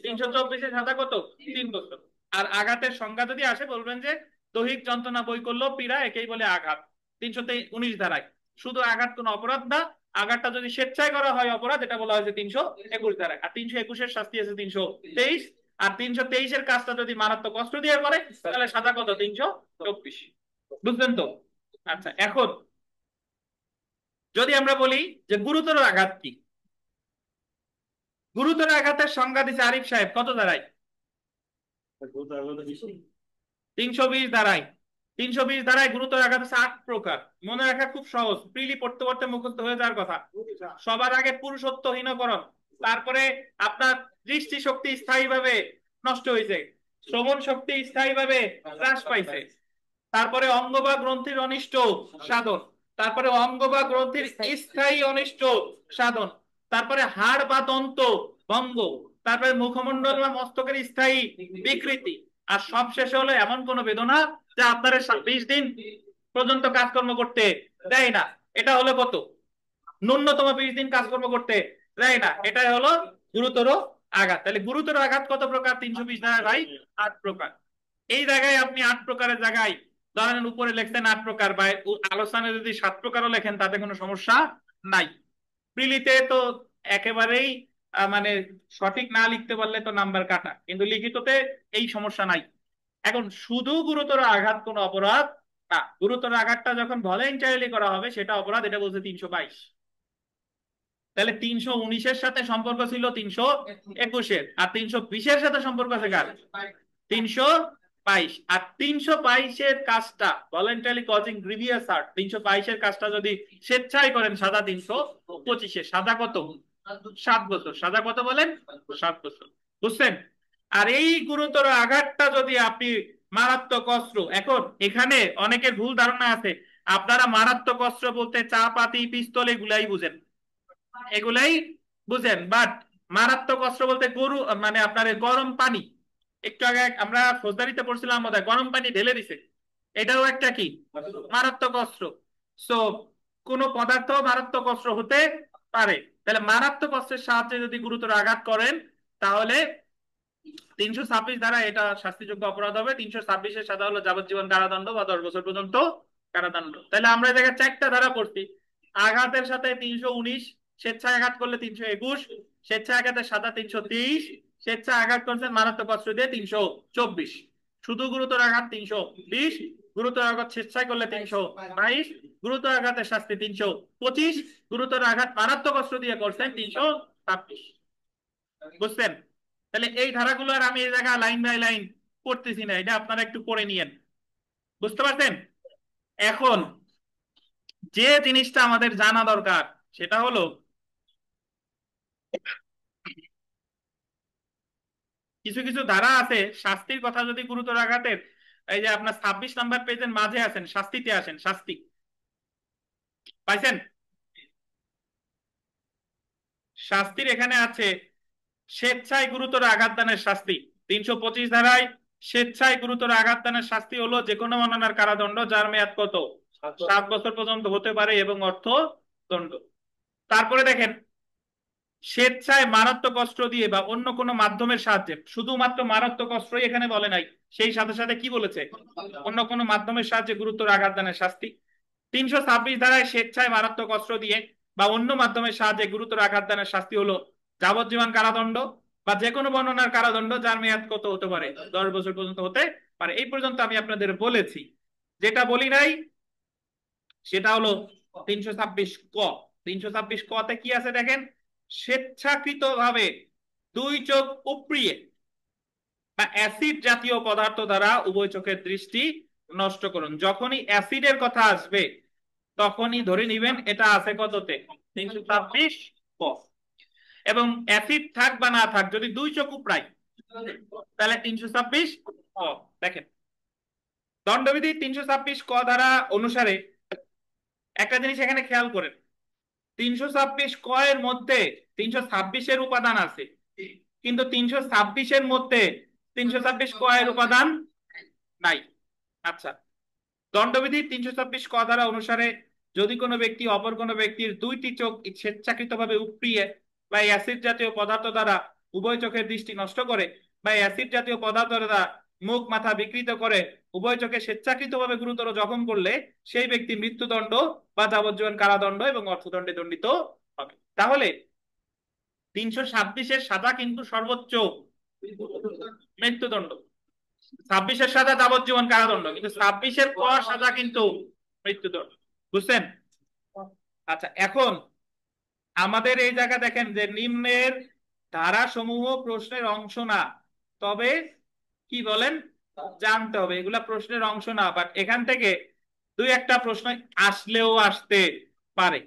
324-এ সাজা কত? 3 বছর। আর আঘাতের সংজ্ঞা যদি আসে বলবেন যে দৈহিক যন্ত্রণা, বৈকল্য, পীড়া একেই বলে আঘাত 319 ধারায়। শুধু আঘাত কোনো অপরাধ না, আঘাতটা যদি স্বেচ্ছায় করা হয় অপরাধ, এটা বলা হয়েছে 321 ধারায়। আর 321-এর শাস্তি আছে 323। আর 323-এর কাজটা যদি মারাত্মক অস্ত্র দিয়ে করে, তাহলে সাজা কত? 324। বুঝলেন তো? আচ্ছা, এখন যদি আমরা বলি যে গুরুতর আঘাত কি, গুরুতর আঘাতের সংজ্ঞা দিচ্ছে আরিফ সাহেব কত ধারায়? 320 ধারায়। 320 ধারায় গুরুতর আঘাত আছে 8 প্রকার। মনে রাখা খুব সহজ, প্রিলি পড়তে পড়তে মুখস্থ হয়ে যাওয়ার কথা। সবার আগে পুরুষত্বহীনকরণ, তারপরে আপনার দৃষ্টি শক্তি স্থায়ীভাবে নষ্ট হয়েছে, শ্রবণ শক্তি স্থায়ীভাবে হ্রাস পাইছে, তারপরে অঙ্গ বা গ্রন্থির অনিষ্ট সাধন, তারপরে অঙ্গ বা গ্রন্থির স্থায়ী অনিষ্ট সাধন, তারপরে হাড় বা দন্ত ভঙ্গ, তারপরে মুখমণ্ডল বা মস্তকের স্থায়ী বিকৃতি, আর সবশেষে হলো এমন কোন বেদনা যা আপনার 20 দিন পর্যন্ত কাজকর্ম করতে দেয় না। এটা হলো কত? ন্যূনতম 20 দিন কাজকর্ম করতে দেয় না। এটাই হলো গুরুতর আঘাত। তাহলে গুরুতর আঘাত কত প্রকার? 320 ধারায় ভাই 8 প্রকার। এই জায়গায় আপনি 8 প্রকারের জায়গায় ধরেন উপরে লেখছেন 8 প্রকার, বা আলোচনায় যদি 7 প্রকারও লেখেন তাতে কোনো সমস্যা নাই। প্রিলিতে তো একেবারেই মানে সঠিক না লিখতে পারলে তো নাম্বার কাটা, কিন্তু লিখিততে এই সমস্যা নাই। এখন শুধু গুরুতর আঘাত কোনো অপরাধ না, গুরুতর আঘাতটা যখন ভলেন্টারিলি করা হবে সেটা অপরাধ। এটা বলছে 322। তাহলে 319-এর সাথে সম্পর্ক ছিল 321-এর, আর 320-এর সাথে সম্পর্ক আছে কার? 322। আর 322-এর কাজটা ভলেন্টারি কজিং গ্রিভিয়াস হার্ট, 322-এর কাজটা যদি স্বেচ্ছায় করেন সাজা 325-এ। সাজা কত? 7 বছর। সাজা কত বলেন? 7 বছর। বুঝছেন? আর এই গুরুতর আঘাতটা যদি আপনি মারাত্মক অস্ত্র, এখন এখানে অনেকের ভুল ধারণা আছে, আপনারা মারাত্মক অস্ত্র বলতে চাপাতি পিস্তল এগুলাই বুঝেন, এগুলাই বুঝেন, বাট মারাত্মক অস্ত্র বলতে গরু মানে আপনার গরম পানি, একটু আগে আমরা ফৌজদারিতে পড়ছিলাম বোধ হয়, গরম পানি ঢেলে দিছে, এটাও একটা কি মারাত্মক অস্ত্র। সো কোন পদার্থ মারাত্মক অস্ত্র হতে পারে। তাহলে মারাত্মক অস্ত্রের সাহায্যে যদি গুরুতর আঘাত করেন তাহলে 326 ধারা এটা শাস্তিযোগ্য অপরাধ হবে। 326-এর সাজা হলো যাবজ্জীবন কারাদণ্ড বা 10 বছর পর্যন্ত কারাদণ্ড। তাহলে আমরা এই জায়গায় 4টা ধারা পড়ছি। আঘাতের সাথে 319, স্বেচ্ছায় আঘাত করলে 321, স্বেচ্ছায় আঘাতের সাজা 323, স্বেচ্ছায় আঘাত করছেন মারাত্মক অস্ত্র দিয়ে 324, শুধু গুরুতর আঘাত 320, গুরুতর আঘাত স্বেচ্ছায় করলে 322, গুরুতর আঘাতের শাস্তি 325, গুরুতর আঘাত মারাত্মক অস্ত্র দিয়ে করছেন 326। বুঝছেন? তাহলে এই ধারাগুলো আর আমি এই জায়গায় লাইন বাই লাইন পড়তেছি না, এটা আপনারা একটু পড়ে নিয়েন। বুঝতে পারছেন? এখন যে জিনিসটা আমাদের জানা দরকার সেটা হলো কিছু কিছু ধারা আছে শাস্তির কথা, যদি গুরুতর আঘাতের, এই যে আপনার 26 নাম্বার পেজের মাঝে আছেন, শাস্তিতে আসেন, শাস্তি পাইছেন? শাস্তির এখানে আছে স্বেচ্ছায় গুরুতর আঘাত দানের শাস্তি 325 ধারায়। স্বেচ্ছায় গুরুতর আঘাত দানের শাস্তি হলো যে কোনো মাননার কারাদণ্ড যার মেয়াদ কত 7 বছর পর্যন্ত হতে পারে এবং অর্থ দণ্ড। তারপরে দেখেন স্বেচ্ছায় মারাত্মক অস্ত্র দিয়ে বা অন্য কোনো মাধ্যমের সাহায্যে, শুধুমাত্র মারাত্মক অস্ত্রই এখানে বলে নাই, সেই সাথে সাথে কি বলেছে অন্য কোনো মাধ্যমের সাহায্যে গুরুতর আঘাত দানের শাস্তি। 326 ধারায় স্বেচ্ছায় মারাত্মক অস্ত্র দিয়ে বা অন্য মাধ্যমের সাহায্যে গুরুতর আঘাত দানের শাস্তি হলো যাবজ্জীবন কারাদণ্ড বা যে কোনো বর্ণনার কারাদণ্ড যার মেয়াদ কত হতে পারে 10 বছর পর্যন্ত হতে পারে। এই পর্যন্ত আমি আপনাদের বলেছি। যেটা বলি নাই সেটা হলো 326 ক। 326 কতে কি আছে দেখেন, স্বেচ্ছাকৃতভাবে 2 চোখ উপড়িয়ে বা অ্যাসিড জাতীয় পদার্থ দ্বারা উভয় চোখের দৃষ্টি নষ্ট করুন। যখনই অ্যাসিডের কথা আসবে তখনই ধরে নিবেন এটা আছে কততে 326 ক। এবং অ্যাসিড থাক বা না থাক, যদি 2 চোখ উপড়াই তাহলে 326 ক। দেখেন দণ্ডবিধি 326 ক ধারা অনুসারে একটা জিনিস এখানে খেয়াল করেন, 326 ক এর মধ্যে 326-এর উপাদান আছে, কিন্তু 326-এর মধ্যে 326 ক এর উপাদান নাই। আচ্ছা, দণ্ডবিধি 326 ক ধারা অনুসারে যদি কোনো ব্যক্তি অপর কোনো ব্যক্তির 2টি চোখ স্বেচ্ছাকৃতভাবে উপড়িয়ে বা অ্যাসিড জাতীয় পদার্থ দ্বারা উভয় চোখের দৃষ্টি নষ্ট করে বা অ্যাসিড জাতীয় পদার্থ দ্বারা মুখ মাথা বিকৃত করে উভয় চোখে স্বেচ্ছাকৃতভাবে গুরুতর জখম করলে সেই ব্যক্তি মৃত্যুদণ্ড বা যাবজ্জীবন কারাদণ্ড এবং অর্থদণ্ডে দণ্ডিত হবে। তাহলে 326-এর সাজা কিন্তু সর্বোচ্চ মৃত্যুদণ্ড, 26-এর সাজা যাবজ্জীবন কারাদণ্ড, কিন্তু 26-এর পর সাজা কিন্তু মৃত্যুদণ্ড। বুঝছেন? আচ্ছা, এখন আমাদের এই জায়গা দেখেন যে নিম্নের ধারা সমূহ প্রশ্নের অংশ না, তবে কি বলেন জানতে হবে, এগুলা প্রশ্নের অংশ না, বাট এখান থেকে 2-একটা প্রশ্ন আসলেও আসতে পারে।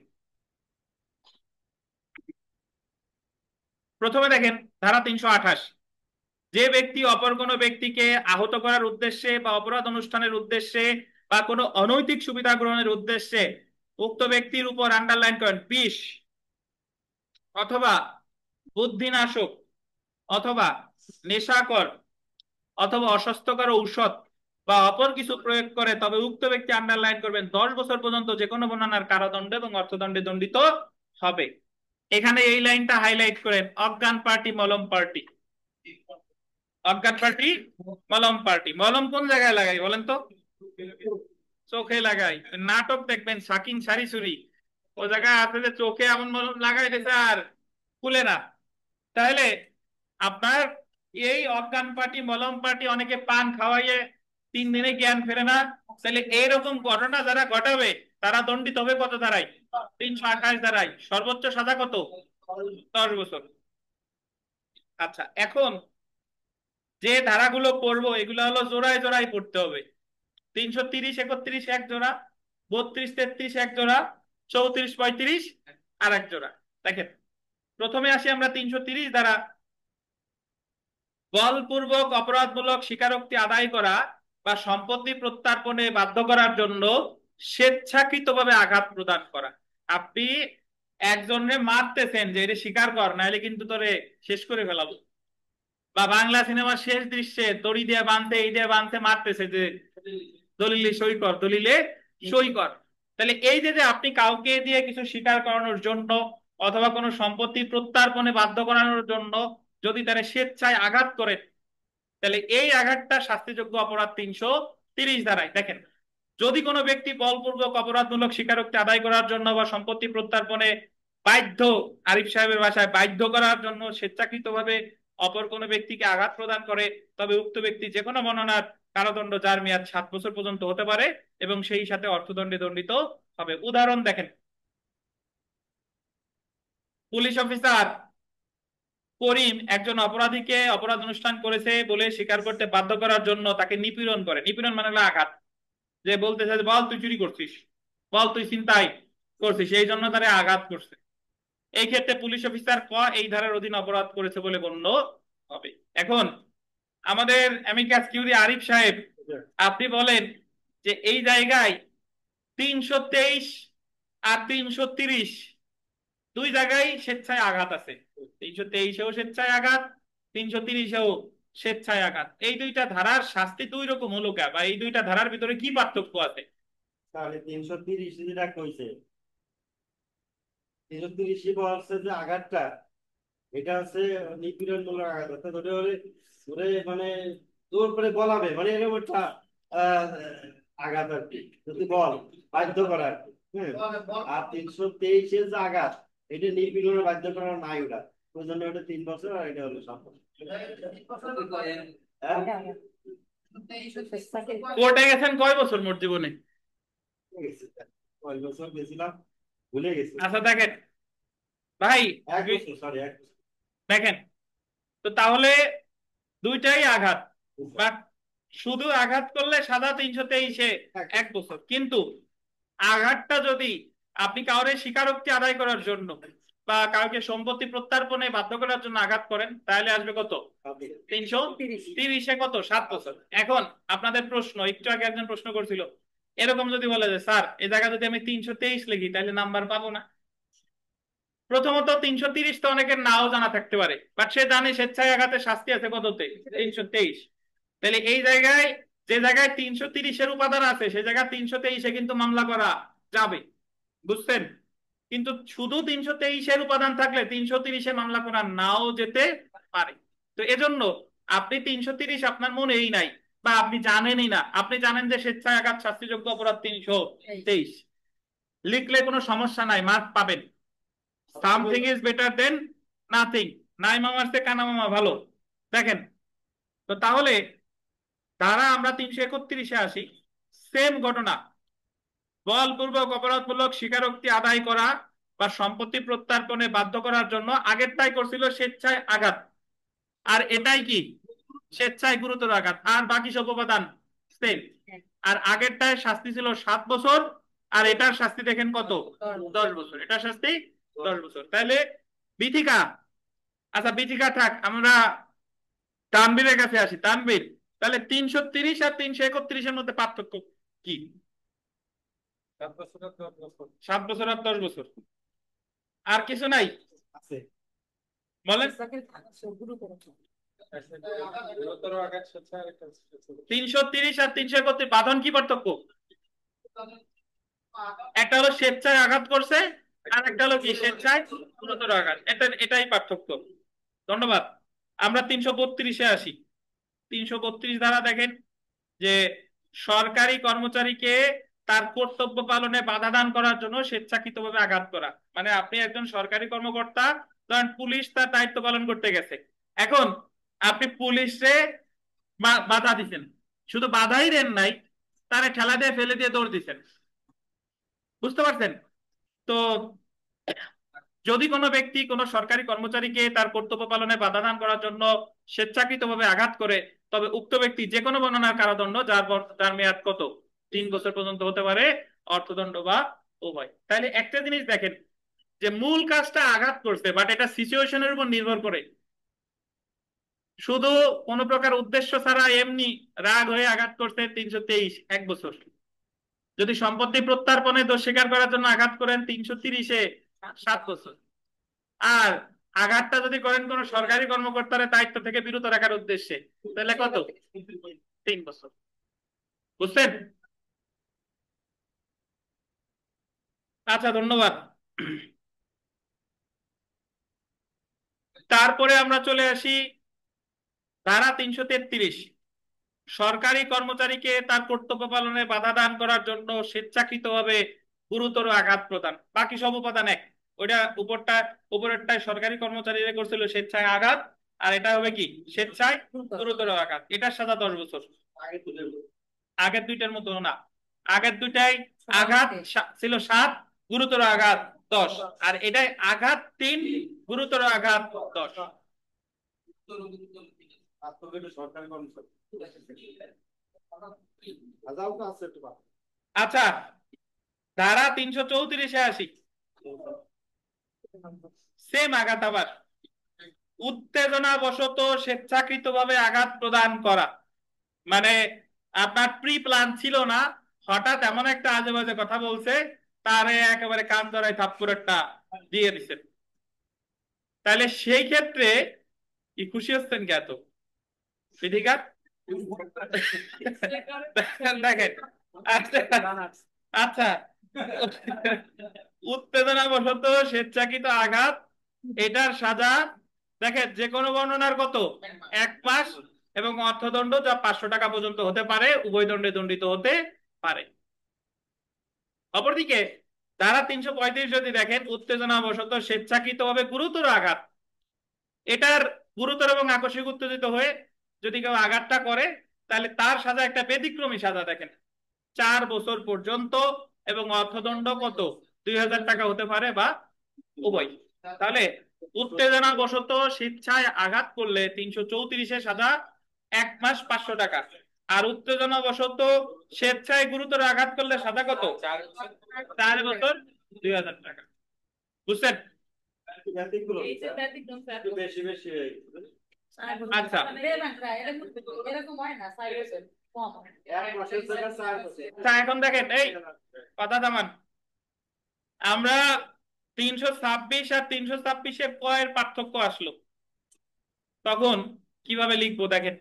প্রথমে দেখেন ধারা 328, যে ব্যক্তি অপর কোনো ব্যক্তিকে আহত করার উদ্দেশ্যে বা অপরাধ অনুষ্ঠানের উদ্দেশ্যে বা কোনো অনৈতিক সুবিধা গ্রহণের উদ্দেশ্যে উক্ত ব্যক্তির উপর আন্ডারলাইন করেন বিষ অথবা বুদ্ধিনাশক অথবা নেশাকর অথবা অস্বাস্থ্যকর ঔষধ বা অপর কিছু প্রয়োগ করে, তবে উক্ত ব্যক্তি আন্ডারলাইন করবেন 10 বছর পর্যন্ত যে কোনো বর্ণনার কারাদণ্ড এবং অর্থদণ্ডে দণ্ডিত হবে। এখানে এই লাইনটা হাইলাইট করেন, অজ্ঞান পার্টি মলম পার্টি। অজ্ঞান পার্টি মলম পার্টি, মলম কোন জায়গায় লাগাই বলেন তো? চোখে লাগাই। নাটক দেখবেন সাকিন সারিসুরি, ও জায়গায় আছে যে চোখে এমন মলম লাগাই দিয়েছে আর খুলে না। তাহলে আপনার এই অজ্ঞান পার্টি মলম পার্টি অনেকে পান খাওয়াইয়ে 3 দিনে জ্ঞান ফেরে না, তাহলে এইরকম ঘটনা যারা ঘটাবে তারা দণ্ডিত হবে কত ধারায় 328 ধারায়। সর্বোচ্চ সাজা কত 10 বছর। আচ্ছা, এখন যে ধারাগুলো পড়বো এগুলো হলো জোড়ায় জোড়ায় পড়তে হবে। 330 31 এক জোড়া, 32 33 এক জোড়া, 34 35 আর এক জোড়া। দেখেন প্রথমে আসি আমরা 330 ধারা। বলপূর্বক অপরাধমূলক স্বীকারোক্তি আদায় করা বা সম্পত্তি প্রত্যার্পণে বাধ্য করার জন্য স্বেচ্ছাকৃতভাবে আঘাত প্রদান করা। আপনি একজনকে মারতেছেন যে এটা স্বীকার কর, নাহলে কিন্তু তোরে শেষ করে ফেলাবো। বা বাংলা সিনেমার শেষ দৃশ্যে দড়ি দিয়ে বাঁধতে, এই দিয়ে বাঁধতে মারতেছে যে দলিলে সই কর, দলিলে সই কর। তাহলে এই যে আপনি কাউকে দিয়ে কিছু স্বীকার করানোর জন্য অথবা কোনো সম্পত্তি প্রত্যার্পণে বাধ্য করানোর জন্য যদি তারা স্বেচ্ছায় আঘাত করেন, তাহলে এই আঘাতটা শাস্তিযোগ্য অপরাধ 330 ধারায়। দেখেন, যদি কোনো ব্যক্তি বলপূর্বক অপরাধমূলক স্বীকারোক্তি আদায় করার জন্য বা সম্পত্তি প্রত্যার্পণে বাধ্য, আরিফ সাহেবের ভাষায় বাধ্য করার জন্য স্বেচ্ছাকৃতভাবে অপর কোনো ব্যক্তিকে আঘাত প্রদান করে, তবে উক্ত ব্যক্তি যে কোনো বর্ণনার কারাদণ্ড যার মেয়াদ 7 বছর পর্যন্ত হতে পারে এবং সেই সাথে অর্থদণ্ডে দণ্ডিত হবে। উদাহরণ দেখেন, পুলিশ অফিসার করিম একজন অপরাধীকে অপরাধ অনুষ্ঠান করেছে বলে স্বীকার করতে বাধ্য করার জন্য তাকে নিপীড়ন করে। নিপীড়ন মানে হলো আঘাত, যে বলতেছে যে বল তুই চুরি করছিস, বল তুই ছিনতাই করছিস, এই জন্য তারা আঘাত করছে। এই ক্ষেত্রে পুলিশ অফিসার এই ধারার অধীন অপরাধ করেছে বলে গণ্য হবে। এখন আমাদের অ্যামিকাস কিউরি আরিফ সাহেব, আপনি বলেন যে এই জায়গায় 323 আর 330 দুই জায়গায় স্বেচ্ছায় আঘাত আছে। 323-এও স্বেচ্ছায় আঘাত, 330-এও স্বেচ্ছায় আঘাত। এই দুইটা ধারার শাস্তি দুই রকম হলো কে, বা এই দুইটা ধারার ভিতরে কি পার্থক্য আছে? তাহলে 330 যেটা কইছে, 330 বলছে যে আঘাতটা এটা হচ্ছে নিপীড়নমূলক আঘাত, অর্থাৎ ওটা ওরে মানে জোর করে বলাবে, মানে এরকম একটা আঘাত আর কি, যদি বল বাধ্য করা আর কি। হ্যাঁ, আর 323-এর যে আঘাত এটা নিপীড়নে বাধ্য করা নাই, ওটা ওই জন্য ওটা 3 বছর আর এটা হলো 7 বছর। কোর্টে গেছেন কয় বছর মোট জীবনে? কয় বছর গেছিলাম ভুলে গেছি। আচ্ছা দেখেন ভাই, 1 বছর, সরি 1 বছর। দেখেন তো তাহলে দুইটাই আঘাত, বা শুধু আঘাত করলে সাদা 323-এ 1 বছর, কিন্তু আঘাতটা যদি আপনি কাউরে স্বীকারোক্তি আদায় করার জন্য বা কাউকে সম্পত্তি প্রত্যার্পণে বাধ্য করার জন্য আঘাত করেন, তাহলে আসবে কত? 330-এ কত? 7 বছর। এখন আপনাদের প্রশ্ন, একটু আগে একজন প্রশ্ন করছিল, এরকম যদি বলে যে স্যার এই জায়গা যদি আমি 323 লিখি তাহলে নাম্বার পাবো না। প্রথমত 330 তো অনেকের নাও জানা থাকতে পারে, বাট সে জানে স্বেচ্ছায় আঘাতের শাস্তি আছে কততে? 323। তাহলে এই জায়গায় যে জায়গায় 330-এর উপাদান আছে সে জায়গায় 323-এ কিন্তু মামলা করা যাবে, বুঝছেন? কিন্তু শুধু 323-এর উপাদান থাকলে 330-এ মামলা করা নাও যেতে পারে। তো এজন্য আপনি 330 আপনার মনেই নাই বা আপনি জানেনই না, আপনি জানেন যে স্বেচ্ছায় আঘাত শাস্তিযোগ্য অপরাধ 323, লিখলে কোনো সমস্যা নাই, মার্ক পাবেন। Something is better then nothing, নাই মামার চেয়ে কানা মামা ভালো। দেখেন তো তাহলে ধারা আমরা 331-এ আসি, সেম ঘটনা, বলপূর্বক অপরাধমূলক স্বীকারোক্তি আদায় করা বা সম্পত্তি প্রত্যার্পণে বাধ্য করার জন্য আগেরটাই করছিল স্বেচ্ছায় আঘাত, আর এটাই কি স্বেচ্ছায় গুরুতর আঘাত, আর বাকি সব উপাদান সেম। আর আগেরটায় শাস্তি ছিল 7 বছর, আর এটার শাস্তি দেখেন কত? 10 বছর। এটার শাস্তি 10 বছর। তাহলে বিথিকা, আচ্ছা বিথিকা থাক, আমরা তানবীরের কাছে আসি। তানবীর, তাহলে 330 আর 331-এর মধ্যে পার্থক্য কি? 7 বছর আর 10 বছর, আর কিছু নাই বলেন? 330 আর 331 বাঁধন কি পার্থক্য? একটা হলো স্বেচ্ছায় আঘাত করছে, আর একটা হলো কি স্বেচ্ছায় গুরুতর আঘাত, এটাই পার্থক্য। ধন্যবাদ। আমরা 332-এ আসি। 332 ধারা দেখেন যে সরকারি কর্মচারীকে তার কর্তব্য পালনে বাধা দান করার জন্য স্বেচ্ছাকৃতভাবে আঘাত করা। মানে আপনি একজন সরকারি কর্মকর্তা, ধরেন পুলিশ তার দায়িত্ব পালন করতে গেছে, এখন আপনি পুলিশে বাধা দিচ্ছেন, শুধু বাধাই দেন নাই, তারে ঠেলা দিয়ে ফেলে দিয়ে দৌড় দিচ্ছেন, বুঝতে পারছেন? তো যদি কোনো ব্যক্তি কোনো সরকারি কর্মচারীকে তার কর্তব্য পালনে বাধা দান করার জন্য স্বেচ্ছাকৃতভাবে আঘাত করে, তবে উক্ত ব্যক্তি যে কোনো বর্ণনার কারাদণ্ড যার মেয়াদ কত? 3 বছর পর্যন্ত হতে পারে, অর্থদণ্ড বা উভয়। তাহলে একটা জিনিস দেখেন যে মূল কাজটা আঘাত করছে, বাট এটা সিচুয়েশনের উপর নির্ভর করে। শুধু কোনো প্রকার উদ্দেশ্য ছাড়া এমনি রাগ হয়ে আঘাত করছে 323, 1 বছর। যদি সম্পত্তি প্রত্যার্পণে দোষ স্বীকার করার জন্য আঘাত করেন 330-এ 7 বছর। আর আঘাতটা যদি করেন কোন সরকারি কর্মকর্তার দায়িত্ব থেকে বিরত রাখার উদ্দেশ্যে, তাহলে কত? 3 বছর। বুঝছেন? আচ্ছা, ধন্যবাদ। তারপরে আমরা চলে আসি ধারা 333, সরকারি কর্মচারীকে তার কর্তব্য পালনে বাধা দান করার জন্য স্বেচ্ছাকৃতভাবে গুরুতর আঘাত প্রদান। বাকি সব উপাদান এক। ওইটা উপরেরটায় সরকারি কর্মচারীরা করছিল স্বেচ্ছায় আঘাত, আর এটা হবে কি স্বেচ্ছায় গুরুতর আঘাত। এটার সাজা 10 বছর। আগের দুইটার মতো না, আগের দুইটাই আঘাত ছিল 7, গুরুতর আঘাত 10, আর এটাই আঘাত 3, গুরুতর আঘাত 10। আচ্ছা, ধারা 334-এ আসি। সেম আঘাত আবার উত্তেজনা বশত স্বেচ্ছাকৃতভাবে আঘাত প্রদান করা, মানে আপনার প্রি প্ল্যান ছিল না, হঠাৎ এমন একটা আজে বাজে কথা বলছে, তারে একেবারে কান ধরায় থাপ্পড়টা দিয়ে দিছে। তাহলে সেই ক্ষেত্রে কি খুশি হচ্ছেন কে এত বিধিকার? দেখেন, আচ্ছা, উত্তেজনা বশত স্বেচ্ছাকৃত আঘাত, এটার সাজা দেখেন যে কোনো বর্ণনার কত 1 মাস এবং অর্থদণ্ড যা 500 টাকা পর্যন্ত হতে পারে, উভয় দণ্ডে দণ্ডিত হতে পারে। অপরদিকে ধারা 335 যদি দেখেন, উত্তেজনা বশত স্বেচ্ছাকৃতভাবে গুরুতর আঘাত, এটার গুরুতর এবং আকস্মিক উত্তেজিত হয়ে যদি কেউ আঘাতটা করে, তাহলে তার সাজা একটা ব্যতিক্রমী সাজা। দেখেন 4 বছর পর্যন্ত এবং অর্থদণ্ড কত 2000 টাকা হতে পারে বা উভয়। তাহলে উত্তেজনা বশত স্বেচ্ছায় আঘাত করলে 334-এ সাজা 1 মাস 500 টাকা, আর উত্তেজনা বশত স্বেচ্ছায় গুরুতর আঘাত করলে সাজা কত 4 বছর 2000 টাকা। বুঝছেন? বেশি বেশি হয়ে গেছে। আচ্ছা, এখন দেখেন এই কথা দামান, আমরা 326 আর 326-এ কয়ের পার্থক্য আসলো, তখন কিভাবে লিখবো দেখেন।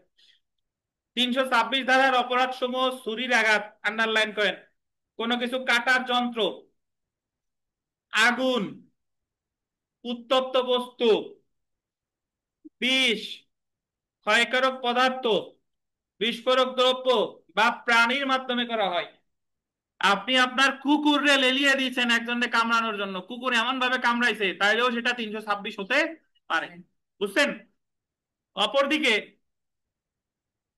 326 ধারার অপরাধ সমূহ ছুরির আঘাত, আন্ডারলাইন করেন, কোনো কিছু কাটার যন্ত্র, আগুন, উত্তপ্ত বস্তু, বিষ, ক্ষয়কারক পদার্থ, বিস্ফোরক দ্রব্য বা প্রাণীর মাধ্যমে করা হয়। আপনি আপনার কুকুরে লেলিয়ে দিয়েছেন একজনকে কামড়ানোর জন্য, কুকুর এমন ভাবে কামড়াইছে, তাইলেও সেটা 326 হতে পারে। বুঝছেন? অপরদিকে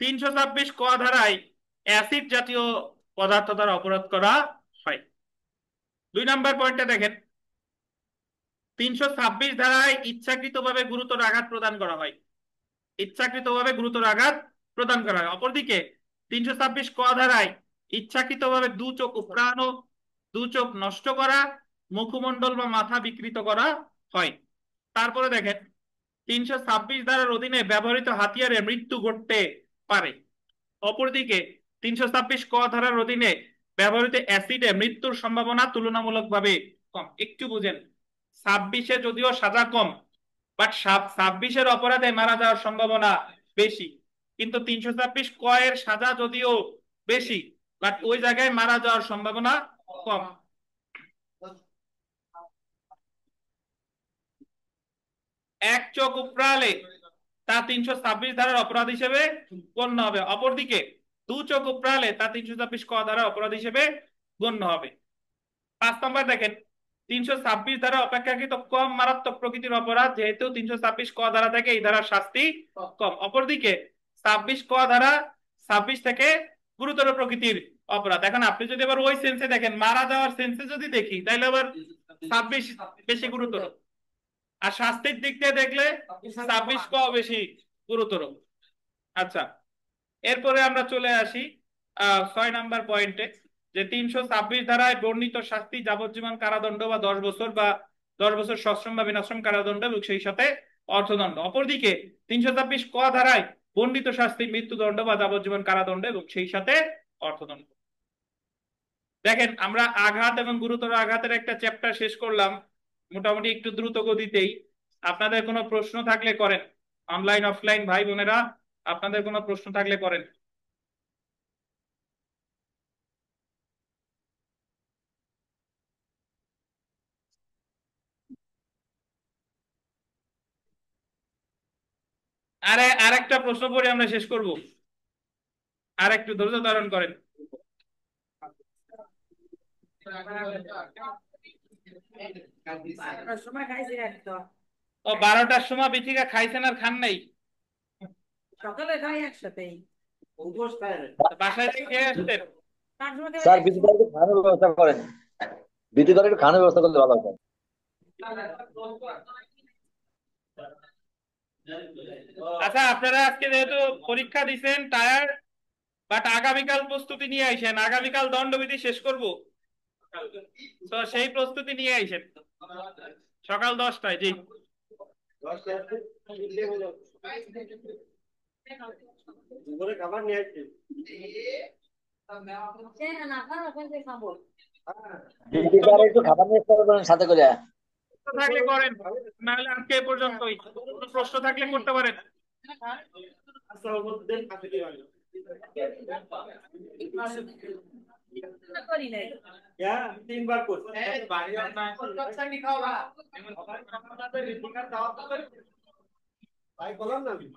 326 ক ধারায় অ্যাসিড জাতীয় পদার্থ দ্বারা অপরাধ করা হয়। 2 নম্বর পয়েন্টে দেখেন, 326 ধারায় ইচ্ছাকৃতভাবে গুরুতর আঘাত প্রদান করা হয়, ইচ্ছাকৃতভাবে গুরুতর আঘাত প্রদান করা হয়। অপরদিকে 326 ক ধারায় ইচ্ছাকৃতভাবে দু চোখ উপড়ানো, দু চোখ নষ্ট করা, মুখমণ্ডল বা মাথা বিকৃত করা হয়। তারপরে দেখেন 326 ধারার অধীনে ব্যবহৃত হাতিয়ারে মৃত্যু ঘটতে পারে। অপরদিকে 326 ক ধারার অধীনে ব্যবহৃত অ্যাসিডে মৃত্যুর সম্ভাবনা তুলনামূলকভাবে কম। একটু বুঝেন, 26-এ যদিও সাজা কম, বাট 26-এর অপরাধে মারা যাওয়ার সম্ভাবনা বেশি, কিন্তু 326 ক এর সাজা যদিও বেশি, বাট ওই জায়গায় মারা যাওয়ার সম্ভাবনা কম। এক চোখ উপড়ালে তা 326 ধারার অপরাধ হিসেবে গণ্য হবে। অপরদিকে 2 চোখ উপড়ালে তা 326 ক ধারার অপরাধ হিসেবে গণ্য হবে। 5 নম্বর দেখেন, 326 ধারা অপেক্ষাকৃত কম মারাত্মক প্রকৃতির অপরাধ, যেহেতু 326 ক ধারা থেকে এই ধারার শাস্তি কম। অপরদিকে 26 ক ধারা 26 থেকে গুরুতর প্রকৃতির অপরাধ। এখন আপনি যদি আবার ওই সেন্সে দেখেন, মারা যাওয়ার সেন্সে যদি দেখি, তাহলে আবার 26 বেশি গুরুতর, আর শাস্তির দিক দিয়ে দেখলে 26 ক বেশি গুরুতর। আচ্ছা, এরপরে আমরা চলে আসি 6 নাম্বার পয়েন্টে, যে 326 ধারায় বর্ণিত শাস্তি যাবজ্জীবন কারাদণ্ড বা 10 বছর বা 10 বছর সশ্রম বা বিনাশ্রম কারাদণ্ড এবং সেই সাথে অর্থদণ্ড। অপরদিকে 326 ক ধারায় বর্ণিত শাস্তি মৃত্যুদণ্ড বা যাবজ্জীবন কারাদণ্ড এবং সেই সাথে অর্থদণ্ড। দেখেন আমরা আঘাত এবং গুরুতর আঘাতের একটা চ্যাপ্টার শেষ করলাম মোটামুটি একটু দ্রুত গতিতেই। আপনাদের কোনো প্রশ্ন থাকলে করেন, অনলাইন অফলাইন ভাই বোনেরা আপনাদের কোনো প্রশ্ন থাকলে করেন। আরেকটা প্রশ্ন পড়ে আমরা শেষ করব, আর একটু ধৈর্য ধারণ করেন। সময় খাইছি তো ও 12টার সময় বিথিকা খাইছেন আর খান নাই? সকালে খাই একসাথেই, বাসায় থেকে খেয়ে আসতেন? স্যার বিদ্যুৎ একটু খাওয়ানোর ব্যবস্থা করেন, বিদ্যুৎ একটু খাওয়ানোর ব্যবস্থা করলে ভালো হতো। আচ্ছা আপনারা আজকে যেহেতু পরীক্ষা দিচ্ছেন টায়ার, বাট আগামীকাল প্রস্তুতি নিয়ে আইসেন, আগামীকাল দণ্ডবিধি শেষ করব, তো সেই প্রস্তুতি নিয়ে আইসেন সকাল 10টায়। জি খাবার নিয়ে আসছি। একটু খাবার নিয়ে আসতে সাথে করে থাকলে করেন, নাহলে আজকে এ পর্যন্তই। কোনো প্রশ্ন থাকলে করতে পারেন। তিনবার করছি। ভাই বললাম না আমি।